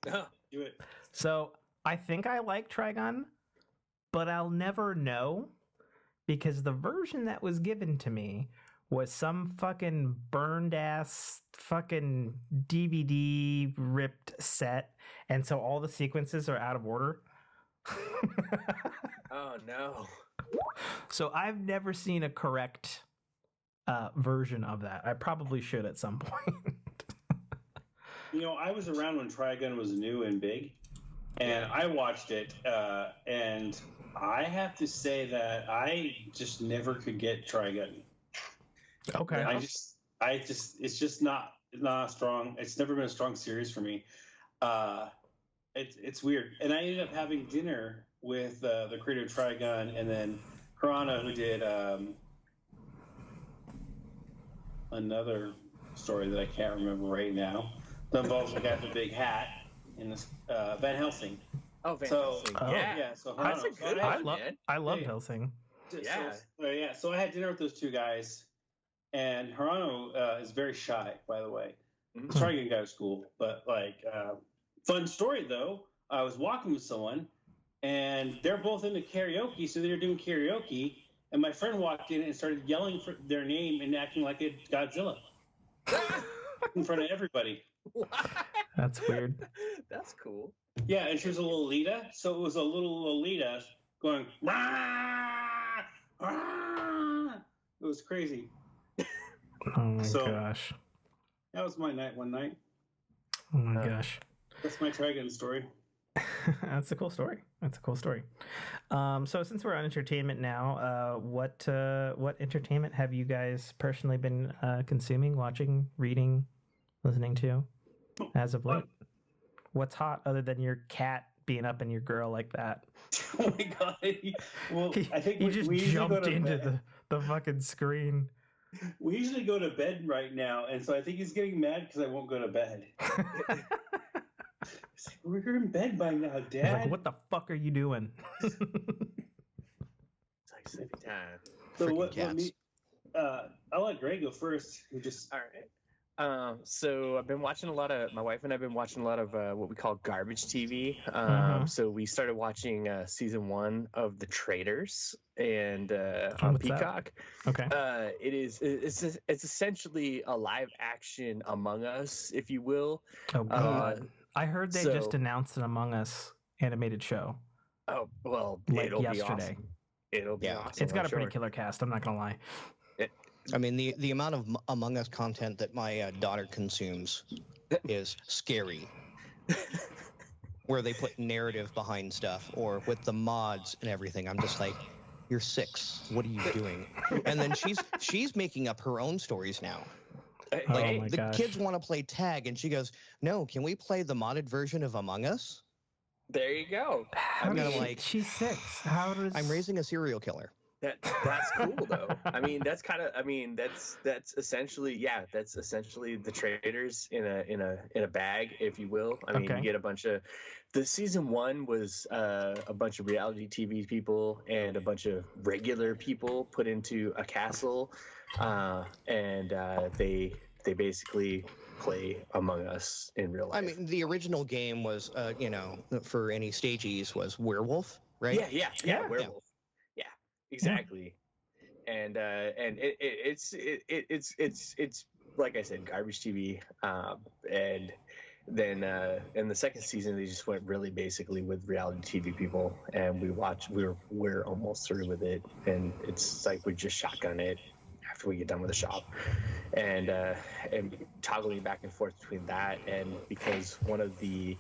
Do it. So I think I like Trigun, but I'll never know, because the version that was given to me was some fucking burned ass fucking DVD ripped set, and so all the sequences are out of order. Oh no. So I've never seen a correct version of that. I probably should at some point. I was around when Trigun was new and big, and I watched it, and I have to say that I just never could get Trigun. Okay. It's just not strong. It's never been a strong series for me. It's weird. And I ended up having dinner with the creator of Trigun, and then Piranha, who did another story that I can't remember right now. That involves the guy with the big hat in this Van Helsing. Oh, Van Helsing. Oh. Yeah. So that's a good one, I love Helsing. Yeah. So I had dinner with those two guys, and Hirano is very shy, by the way. The Trigun guy was cool, but fun story though. I was walking with someone, and they're both into karaoke, so they were doing karaoke, and my friend walked in and started yelling for their name and acting like a Godzilla in front of everybody. What? That's weird. That's cool. Yeah, and she was a Lolita, so it was a little Lolita going, rah, rah. It was crazy. Oh my gosh. That was my night one night. Oh my gosh. That's my Trigun story. That's a cool story. So since we're on entertainment now, what entertainment have you guys personally been consuming, watching, reading, listening to as of late? What's hot other than your cat being up in your girl like that? Oh my god! Well, I think he just jumped into the fucking screen. We usually go to bed right now, and so I think he's getting mad because I won't go to bed. He's like, we're in bed by now, Dad. He's like, what the fuck are you doing? It's like sleeping time. So what me? I'll let Greg go first. Who just all right. So I've been watching my wife and I've been watching a lot of what we call garbage TV. So we started watching season 1 of The Traitors and on Peacock. That? Okay. It's essentially a live action Among Us, if you will. Oh god. I heard they just announced an Among Us animated show. Oh well, it'll yesterday. Be awesome. It'll be awesome. It's got a pretty killer cast. I'm not gonna lie. I mean, the amount of Among Us content that my daughter consumes is scary. Where they put narrative behind stuff, or with the mods and everything. I'm just like, you're 6. What are you doing? And then she's making up her own stories now. Like, the kids want to play tag, and she goes, "No, can we play the modded version of Among Us?" There you go. She's 6. I'm raising a serial killer. That's cool though. That's essentially The Traitors in a bag, if you will. You get a bunch of the season 1 was a bunch of reality TV people and a bunch of regular people put into a castle, and they basically play Among Us in real life. I mean, the original game was for any stagies was Werewolf, right? Yeah, Werewolf. Exactly, and it's like I said, garbage TV, and then in the second season they just went really basically with reality TV people, and we're almost through with it, and it's like we just shotgun it after we get done with the shop, and toggling back and forth between that, and because one of the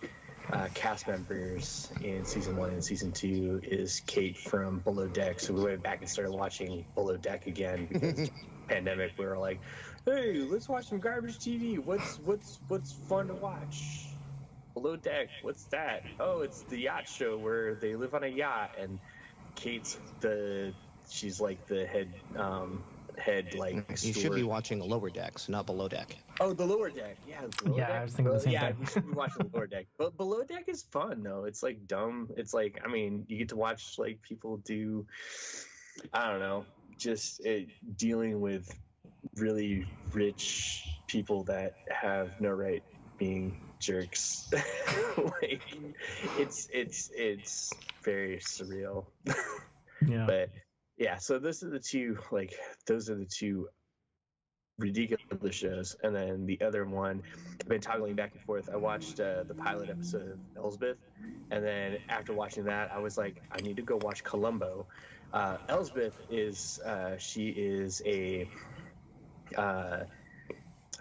cast members in season 1 and season 2 is Kate from Below Deck, so we went back and started watching Below Deck again because pandemic. We were like, hey, let's watch some garbage TV. What's fun to watch? Below Deck. What's that? Oh, it's the yacht show where they live on a yacht, and she's like the head like you steward. should be watching Lower Decks, not Below Deck. Oh, the Lower Deck. Yeah, Deck. I was thinking the same thing. Yeah, you should be watching the Lower Deck. But Below Deck is fun though. It's like dumb. It's like, you get to watch like people do, I don't know, just dealing with really rich people that have no right being jerks. Like it's very surreal. Yeah. But yeah, so those are the two ridiculous shows, and then the other one I've been toggling back and forth. I watched the pilot episode of Elsbeth, and then after watching that I was like, I need to go watch Columbo. Elsbeth is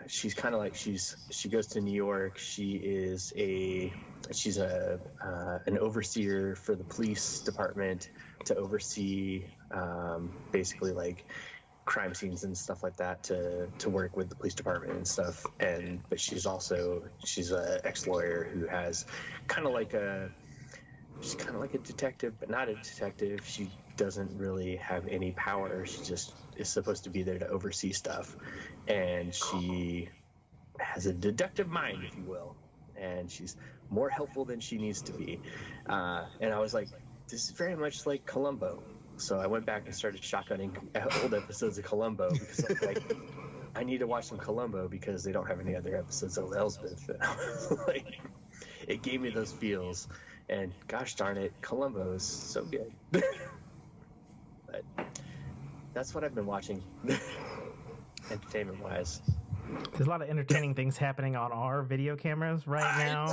she's kind of like she goes to New York. She's an overseer for the police department to oversee basically like crime scenes and stuff like that, to work with the police department and stuff. But she's a ex-lawyer who has she's kind of like a detective, but not a detective. She doesn't really have any power. She just is supposed to be there to oversee stuff, and she has a deductive mind, if you will, and she's more helpful than she needs to be. And I was like, this is very much like Columbo. So I went back and started shotgunning old episodes of Columbo because I was like, I need to watch some Columbo because they don't have any other episodes of Elsbeth. And I was like, it gave me those feels, and gosh darn it, Columbo is so good. But that's what I've been watching, entertainment-wise. There's a lot of entertaining things happening on our video cameras right now.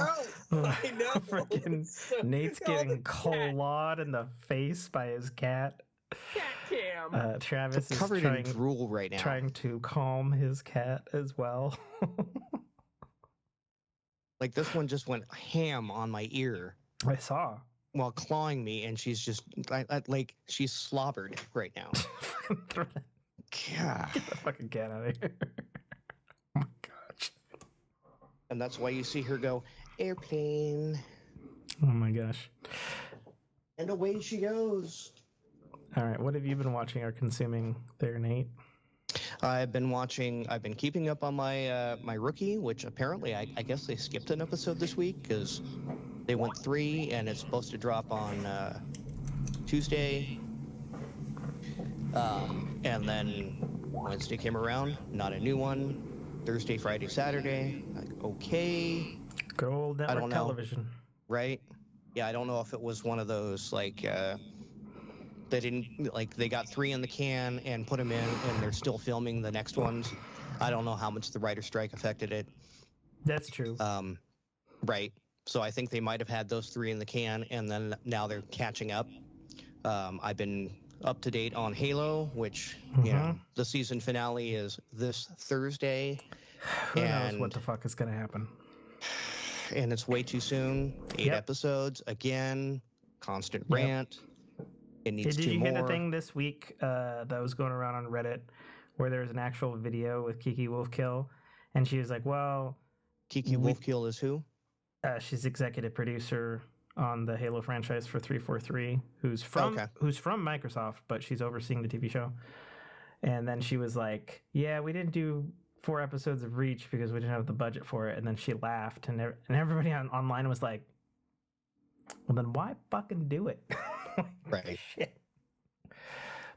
I know. Freaking Nate's getting clawed in the face by his cat. Cat cam. Travis is covered in drool right now, trying to calm his cat as well. Like this one just went ham on my ear. I saw. While clawing me, and she's just like she's slobbered right now. God. Get the fucking cat out of here. Oh my gosh. And that's why you see her go, airplane. Oh my gosh. And away she goes. All right, what have you been watching or consuming there, Nate? I've been keeping up on my my Rookie, which apparently I guess they skipped an episode this week because they went 3 and it's supposed to drop on Tuesday. And then Wednesday came around, not a new one. Thursday, Friday, Saturday, like, okay. Good old network I don't know. television. Right? Yeah, I don't know if it was one of those, like, they didn't, like, they got 3 in the can and put them in, and they're still filming the next ones. I don't know how much the writer's strike affected it. That's true. Right. So I think they might have had those 3 in the can, and then now they're catching up. I've been up to date on Halo, which, you know, the season finale is this Thursday. Who knows what the fuck is going to happen? And it's way too soon. 8 episodes, again, constant rant. It needs 2 more. Did you hear the thing this week that was going around on Reddit where there's an actual video with Kiki Wolfkill, and she was like, well... Kiki Wolfkill is who? She's executive producer on the Halo franchise for 343, who's from Microsoft, but she's overseeing the TV show. And then she was like, yeah, we didn't do 4 episodes of Reach because we didn't have the budget for it. And then she laughed, and everybody online was like, well, then why fucking do it? Right. Shit.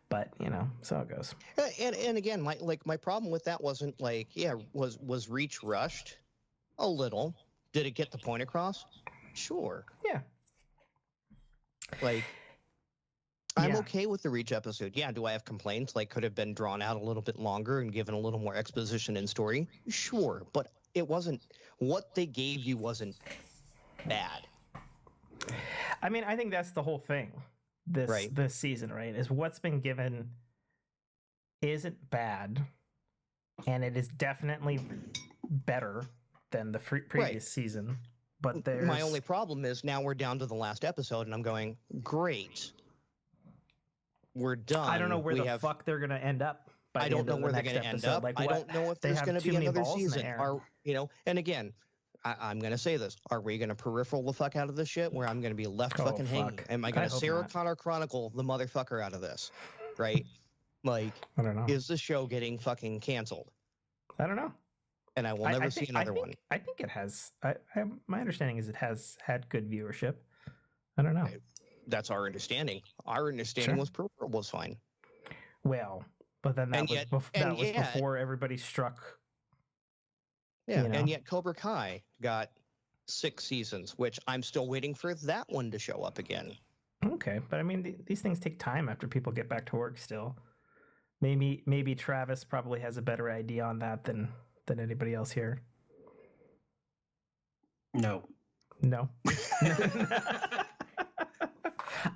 But, you know, so it goes. And again, my problem with that wasn't like, was Reach rushed? A little. Did it get the point across? Sure. Yeah. Like, I'm okay with the Reach episode. Yeah, do I have complaints? Like, could have been drawn out a little bit longer and given a little more exposition and story? Sure. But it wasn't, what they gave you wasn't bad. I mean, I think that's the whole thing this season, right? Is what's been given isn't bad, and it is definitely better than the previous season. But my only problem is now we're down to the last episode, and I'm going, great. We're done. I don't know where the fuck they're going to end up. I don't know where they're going to end up. Like, I don't know if there's going to be another season. And again, I'm going to say this. Are we going to peripheral the fuck out of this shit where I'm going to be left fucking hanging? Am I going to Sarah Connor Chronicle the motherfucker out of this? Right? Like, I don't know. Is the show getting fucking canceled? I don't know. And I will never see another one. I think it has. My understanding is it has had good viewership. I don't know. That's our understanding. Our understanding was peripheral was fine. Well, but then that was before everybody struck. Yeah, and yet Cobra Kai got 6 seasons, which I'm still waiting for that one to show up again. Okay, but I mean, these things take time after people get back to work still. Maybe Travis probably has a better idea on that than anybody else here. No.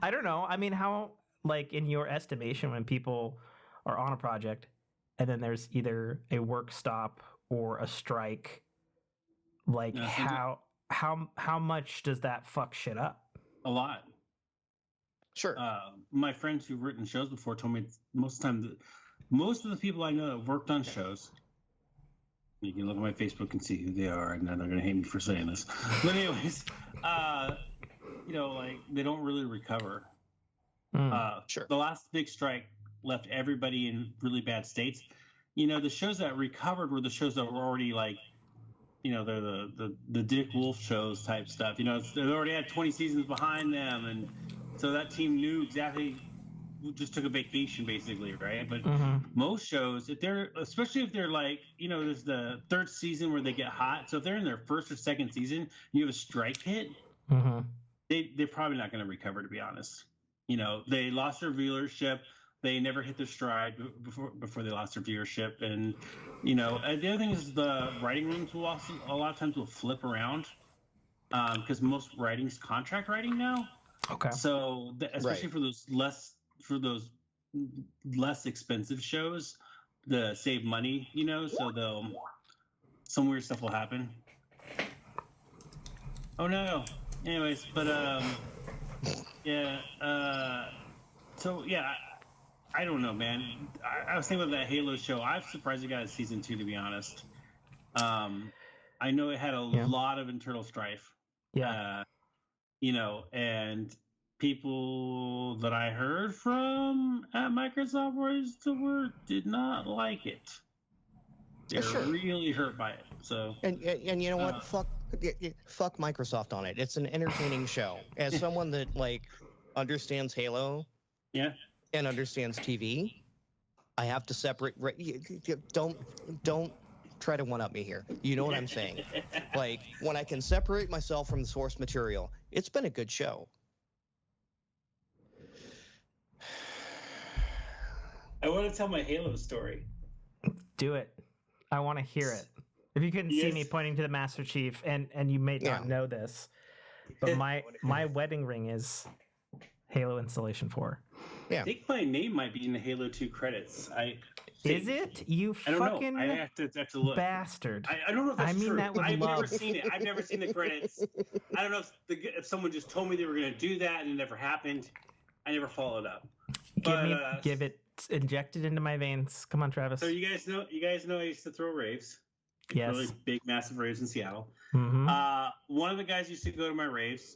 I don't know. I mean, how, like, in your estimation, when people are on a project and then there's either a work stop or a strike, like, how much does that fuck shit up? A lot. Sure. My friends who've written shows before told me most of the people I know that worked on shows, you can look at my Facebook and see who they are, and they're going to hate me for saying this. But anyways, like, they don't really recover. Sure. The last big strike left everybody in really bad states. The shows that recovered were the shows that were already, like, they're the Dick Wolf shows type stuff. They already had 20 seasons behind them, and so that team knew exactly. Just took a vacation, basically, right? But most shows, especially if they're like, there's the 3rd season where they get hot. So if they're in their 1st or 2nd season, and you have a strike hit, they're probably not going to recover, to be honest. They lost their viewership. They never hit their stride before they lost their viewership. And, the other thing is the writing rooms will also, a lot of times, will flip around because most writing's contract writing now. Okay. So especially for those less expensive shows to save money, so some weird stuff will happen. Oh no. Anyways, but yeah. So yeah, I don't know, man. I was thinking about that Halo show. I'm surprised it got a season 2, to be honest. I know it had a lot of internal strife. Yeah. And people that I heard from at Microsoft did not like it. They're really hurt by it. So and you know what? Fuck Microsoft on it. It's an entertaining show. As someone that understands Halo, and understands TV, I have to separate. Don't try to one-up me here. You know what I'm saying? When I can separate myself from the source material, it's been a good show. I want to tell my Halo story. Do it. I want to hear it. If you couldn't see me pointing to the Master Chief, and you may not know this, but my wedding ring is Halo Installation 4. Yeah. I think my name might be in the Halo 2 credits. Is it? You fucking I have to look. Bastard. I don't know if that's true. That with I've love. never seen it. I've never seen the credits. I don't know if someone just told me they were going to do that and it never happened. I never followed up. Give it injected into my veins. Come on, Travis. So you guys know I used to throw raves. Yes. Really big, massive raves in Seattle. Mm-hmm. One of the guys who used to go to my raves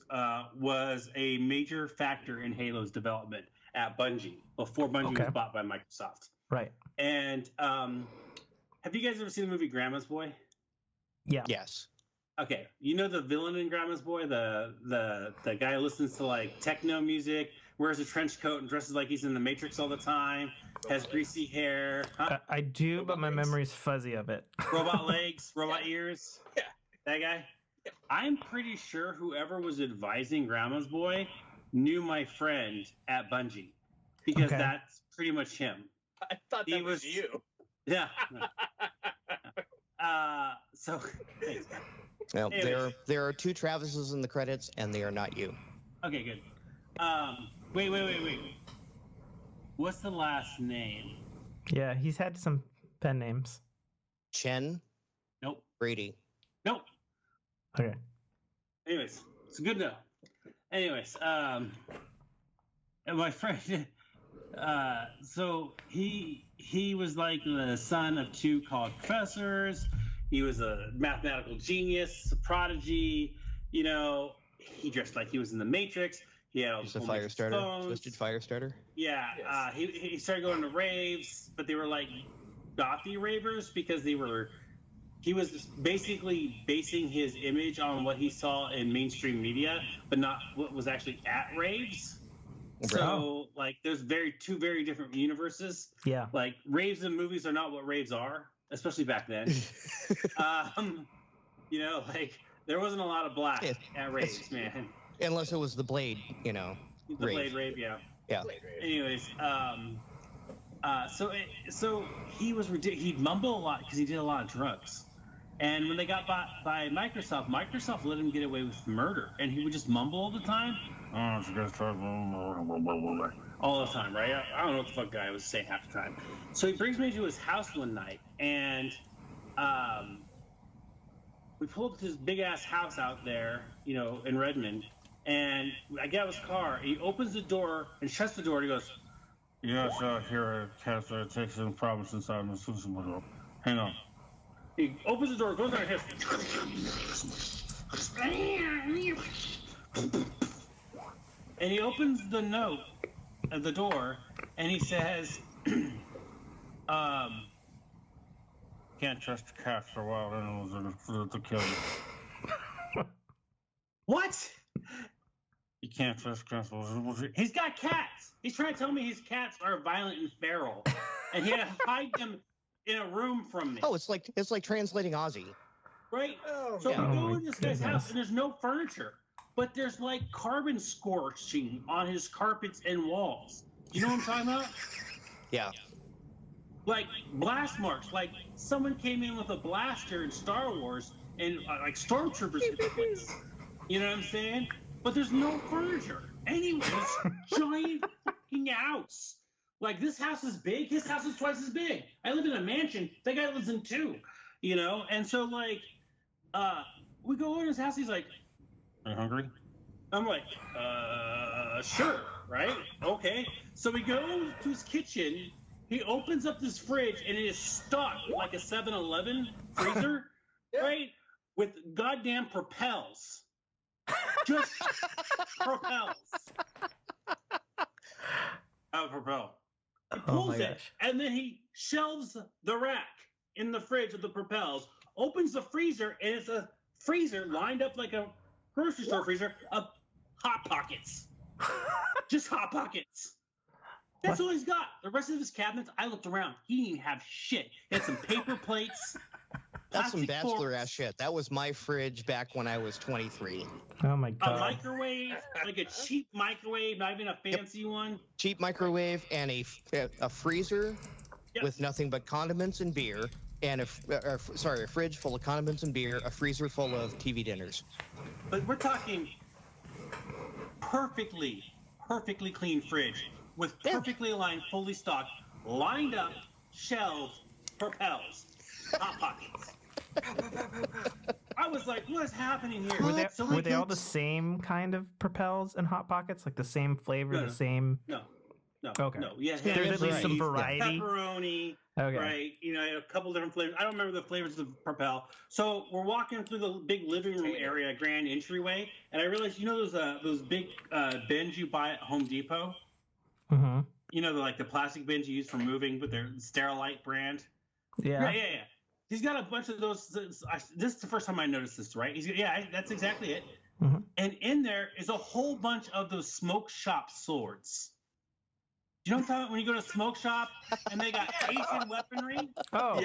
was a major factor in Halo's development at Bungie before Bungie was bought by Microsoft. Right. And have you guys ever seen the movie Grandma's Boy? Yeah. Yes. Okay. You know the villain in Grandma's Boy, the guy who listens to techno music, wears a trench coat and dresses like he's in the Matrix all the time, has greasy hair. Huh? I do, but my memory's fuzzy of it. Robot legs, robot ears. Yeah. That guy. Yeah. I'm pretty sure whoever was advising Grandma's Boy knew my friend at Bungie, because that's pretty much him. I thought that was you. Yeah. So thanks. Well, there are 2 Travises in the credits, and they are not you. Okay, good. Wait. What's the last name? Yeah, he's had some pen names. Chen? Nope. Brady? Nope. Okay. Anyways, it's good to know. Anyways, and my friend, so he was like the son of 2 college professors. He was a mathematical genius, a prodigy. He dressed like he was in the Matrix. He had a fire starter, twisted fire starter. Yeah, yes. He started going to raves, but they were like gothy ravers because he was basically basing his image on what he saw in mainstream media, but not what was actually at raves. So there's 2 very different universes. Yeah. Raves and movies are not what raves are, especially back then. There wasn't a lot of black at raves, man. Unless it was the Blade, The Blade rave, yeah. Yeah. Anyways, so he was ridiculous. He'd mumble a lot because he did a lot of drugs. And when they got bought by Microsoft let him get away with murder, and he would just mumble all the time. All the time, right? I don't know what the fuck guy was saying half the time. So he brings me to his house one night, and we pulled up to this big ass house out there, in Redmond. And I get out of his car. He opens the door and shuts the door. And he goes, "Yes, here at Castle, it takes some problems inside my system. Hang on." He opens the door, goes down his. And he opens the note at the door, and he says, "Can't trust the cats for wild animals; they'll kill you." What? You can't trust cats. He's got cats. He's trying to tell me his cats are violent and feral, and he had to hide them in a room from me. Oh, it's like translating Aussie. Right? So we go in this guy's house, and there's no furniture, but there's carbon scorching on his carpets and walls. You know what I'm talking about? Yeah. Blast marks. Someone came in with a blaster in Star Wars, and stormtroopers hit the place. You know what I'm saying? But there's no furniture. Anyways, giant fucking house. This house is big. His house is twice as big. I live in a mansion. That guy lives in 2. And so we go over to his house. He's like, "Are you hungry?" I'm like, sure, right? Okay. So we go to his kitchen. He opens up this fridge, and it is stocked like a 7-Eleven freezer, right? With goddamn propels. Just propels. Propel. He pulls it, and then he shelves the rack in the fridge with the propels, opens the freezer, and it's a freezer lined up like a grocery store freezer of Hot Pockets. Just Hot Pockets. That's all he's got. The rest of his cabinets, I looked around. He didn't have shit. He had some paper plates. That's some bachelor-ass shit. That was my fridge back when I was 23. Oh, my God. A microwave, like a cheap microwave, not even a fancy one. Cheap microwave and a freezer with nothing but condiments and beer, and a fridge full of condiments and beer, a freezer full of TV dinners. But we're talking perfectly clean fridge with perfectly aligned, fully stocked, lined up, shelves, propels, Hot Pockets. I was like, what is happening here? Were they all the same kind of propels and Hot Pockets? Like the same flavor, the same? No. Okay. No. Yeah, there's at least some variety. Pepperoni. Okay. Right. A couple different flavors. I don't remember the flavors of Propel. So we're walking through the big living room area, grand entryway, and I realized, those big bins you buy at Home Depot? Mm-hmm. The plastic bins you use for moving with their Starlite brand? Yeah. Yeah. He's got a bunch of those. This is the first time I noticed this, right? That's exactly it. Mm-hmm. And in there is a whole bunch of those smoke shop swords. You know what I'm talking about when you go to a smoke shop and they got Asian weaponry? Oh.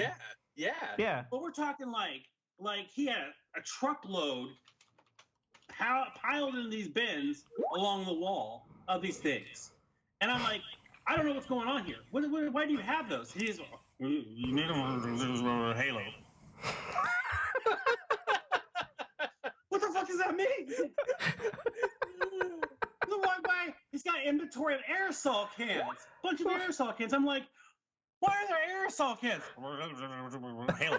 Yeah. But we're talking like he had a truckload piled in these bins along the wall of these things. And I'm like, I don't know what's going on here. Why do you have those? He's like, you need them for Halo. What the fuck does that mean? Why? He's got inventory of aerosol cans. Bunch of aerosol cans. I'm like, why are there aerosol cans? Halo.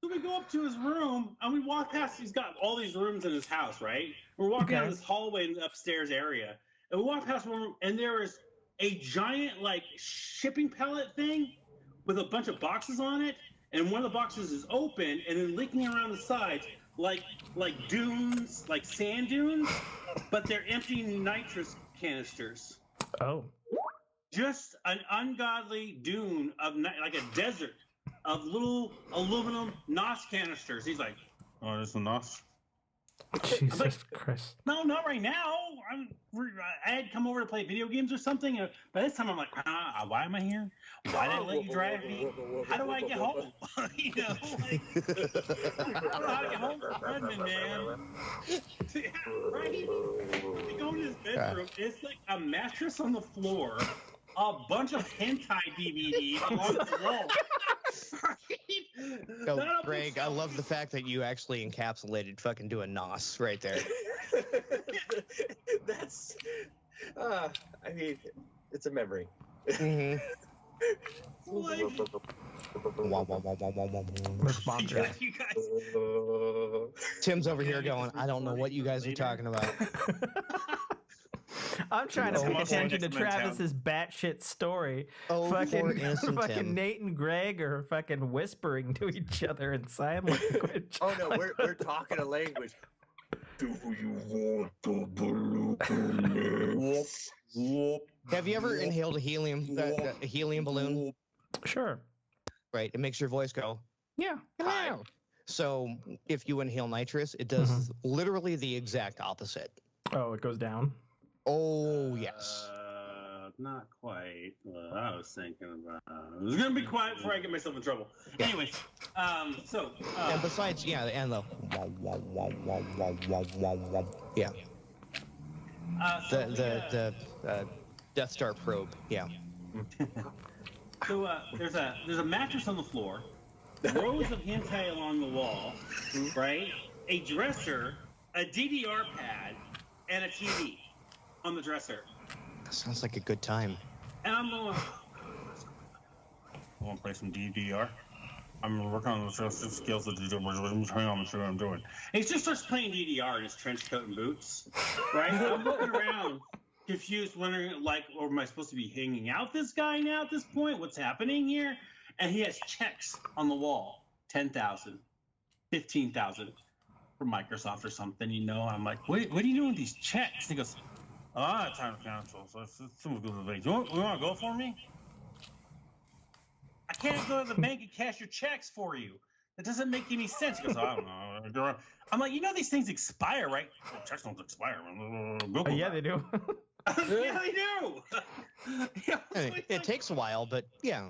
So we go up to his room and we walk past. He's got all these rooms in his house, right? We're walking down this hallway in the upstairs area, and we walk past one room, and there is a giant shipping pallet thing with a bunch of boxes on it, and one of the boxes is open, and then leaking around the sides like dunes, like sand dunes, but they're empty nitrous canisters. Oh. Just an ungodly dune of like a desert of little aluminum NOS canisters. He's like, oh, this is a NOS? Jesus Christ. No, not right now. I had come over to play video games or something. By this time, I'm like, why am I here? Why did I let you drive me? How do I get home? I don't know how to get home from Redmond, man. Right? We go to his bedroom. It's like a mattress on the floor, a bunch of hentai DVDs on the wall. Oh, Greg, I love the fact that you actually encapsulated fucking doing NOS right there. That's, it's a memory. Mm-hmm. Response. You guys. Tim's over here going, I don't know what you guys are talking about. I'm trying to pay attention to Travis's batshit story. Fucking Nate and Greg are fucking whispering to each other in sign language. Oh no, we're talking a language. Do you want the balloon? Have you ever inhaled a helium balloon? Sure. Right, it makes your voice go. Yeah. So if you inhale nitrous, it does literally the exact opposite. Oh, it goes down? Oh, yes. Not quite what I was thinking about. I was going to be quiet before I get myself in trouble. Yeah. Anyways, and besides, and the... Yeah. The Death Star probe, yeah. So there's a mattress on the floor, rows of hentai along the wall, right? A dresser, a DDR pad, and a TV on the dresser. That sounds like a good time. And I'm going, I want to play some DDR. I'm working on the skills that I'm trying on what I'm doing. And he just starts playing DDR in his trench coat and boots, right? I'm looking around, confused, wondering, like, or am I supposed to be hanging out this guy now at this point? What's happening here? And he has checks on the wall, 10,000, 15,000 for Microsoft or something, you know? I'm like, what are you doing with these checks? He goes, time to cancel. So someone goes to the bank. You want to go for me? I can't go to the bank and cash your checks for you. That doesn't make any sense. He goes, I don't know. I'm like, you know these things expire, right? Well, checks don't expire. Yeah, they do. Yeah, they do. It takes a while, but yeah.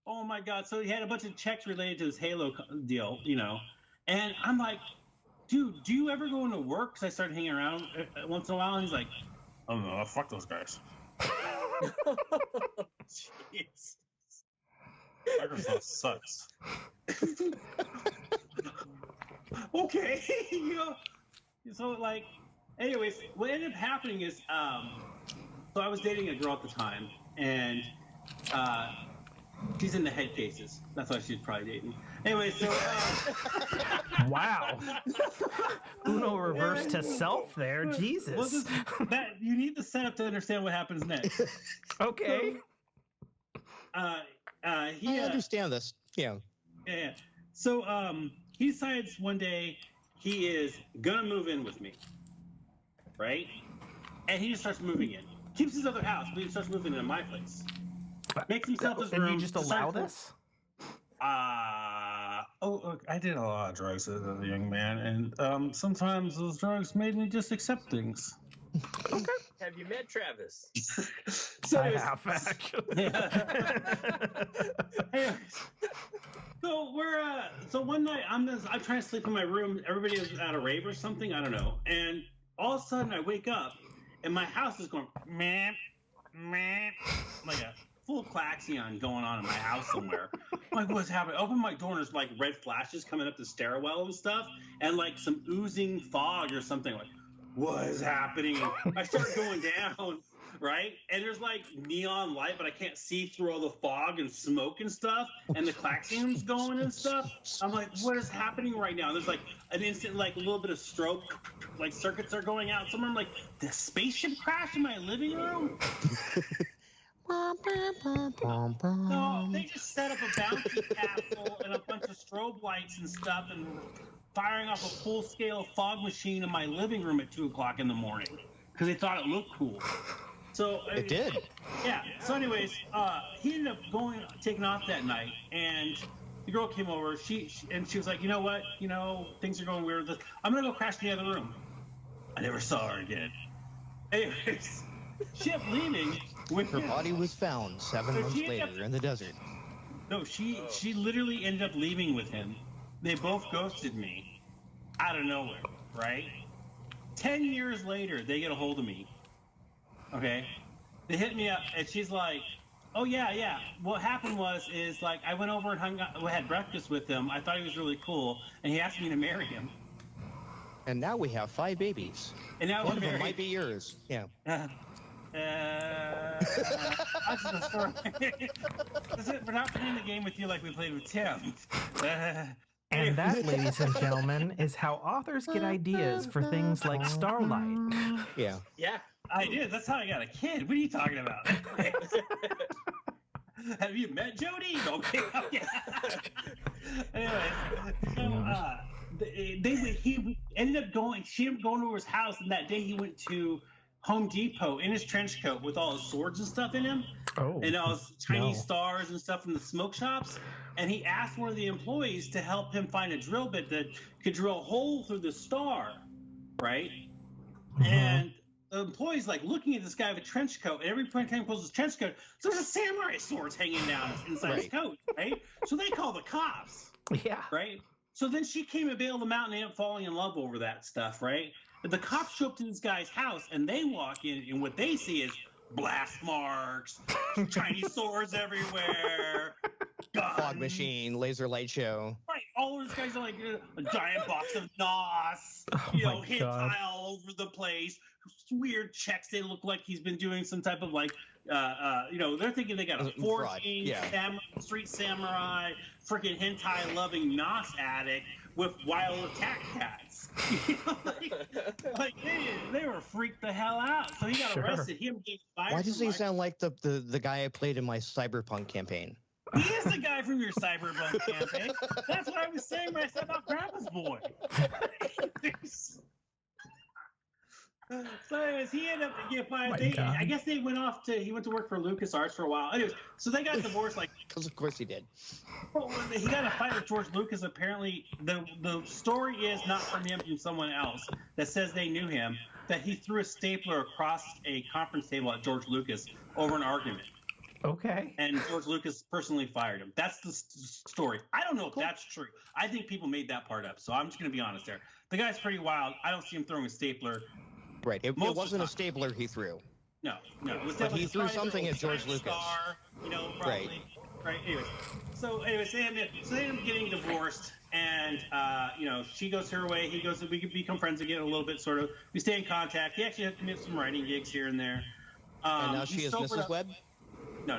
Oh my God! So he had a bunch of checks related to his Halo deal, you know, and I'm like, dude, do you ever go into work? Because I started hanging around once in a while, and he's like, oh no, fuck those guys. Jeez. Microsoft sucks. Okay, you know. So like, anyways, what ended up happening is, so I was dating a girl at the time, and she's in the head cases. That's why she's probably dating. Anyway, so wow, Uno reverse to self there. Jesus. Well, you need the setup to understand what happens next. Okay. I understand this. Yeah. Yeah. So he decides one day he is gonna move in with me, right? And he just starts moving in. Keeps his other house, but he starts moving into my place. Makes himself his room. And you just allow this? I did a lot of drugs as a young man, and sometimes those drugs made me just accept things. Okay. Have you met Travis? So I have, actually. Anyways, so one night I'm trying to sleep in my room. Everybody is at a rave or something. I don't know. And all of a sudden I wake up and my house is going meh, meh, like a full klaxon going on in my house somewhere. I'm like, what's happening? I open my door and there's like red flashes coming up the stairwell and stuff, and like some oozing fog or something. Like, what is happening? I start going down, right? And there's like neon light, but I can't see through all the fog and smoke and stuff, and the klaxon's going and stuff. I'm like, what is happening right now? There's like an instant, like a little bit of strobe, like circuits are going out somewhere. I'm like, the spaceship crash in my living room? No, they just set up a bouncy castle and a bunch of strobe lights and stuff and firing off a full-scale fog machine in my living room at 2 o'clock in the morning because they thought it looked cool. So it did. Yeah. So anyways, he ended up taking off that night, and the girl came over. She was like, you know what? You know, things are going weird. I'm going to go crash in the other room. I never saw her again. Anyways, she ended up leaving. Her body was found 7 months later in the desert. No, she literally ended up leaving with him. They both ghosted me out of nowhere, right? 10 years later, they get a hold of me. Okay? They hit me up, and she's like, oh, yeah. What happened is, like, I went over and had breakfast with him. I thought he was really cool, and he asked me to marry him. And now we have 5 babies. And now one of them might be yours. Yeah. That's the story. We're not playing the game with you like we played with Tim. And that, ladies and gentlemen, is how authors get ideas for things like Starlite. Yeah. Yeah. I did. That's how I got a kid. What are you talking about? Have you met Jody? Okay. Anyway, he ended up going. She ended up going to his house, and that day he went to Home Depot in his trench coat with all his swords and stuff in him, and all his tiny stars and stuff from the smoke shops. And he asked one of the employees to help him find a drill bit that could drill a hole through the star, right? Mm-hmm. And the employee's like looking at this guy with a trench coat, and every time he pulls his trench coat, so there's a samurai sword hanging down inside his coat, right? So they call the cops. Yeah. Right? So then she came and bailed him out, and they ended up falling in love over that stuff, right? But the cops show up to this guy's house, and they walk in, and what they see is blast marks, Chinese swords everywhere, guns. Fog machine, laser light show. Right. All of these guys are like a giant box of NOS, hentai all over the place, weird checks. They look like he's been doing some type of like, they're thinking they got a forging, street samurai, freaking hentai loving Nos addict with wild attack cats. They were freaked the hell out. So he got arrested. Him getting fired. Why does he sound like the guy I played in my Cyberpunk campaign? He is the guy from your Cyberpunk campaign. That's what I was saying when I said about Grandma's Boy. So anyways, he ended up getting fired. I guess he went to work for LucasArts for a while. Anyways, so they got divorced because of course he did. Well, he got a fight with George Lucas. Apparently, the story is not from him, from someone else that says they knew him, that he threw a stapler across a conference table at George Lucas over an argument. Okay. And George Lucas personally fired him. That's the story. I don't know if that's true. I think people made that part up. So I'm just going to be honest there. The guy's pretty wild. I don't see him throwing a stapler. Right. It wasn't a stapler he threw. No. It was but he threw something at George Lucas. Star, probably. Right. Anyways. So they end up getting divorced. And, she goes her way. He goes, we could become friends again a little bit, sort of. We stay in contact. He actually had to make some writing gigs here and there. And now she is Mrs. Webb? No.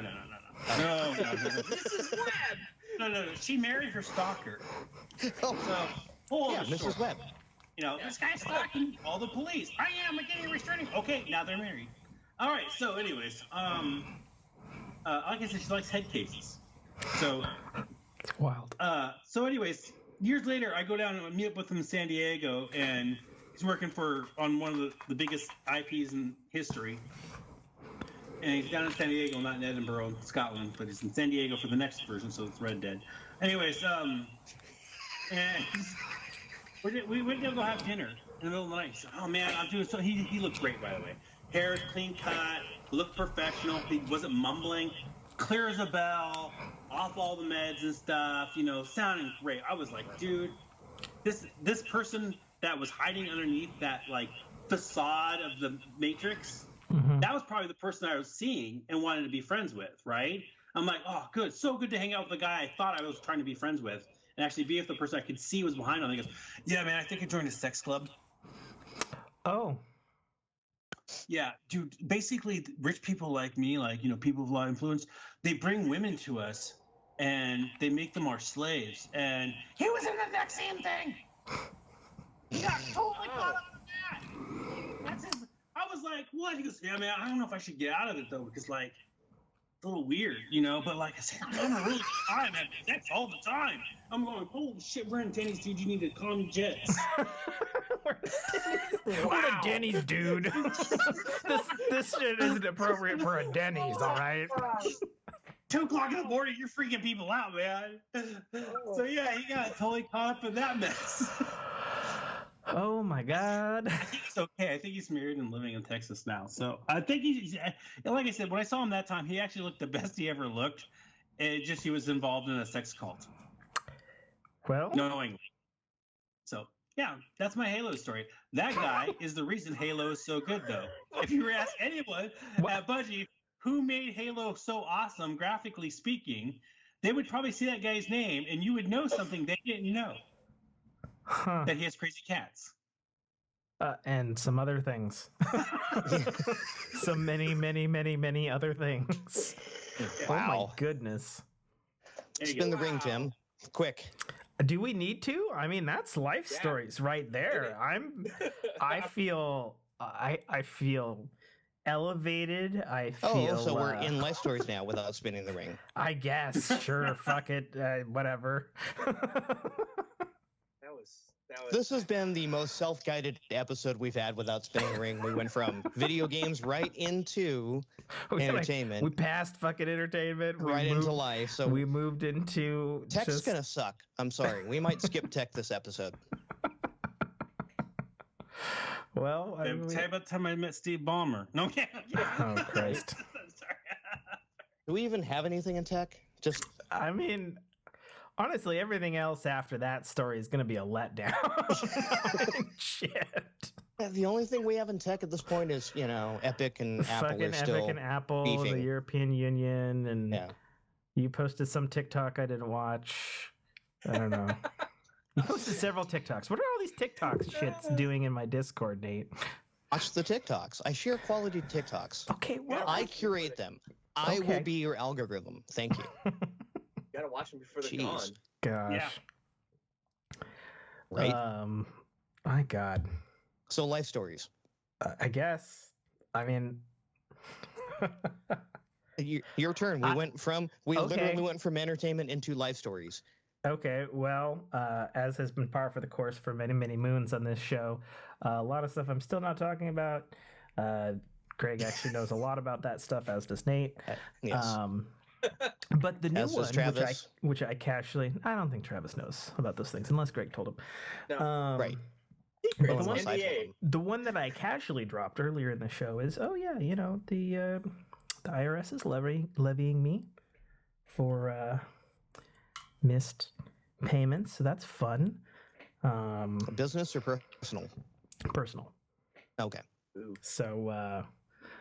Mrs. Webb. No. She married her stalker. So, Mrs. Webb. This guy's stalking all the police. I'm getting a restraining. Okay, now they're married. All right. So, anyways, like I said, she likes head cases. So, it's wild. So, anyways, years later, I go down and meet up with him in San Diego, and he's working on one of the biggest IPs in history. And he's down in San Diego, not in Edinburgh, Scotland, but he's in San Diego for the next version, so it's Red Dead. Anyways, and we went to go have dinner in the middle of the night. He said, "Oh man, I'm doing so." He looked great, by the way. Hair is clean cut, looked professional. He wasn't mumbling, clear as a bell, off all the meds and stuff. Sounding great. I was like, dude, this person that was hiding underneath that like facade of the Matrix. Mm-hmm. That was probably the person I was seeing and wanted to be friends with, right? I'm like, oh, good. So good to hang out with the guy I thought I was trying to be friends with and actually be with the person I could see was behind him. He goes, yeah, man, I think I joined a sex club. Oh. Yeah, dude, basically rich people like me, people with a lot of influence, they bring women to us and they make them our slaves. And he was in the next same thing. He got totally caught up with that. That's his... I was like, what? He goes, yeah, man, I don't know if I should get out of it, though, because, it's a little weird, But, I said, I'm having a really good time having sex all the time. I'm going, holy shit, we're in Denny's, dude. You need to call me Jets. We're at Denny's, dude. this shit isn't appropriate for a Denny's, all right? 2 o'clock in the morning, you're freaking people out, man. So, yeah, he got totally caught up in that mess. Oh my God! I think he's okay. I think he's married and living in Texas now. So I think he's, like I said, when I saw him that time, he actually looked the best he ever looked. He was involved in a sex cult. Well, knowingly. So yeah, that's my Halo story. That guy is the reason Halo is so good, though. If you were to ask anyone at Bungie who made Halo so awesome, graphically speaking, they would probably see that guy's name, and you would know something they didn't know. Huh. That he has crazy cats. And some other things. Some many other things. Wow. Oh my goodness. Spin the ring, Tim. Quick. Do we need to? I mean, that's life stories right there. I feel elevated. I feel. So we're in life stories now without spinning the ring. I guess. Sure. Fuck it. Whatever. This has been the most self-guided episode we've had without spinning the ring. We went from video games right into entertainment. We passed fucking entertainment. Into life. So we moved into... Tech's gonna suck. I'm sorry. We might skip tech this episode. Well, tell you about the time I met Steve Ballmer. No, oh, Christ. Sorry. Do we even have anything in tech? I mean... Honestly, everything else after that story is going to be a letdown. Shit. The only thing we have in tech at this point is, Epic and Apple fucking are still Epic and Apple, beefing. the European Union, and you posted some TikTok I didn't watch. I don't know. You posted several TikToks. What are all these TikTok shits doing in my Discord, Nate? Watch the TikToks. I share quality TikToks. Okay, well, I curate them. I will be your algorithm. Thank you. You gotta watch them before they're gone. Gosh. Yeah. Right? My God. So life stories. I guess. I mean... Your turn. We literally went from entertainment into life stories. Okay, well, as has been par for the course for many, many moons on this show, a lot of stuff I'm still not talking about. Greg actually knows a lot about that stuff, as does Nate. Yes. But the new one, which I casually, I don't think Travis knows about those things, unless Greg told him. No. Right. But the one that I casually dropped earlier in the show is, the IRS is levying me for missed payments, so that's fun. Business or personal? Personal. Okay. So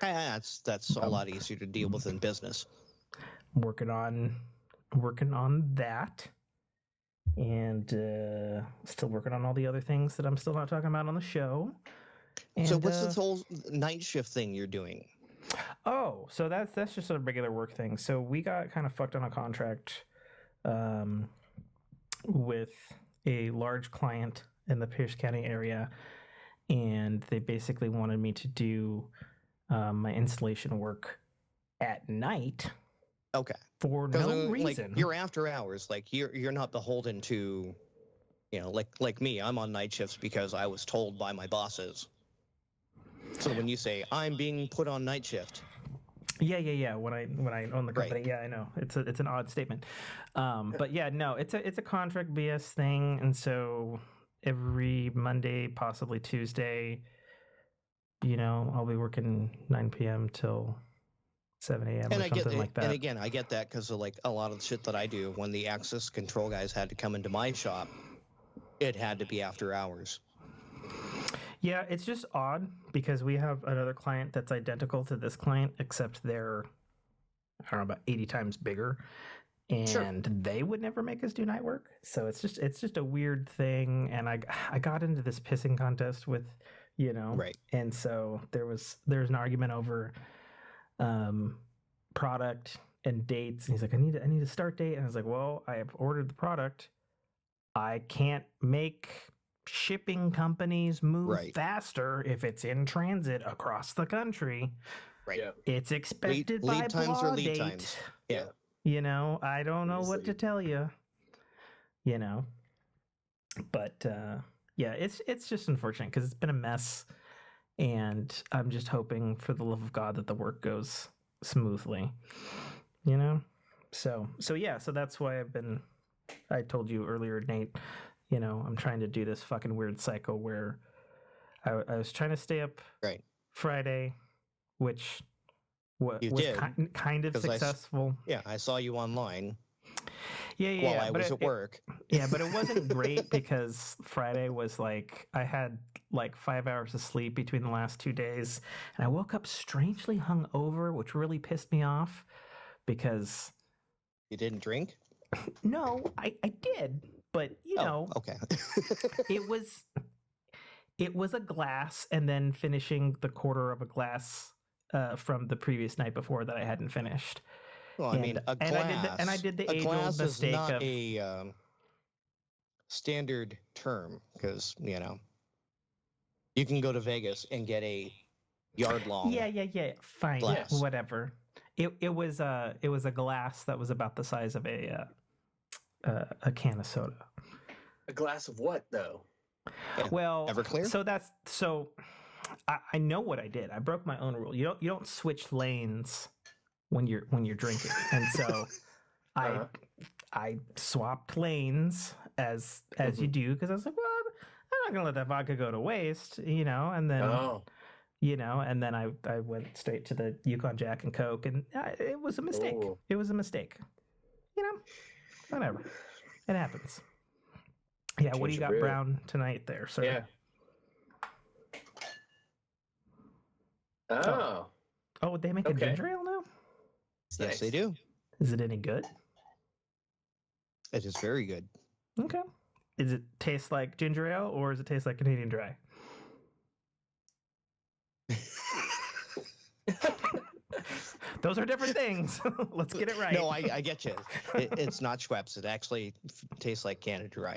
that's a lot easier to deal with than business. Working on that, and still working on all the other things that I'm still not talking about on the show. And, so what's this whole night shift thing you're doing? Oh, so that's just a regular work thing. So we got kind of fucked on a contract with a large client in the Pierce County area, and they basically wanted me to do my installation work at night. Okay. For no reason. Like, you're after hours. Like you're not beholden to, like me. I'm on night shifts because I was told by my bosses. So when you say I'm being put on night shift. Yeah. When I own the company, yeah, I know it's an odd statement, but yeah, no, it's a contract BS thing, and so every Monday, possibly Tuesday, I'll be working 9 p.m. till 7 a.m. or something like that. And again, I get that because of like a lot of the shit that I do. When the access control guys had to come into my shop, it had to be after hours. Yeah, it's just odd because we have another client that's identical to this client, except they're, I don't know, about 80 times bigger, and they would never make us do night work. So it's just a weird thing, and I got into this pissing contest with, right, and so there's an argument over product and dates, and he's like, I need a start date, and I was like, well, I have ordered the product, I can't make shipping companies move faster if it's in transit across the country. Right. Yeah. It's expected by lead times law are lead date. times. Yeah. I don't know what to tell you. But yeah, it's just unfortunate because it's been a mess, and I'm just hoping for the love of God that the work goes smoothly. So that's why I told you earlier, Nate, I'm trying to do this fucking weird cycle where I was trying to stay up Friday, which was kind of successful. I saw you online. Yeah. While I was at work. Yeah, but it wasn't great because Friday was like, I had like 5 hours of sleep between the last 2 days, and I woke up strangely hungover, which really pissed me off because... You didn't drink? No, I did. But okay. it was a glass, and then finishing the quarter of a glass from the previous night before that I hadn't finished. Well, I mean, a glass. I did the age-old mistake of a standard term because you can go to Vegas and get a yard long. Yeah. Fine, glass. Whatever. It was a glass that was about the size of a can of soda. A glass of what, though? Well, Everclear? So I know what I did. I broke my own rule. You don't switch lanes when you're drinking, and so I swapped lanes as you do, because I was like, well, I'm not gonna let that vodka go to waste, and then. And then I went straight to the Yukon Jack and Coke, and it was a mistake. Ooh. It was a mistake. Whatever. It happens. Yeah, what do you got brown tonight there, sir? Yeah. Oh, they make a ginger ale now? Yes, they do. Is it any good? It is very good. Okay. Does it taste like ginger ale, or does it taste like Canadian Dry? Those are different things. Let's get it right. No, I get you. It's not Schweppes. It actually tastes like Canada Dry.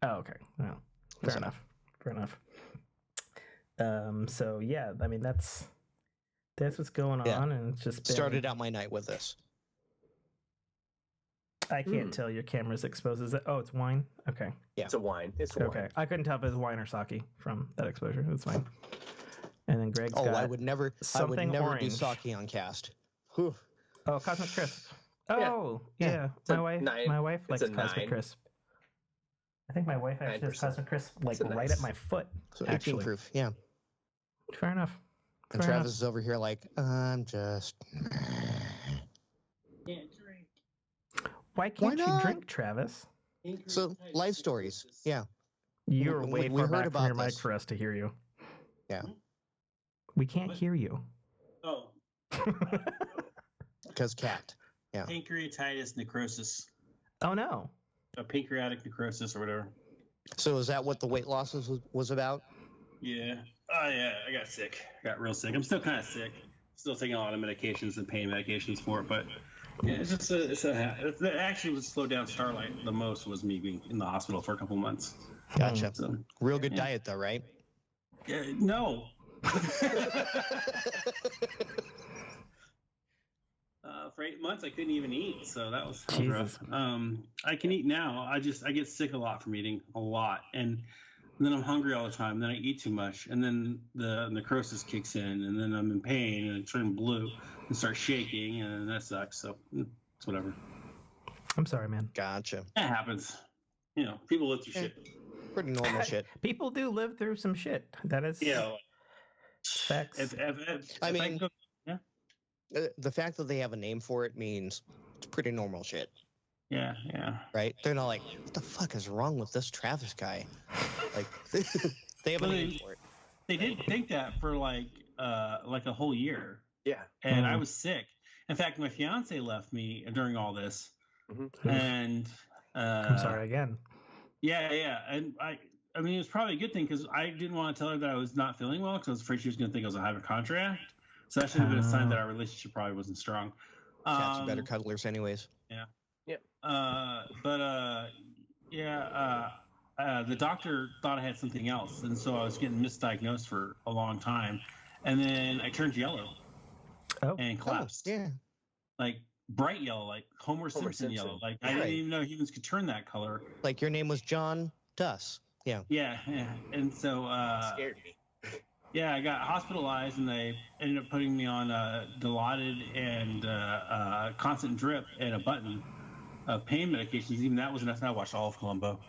Oh, okay. Well, fair enough. Fair enough. So yeah, I mean that's what's going on, and it's just started out my night with this. I can't tell your camera's exposed. Is it? Oh, it's wine. Okay. Yeah, it's a wine. It's a wine. Okay. I couldn't tell if it was wine or sake from that exposure. That's fine. And then Greg's got I would never orange. do sake on cast. Whew. Oh, Cosmic Crisp. Oh, yeah. My wife likes Cosmic Crisp. I think my wife actually has Cosmic Crisp like right at my foot. So 18 proof. Yeah. Fair enough. And Travis is over here like, I'm just. Can't drink. Why can't you drink, Travis? So life stories. Yeah. You're way far back from your mic for us to hear you. Yeah. We can't hear you. Oh. Because cat. Yeah. Pancreatitis necrosis. Oh no. A pancreatic necrosis or whatever. So is that what the weight loss was about? Yeah. Oh yeah, I got sick. I got real sick. I'm still kind of sick. Still taking a lot of medications and pain medications for it, but yeah, it's just it actually was slowed down Starlite the most was me being in the hospital for a couple months. Gotcha. So, real good diet though, right? Yeah, no. For 8 months I couldn't even eat, so that was rough. I can eat now. I get sick a lot from eating a lot, and then I'm hungry all the time. Then I eat too much, and then the necrosis kicks in, and then I'm in pain and I turn blue and start shaking, and that sucks. So it's whatever. I'm sorry, man. Gotcha. That happens. You know, people live through shit. Pretty normal shit. People do live through some shit. That is. Facts. The fact that they have a name for it means it's pretty normal shit. Yeah. Right? They're not like, what the fuck is wrong with this Travis guy? Like, they have a name for it. They did think that for like a whole year. Yeah. And I was sick. In fact, my fiance left me during all this. Mm-hmm. And I'm sorry again. Yeah. And I mean, it was probably a good thing because I didn't want to tell her that I was not feeling well because I was afraid she was going to think I was having a contract. So that should have been a sign that our relationship probably wasn't strong. Cats are better cuddlers anyways. Yeah. The doctor thought I had something else. And so I was getting misdiagnosed for a long time. And then I turned yellow and collapsed. Yeah. Like bright yellow, like Homer Simpson yellow. Like I didn't even know humans could turn that color. Like your name was John Duss. Yeah. Yeah. And so scared me. Yeah, I got hospitalized, and they ended up putting me on Dilaudid and constant drip and a button of pain medications. Even that was enough. I watched all of Columbo.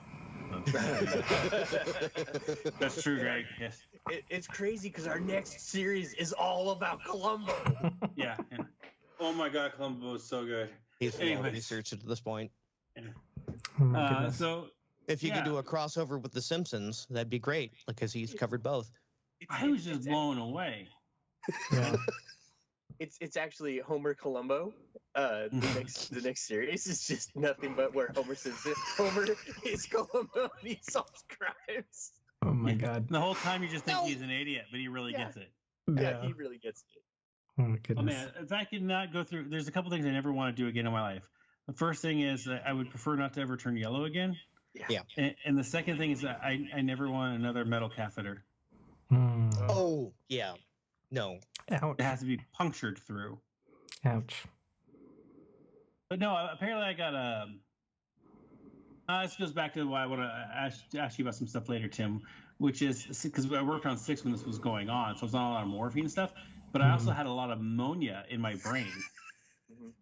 That's true, Greg. Yes. It's crazy because our next series is all about Columbo. Yeah. Oh my God, Columbo is so good. He's researched at this point. Yeah. So if you could do a crossover with The Simpsons, that'd be great because he's covered both. I was just blown away. Yeah. It's actually Homer Columbo. The next series is just nothing but where Homer is Columbo and he solves crimes. Oh my God! The whole time you just think he's an idiot, but he really gets it. Yeah, he really gets it. Oh my goodness! Oh man, if I could not go through, there's a couple things I never want to do again in my life. The first thing is that I would prefer not to ever turn yellow again. Yeah. And the second thing is that I never want another metal catheter. Oh, yeah. No. Ouch. It has to be punctured through. Ouch. But no, apparently I got this goes back to why I want to ask you about some stuff later, Tim, which is because I worked on 6 when this was going on, so it was not a lot of morphine and stuff, but I also had a lot of ammonia in my brain.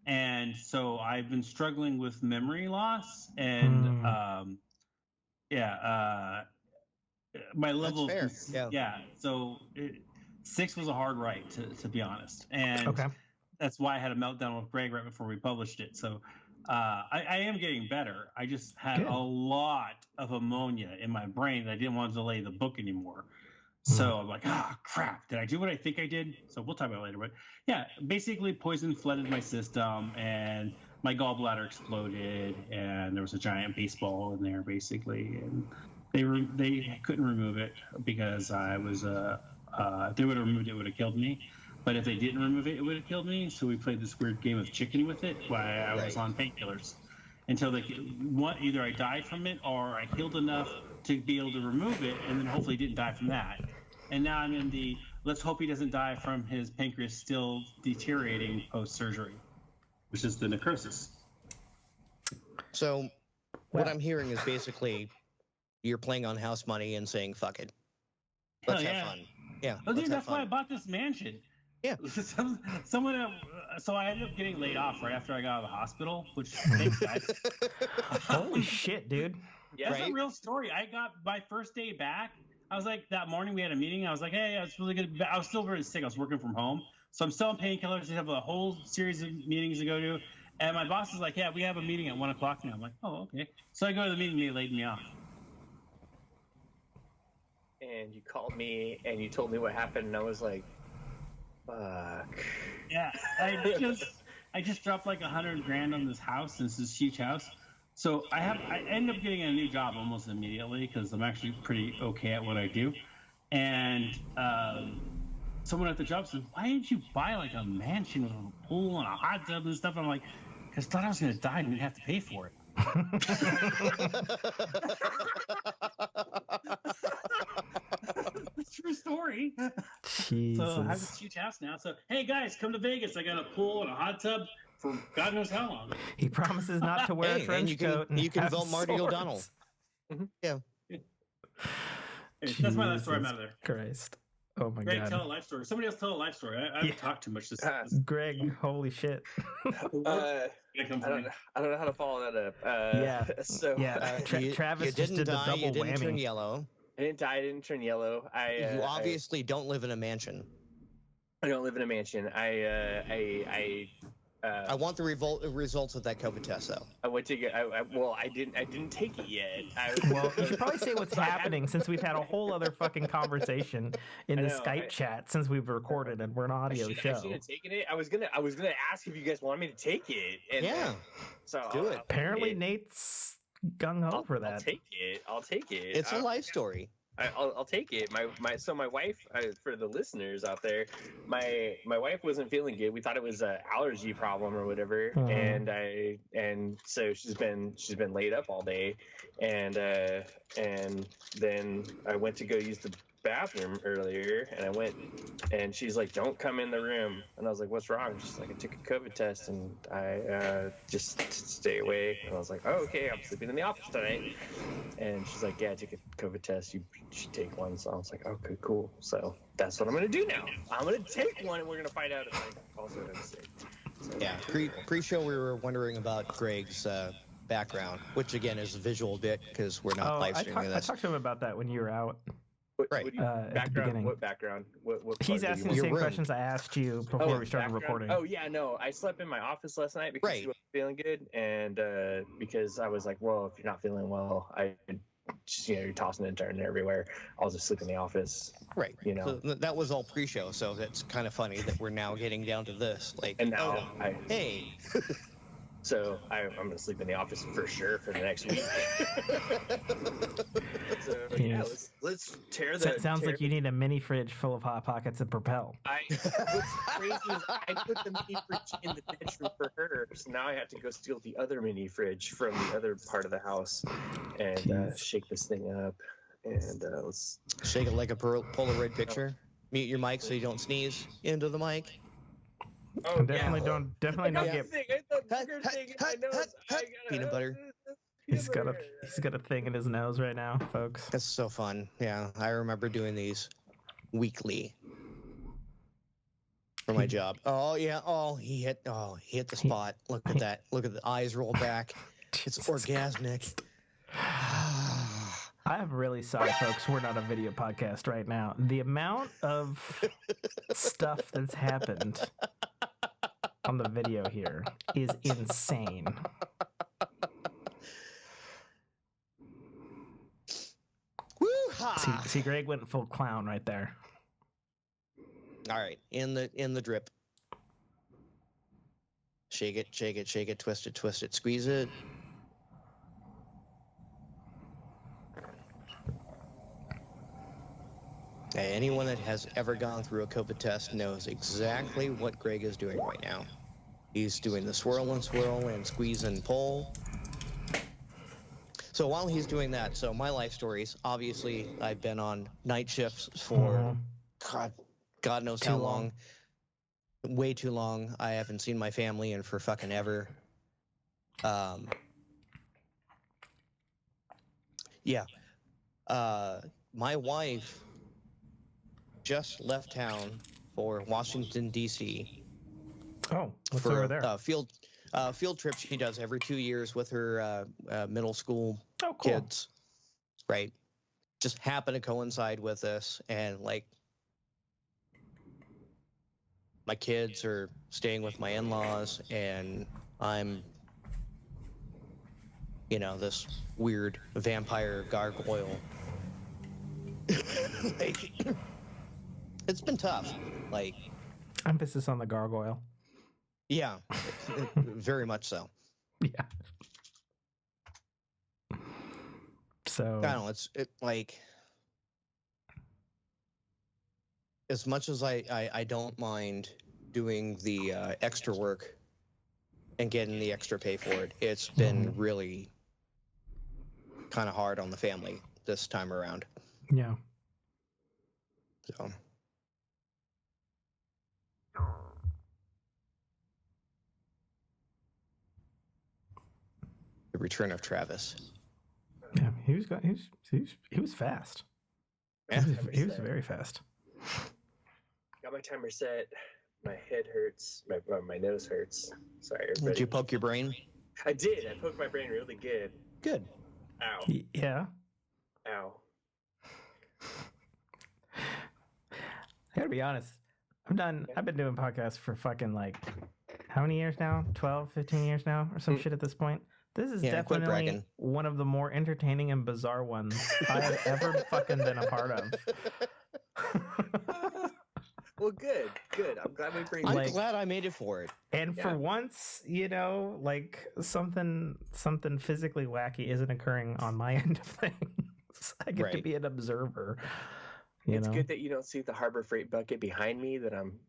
And so I've been struggling with memory loss and my level so 6 was a hard write to be honest, and that's why I had a meltdown with Greg right before we published it. So I am getting better. I just had a lot of ammonia in my brain that I didn't want to delay the book anymore. So I'm like, crap, did I do what I think I did? So we'll talk about it later. But yeah, basically poison flooded my system and my gallbladder exploded and there was a giant baseball in there basically. And they couldn't remove it because I was If they would have removed it, it would have killed me. But if they didn't remove it, it would have killed me. So we played this weird game of chicken with it while I was on painkillers. Until either I died from it or I healed enough to be able to remove it, and then hopefully didn't die from that. And now I'm in the let's hope he doesn't die from his pancreas still deteriorating post-surgery, which is the necrosis. So what I'm hearing is basically you're playing on house money and saying, fuck it. Let's have fun. Yeah. Oh, dude, that's why I bought this mansion. Yeah. So I ended up getting laid off right after I got out of the hospital, which thanks, guys. Holy shit, dude. Yeah, that's a real story. I got my first day back. I was like, that morning we had a meeting. I was like, hey, it's really good. I was still very sick. I was working from home. So I'm still on painkillers. I have a whole series of meetings to go to. And my boss is like, yeah, we have a meeting at 1 o'clock now. I'm like, oh, okay. So I go to the meeting and they laid me off. And you called me and you told me what happened, and I was like, fuck. Yeah, I just dropped like $100,000 on this house. This is a huge house. So I ended up getting a new job almost immediately because I'm actually pretty okay at what I do. And someone at the job said, why didn't you buy like a mansion with a pool and a hot tub and stuff? I'm like, because I thought I was going to die and we'd have to pay for it. True story. Jesus. So I have this huge house now. So, hey guys, come to Vegas. I got a pool and a hot tub for God knows how long. He promises not to wear a trench coat. You can vote Marty swords. O'Donnell. Mm-hmm. Yeah. That's my life story. I'm out of there. Christ. Oh my Greg, God. tell a life story. Somebody else tell a life story. I haven't talked too much this Greg, holy shit. I don't know how to follow that up. Yeah. So Travis you just did the double you didn't whammy. turn yellow. I didn't die. I didn't turn yellow. You obviously don't live in a mansion. I don't live in a mansion. I want the results of that COVID test, though. I went to get. I didn't take it yet. Well, you should probably say what's happening since we've had a whole other fucking conversation in the Skype chat since we've recorded and we're an audio show. I should have taken it. I was gonna ask if you guys wanted me to take it. And, yeah. So do it. Apparently, Nate's gung ho for that. I'll take it. It's a life story. I'll take it. My wife, for the listeners out there, my wife wasn't feeling good. We thought it was an allergy problem or whatever, and so she's been laid up all day, and then I went to go use the bathroom earlier, and I went, and she's like, "Don't come in the room," and I was like, "What's wrong?" She's like, "I took a COVID test, and I just stay away." And I was like, "Oh, okay, I'm sleeping in the office tonight." And she's like, "Yeah, I took a COVID test. You should take one." So I was like, "Okay, cool." So that's what I'm gonna do now. I'm gonna take one, and we're gonna find out if I also am sick. So, yeah. Pre-show, we were wondering about Greg's background, which again is a visual bit because we're not live streaming this. I talked to him about that when you were out. Right. At the beginning. What background? What He's asking the same questions I asked you before we started recording. Oh yeah, no. I slept in my office last night because she wasn't feeling good, and because I was like, well, if you're not feeling well, you're tossing and turning everywhere. I'll just sleep in the office. Right. You know. So that was all pre-show, so that's kind of funny that we're now getting down to this. Like, and now hey. So I'm going to sleep in the office for sure for the next week. So yeah, let's tear the. Sounds like you need a mini fridge full of Hot Pockets and Propel. What's crazy is I put the mini fridge in the bedroom for her, so now I have to go steal the other mini fridge from the other part of the house and shake this thing up. And let's shake it like a Polaroid picture. Mute your mic so you don't sneeze into the mic. Oh, definitely don't get peanut butter. He's got a thing in his nose right now, folks. That's so fun. Yeah, I remember doing these weekly for my job. Oh yeah. Oh, he hit the spot. Look at that. Look at the eyes roll back. It's orgasmic. I'm really sorry, folks. We're not a video podcast right now. The amount of stuff that's happened on the video here is insane. Woo-ha! See, Greg went full clown right there. All right, in the drip. Shake it, twist it, squeeze it. Anyone that has ever gone through a COVID test knows exactly what Greg is doing right now. He's doing the swirl and squeeze and pull. So while he's doing that, so my life stories, obviously I've been on night shifts for God knows how long. Way too long. I haven't seen my family in for fucking ever. My wife just left town for Washington, D.C. Oh, what's for over there? Field trip she does every 2 years with her middle school cool. kids, right? Just happen to coincide with this, and like my kids are staying with my in-laws, and I'm, this weird vampire gargoyle. Like, it's been tough. Like, emphasis on the gargoyle. Yeah, very much so. Yeah. So I don't know. It's like, as much as I don't mind doing the extra work and getting the extra pay for it, it's been really kind of hard on the family this time around. Yeah. So. The return of Travis. Yeah, he was fast. Yeah, he was very fast. Got my timer set. My head hurts. My nose hurts. Sorry, everybody. Did you poke your brain? I did. I poked my brain really good. Good. Ow. Yeah. Ow. I gotta be honest. I'm done. I've been doing podcasts for fucking like, how many years now? 12, 15 years now? Or some shit at this point? This is definitely one of the more entertaining and bizarre ones I have ever fucking been a part of. Well, good. I'm glad we bring. I'm glad I made it for it. And for once, like something physically wacky isn't occurring on my end of things. I get to be an observer. It's good that you don't see the Harbor Freight bucket behind me that I'm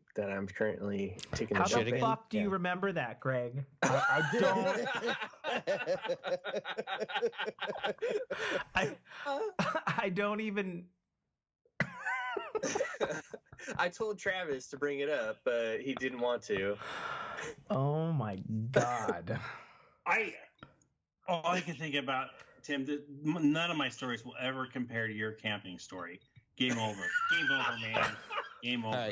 currently taking a shit again. How the fuck do you remember that, Greg? I don't. I don't even. I told Travis to bring it up, but he didn't want to. Oh my god! All I can think about, Tim, none of my stories will ever compare to your camping story. Game over. Game over, man. Game over.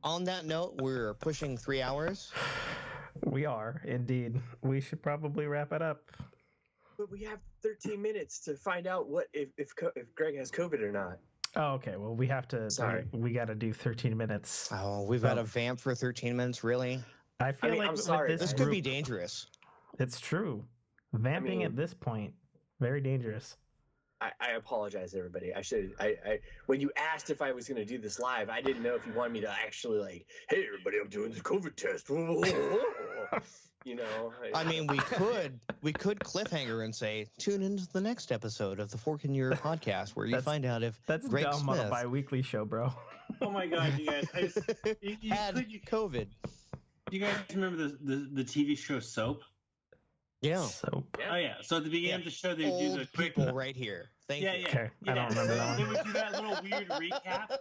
On that note, we're pushing 3 hours. We are, indeed. We should probably wrap it up. But we have 13 minutes to find out if Greg has COVID or not. Oh, okay. Well, we have to. Sorry. We got to do 13 minutes. Oh, we've got to vamp for 13 minutes, really? I feel like I'm sorry. This could be dangerous. It's true. Vamping at this point, very dangerous. I apologize, everybody. When you asked if I was going to do this live, I didn't know if you wanted me to actually hey, everybody, I'm doing this COVID test. I mean, we could cliffhanger and say, tune into the next episode of the Fork in Your podcast where you find out if that's Greg dumb Smith on a bi-weekly show, bro. Oh my god, you guys! had COVID. You guys remember the TV show Soap? Yeah. Soap. Oh yeah. So at the beginning of the show, they do the quick people right here. Thank you. Yeah. Okay. I don't remember that one. They would do that little weird recap.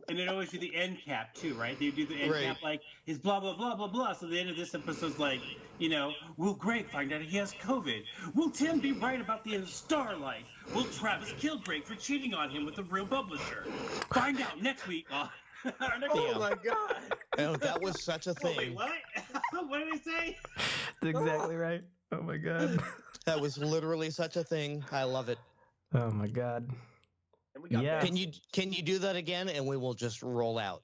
And they'd always do the end cap too, right? They would do the end cap like is blah blah blah blah blah. So the end of this episode's like, will Greg find out he has COVID? Will Tim be right about the end of Starlite? Will Travis kill Greg for cheating on him with a real publisher? Find out next week on Oh my god! Oh, that was such a thing. Wait, what? What did he say? That's exactly right. Oh my god. That was literally such a thing. I love it. Oh my god. Yeah. Can you do that again, and we will just roll out?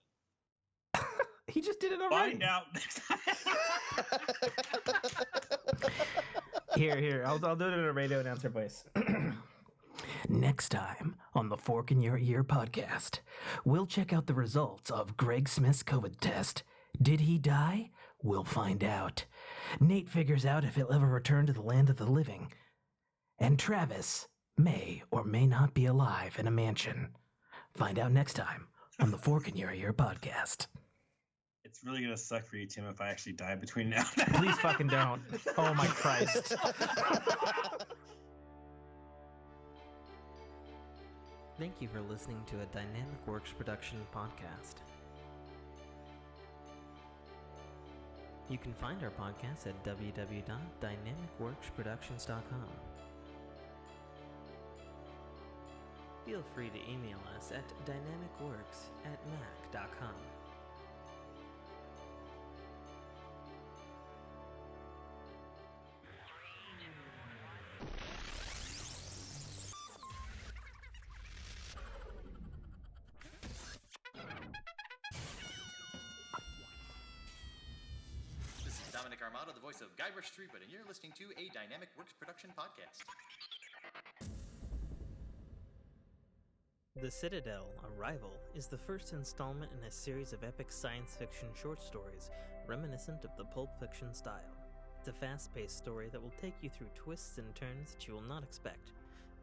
He just did it already. Find out. Here. I'll do it in a radio announcer voice. Next time on the Fork in Your Ear podcast, we'll check out the results of Greg Smith's COVID test. Did he die? We'll find out. Nate figures out if he'll ever return to the land of the living. And Travis may or may not be alive in a mansion. Find out next time on the Fork in Your Ear podcast. It's really gonna suck for you, Tim, if I actually die between now and Please fucking don't. Oh my Christ. Thank you for listening to a Dynamicworks production podcast. You can find our podcast at www.dynamicworksproductions.com. Feel free to email us at dynamicworks@mac.com. Armado, the voice of Guybrush Threepwood, and you're listening to a Dynamicworks production podcast. The Citadel, Arrival, is the first installment in a series of epic science fiction short stories reminiscent of the Pulp Fiction style. It's a fast-paced story that will take you through twists and turns that you will not expect,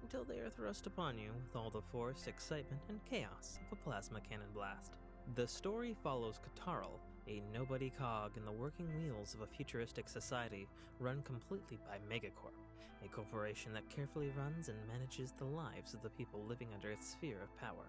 until they are thrust upon you with all the force, excitement, and chaos of a plasma cannon blast. The story follows Katarl, a nobody cog in the working wheels of a futuristic society run completely by Megacorp, a corporation that carefully runs and manages the lives of the people living under its sphere of power.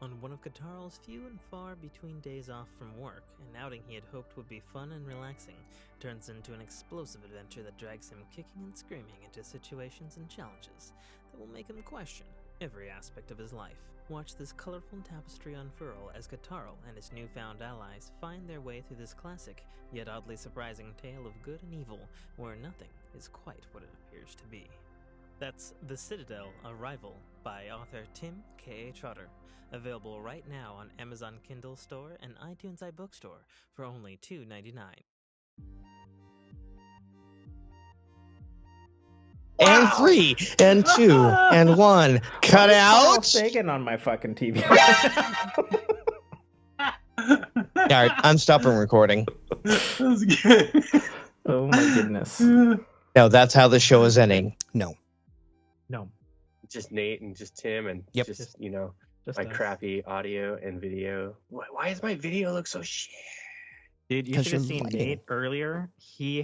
On one of Katarl's few and far between days off from work, an outing he had hoped would be fun and relaxing turns into an explosive adventure that drags him kicking and screaming into situations and challenges that will make him question every aspect of his life. Watch this colorful tapestry unfurl as Katarl and his newfound allies find their way through this classic, yet oddly surprising tale of good and evil, where nothing is quite what it appears to be. That's The Citadel, Arrival, by author Tim K. Trotter, available right now on Amazon Kindle Store and iTunes iBookstore for only $2.99. And 3, and 2, and 1. Cut out. Sagan on my fucking TV. All right, I'm stopping recording. that was good. Oh my goodness. No, that's how the show is ending. No. Just Nate and just Tim and Yep. just Just my us. crappy audio and video. Why does my video look so shit? Dude, you 'Cause should have you're seen lying. Nate earlier. He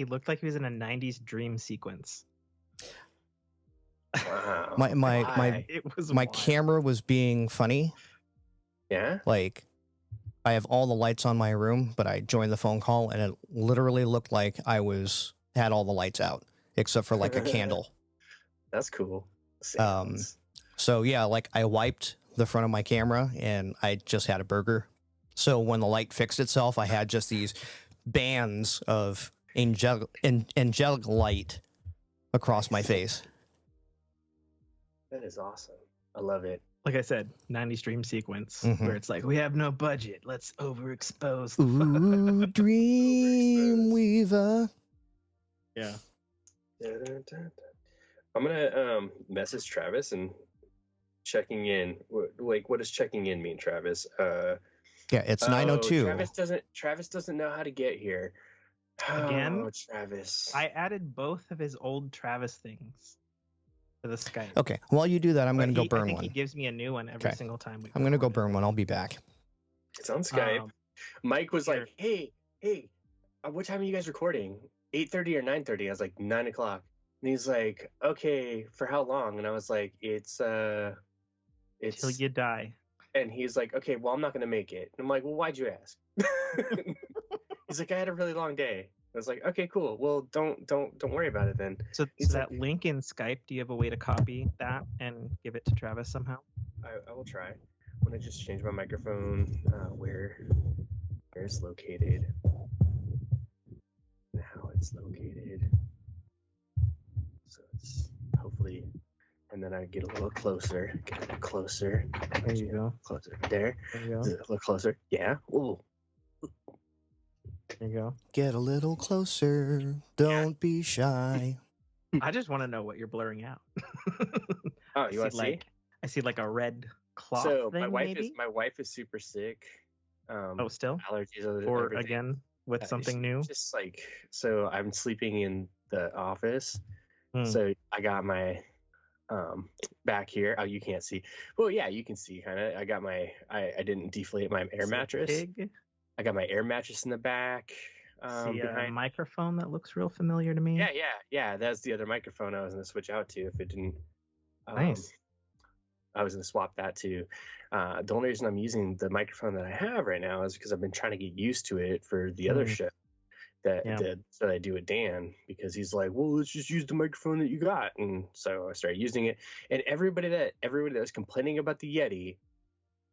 looked like he was in a 90s dream sequence. Wow. My Why? It was my wild. camera was being funny. Yeah. Like, I have all the lights on my room, but I joined the phone call and it literally looked like I had all the lights out except for like a candle. That's cool. Um, Sounds. So yeah, like I wiped the front of my camera and I just had a burger. So when the light fixed itself, I had just these bands of angelic light across my face. That is awesome. I love it. Like I said, 90s dream sequence Mhm. where it's like, we have no budget. Let's overexpose. Ooh, Dreamweaver. Yeah. I'm gonna message Travis and checking in. Like, what does checking in mean, Travis? Yeah, it's 9:02. Travis doesn't know how to get here. Again? Oh, Travis. I added both of his old Travis things to the Skype. Okay, while you do that, I'm going to go I burn think he one. gives me a new one every Okay. single time. I'm going to go burn one. I'll be back. It's on Skype. Mike was here. like, "Hey, what time are you guys recording? 8:30 or 9:30?" I was like, 9 o'clock. And he's like, "Okay, for how long?" And I was like, "It's Till you die. And he's like, "Okay, well, I'm not gonna make it." And I'm like, "Well, why'd you ask?" He's like, "I had a really long day." I was like, "Okay, cool. Well, don't worry about it then." So He's that like- link in Skype, do you have a way to copy that and give it to Travis somehow? I will try. I'm gonna just change my microphone. Where it's located, and how it's located. So it's hopefully, and then I get a little closer. Get a little closer. There you go. Closer. There. There you go. A little closer. Yeah. Ooh. There you go. Get a little closer. Don't be shy. I just want to know what you're blurring out. Oh, you want to see? I see like a red cloth So thing, my wife maybe? is super sick. Still? Allergies Or everything. again, with something new? Just like, so I'm sleeping in the office. Hmm. So I got my back here. Oh, you can't see. Well, yeah, you can see kind of. I got my. I didn't deflate my air mattress. Pig. I got my air mattress in the back. See Behind. a microphone that looks real familiar to me. Yeah. That's the other microphone I was going to switch out to if it didn't. Nice. I was going to swap that to. The only reason I'm using the microphone that I have right now is because I've been trying to get used to it for the other show that I do with Dan, because he's like, well, let's just use the microphone that you got. And so I started using it. And everybody that was complaining about the Yeti,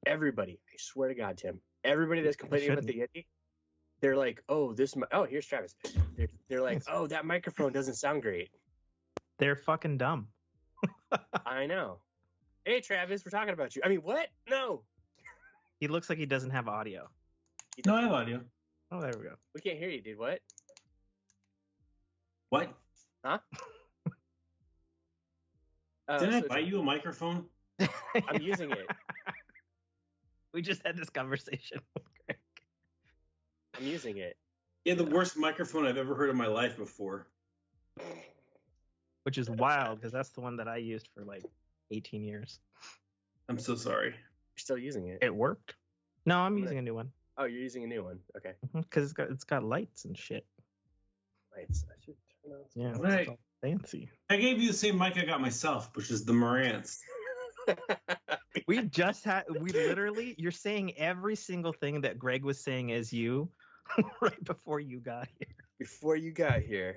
I swear to God, Tim, everybody that's complaining about the Yeti, they're like, oh, here's Travis. They're like, oh, that microphone doesn't sound great. They're fucking dumb. I know. Hey, Travis, we're talking about you. I mean, what? No. He looks like he doesn't have audio. No, I have audio. Oh, there we go. We can't hear you, dude. What? What? Huh? Didn't I buy you a microphone? I'm using it. We just had this conversation with Greg. I'm using it. Yeah, the worst microphone I've ever heard in my life before. Which is wild, because that's the one that I used for like 18 years. I'm so sorry. You're still using it. It worked. No, I'm using a new one. Oh, you're using a new one. Okay. Because it's got lights and shit. Lights. I should turn on. Yeah, Right. it's all fancy. I gave you the same mic I got myself, which is the Marantz. We literally, you're saying every single thing that Greg was saying as you right before you got here. Before you got here.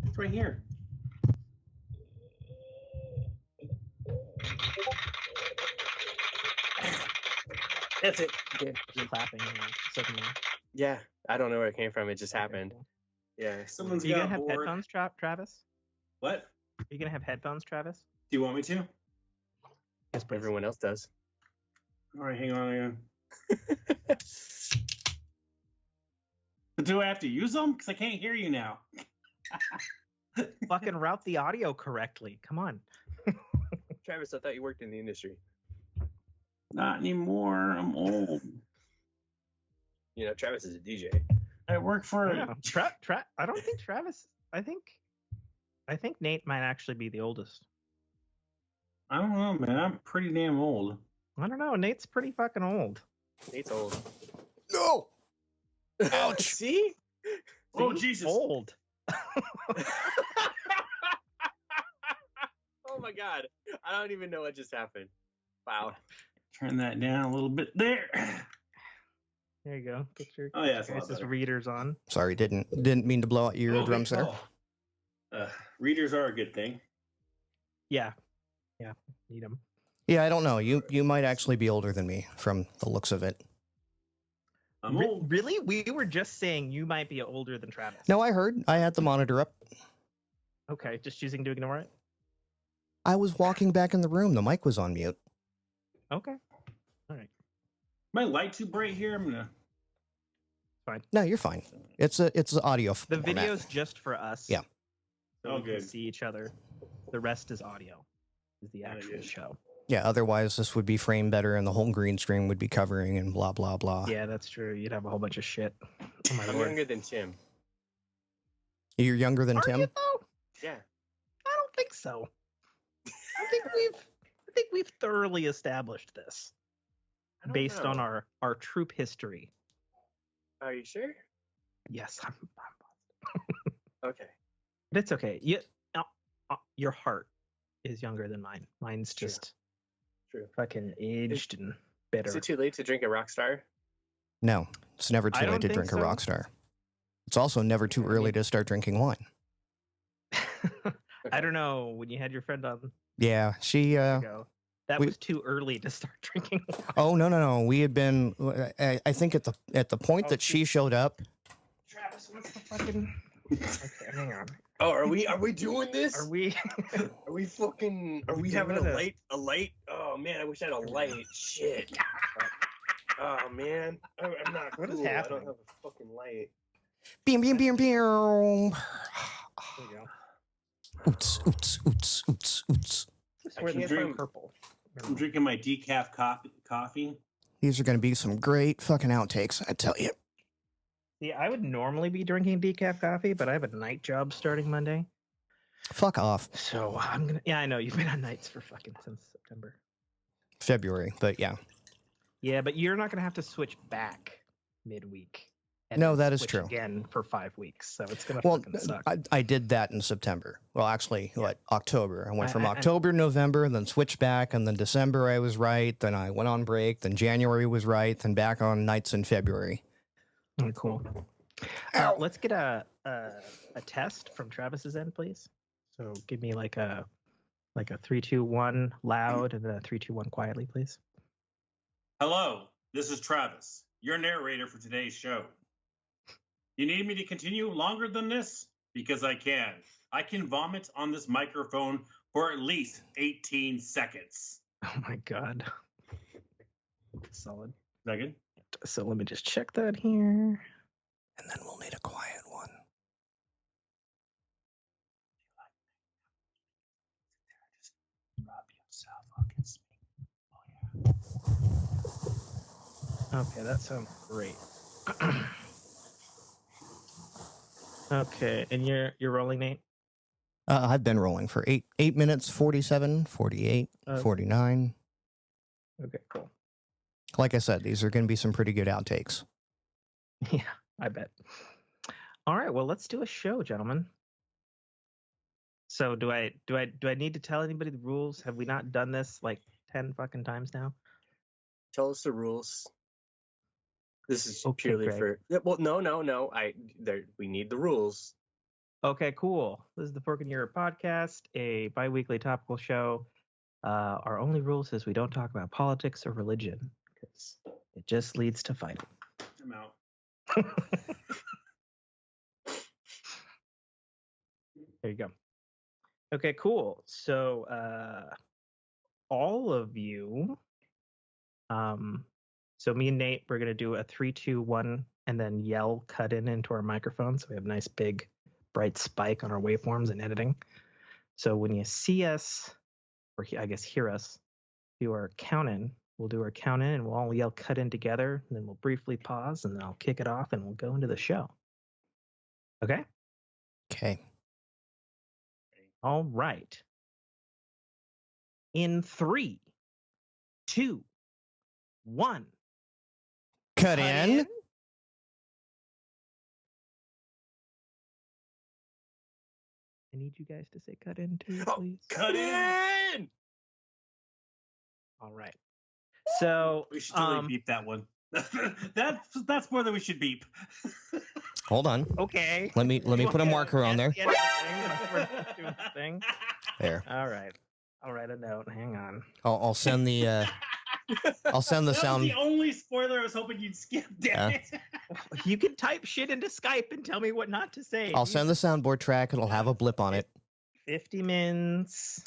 It's right here. That's it. Just clapping suddenly. Yeah, I don't know where it came from. It just happened. Yeah. Someone's Are you got gonna have bored. headphones, Travis? What? Are you gonna have headphones, Travis? Do you want me to? Yes, please. Everyone else does. All right, hang on. Do I have to use them? Because I can't hear you now. Fucking route the audio correctly. Come on. Travis, I thought you worked in the industry. Not anymore. I'm old. You know, Travis is a DJ. I work for Yeah. I don't think Travis. I think Nate might actually be the oldest. I don't know, man. I'm pretty damn old. I don't know. Nate's pretty fucking old. Nate's old. No. Ouch. See? Oh, Jesus. Old. Oh my God. I don't even know what just happened. Wow. Turn that down a little bit there. There you go. Put your Oh, yeah, it's a lot guys' better. readers on. Sorry, didn't mean to blow out your eardrums there. Readers are a good thing. Yeah. Need them. Yeah, I don't know. You might actually be older than me from the looks of it. I'm old. Really? We were just saying you might be older than Travis. No, I heard. I had the monitor up. Okay, just choosing to ignore it. I was walking back in the room. The mic was on mute. Okay. All right. My light too bright here. I'm gonna. No, you're fine. It's audio. The format. video's just for us. Yeah. So Oh, we can good. see each other. The rest is audio. Is the Oh, actual good. show. Yeah, otherwise this would be framed better and the whole green screen would be covering and blah, blah, blah. Yeah, that's true. You'd have a whole bunch of shit. Oh my I'm lord. younger than Tim. You're younger than Are Tim? you, though? Yeah. I don't think so. I think we've thoroughly established this I don't based know. on our troop history. Are you sure? Yes, I'm Okay. but it's okay. Your heart is younger than mine. Mine's True. just True. fucking aged and Is bitter. it too late to drink a Rockstar? No, it's never I too don't late to think drink a so. Rockstar. It's also never too I early mean- to start drinking wine. I don't know. When you had your friend on Yeah, she, ago, that we- was too early to start drinking wine. oh, no. We had been, I think at the point Oh, that she showed up, Travis, what's the fucking... Okay, hang on. Oh, are we doing this? Are we... Are we fucking? Are we doing having a it? light? A light? Oh man, I wish I had a light. Shit. Oh man, I'm not What is cool. I happening? don't have a fucking light. beam. There you go. Oots. I swear can this drink- is purple. I'm drinking my decaf coffee. These are going to be some great fucking outtakes, I tell you. Yeah, I would normally be drinking decaf coffee, but I have a night job starting Monday. Fuck off. So I'm gonna. Yeah, I know you've been on nights for fucking since September. February, but yeah. Yeah, but you're not gonna have to switch back midweek. And No, then that is switch true. Again for 5 weeks, so it's gonna Well, fucking suck. I did that in September. Well, actually, October. I went from October, November, then switched back, and then December I was right. Then I went on break. Then January was right. Then back on nights in February. Oh, cool. Let's get a test from Travis's end, please. So give me like a 3, 2, 1 loud and then a 3, 2, 1 quietly, please. Hello, this is Travis, your narrator for today's show. You need me to continue longer than this? Because I can. I can vomit on this microphone for at least 18 seconds. Oh my god. Solid. Is that good? So let me just check that here. And then we'll need a quiet one. Just rub yourself against me. Oh, yeah. Okay, that sounds great. Okay, and you're rolling, Nate? I've been rolling for 8 minutes, 47, 48, 49. Okay, cool. Like I said, these are going to be some pretty good outtakes. Yeah, I bet. All right, well, let's do a show, gentlemen. So do I need to tell anybody the rules? Have we not done this like 10 fucking times now? Tell us the rules. This is Okay, purely Greg. for. Well, no. We need the rules. Okay, cool. This is the Fork in Your podcast, a bi-weekly topical show. Our only rules is we don't talk about politics or religion because it just leads to fighting. I'm out. There you go. Okay, cool. So all of you, so me and Nate, we're gonna do a 3, 2, 1, and then yell cut into our microphone. So we have a nice big bright spike on our waveforms and editing. So when you see us, or I guess hear us, do our count in. We'll do our count in and we'll all yell cut in together. And then we'll briefly pause and then I'll kick it off and we'll go into the show. Okay? Okay. All right. In 3, 2, 1. Cut in. I need you guys to say cut in too, Oh, please. cut in. All right. So We should totally beep that one. That's more than we should beep. Hold on. okay. Let me put a marker on there. Thing. There. All right. I'll write a note. Hang on. I'll send the I'll send the That sound. was the only spoiler I was hoping you'd skip. Damn it. You can type shit into Skype and tell me what not to say. I'll send the soundboard track. It'll have a blip on it. 50 mins.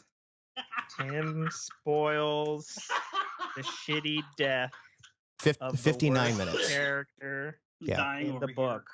Tim spoils the shitty death of 59 the worst minutes. character Yeah. Dying in over the book.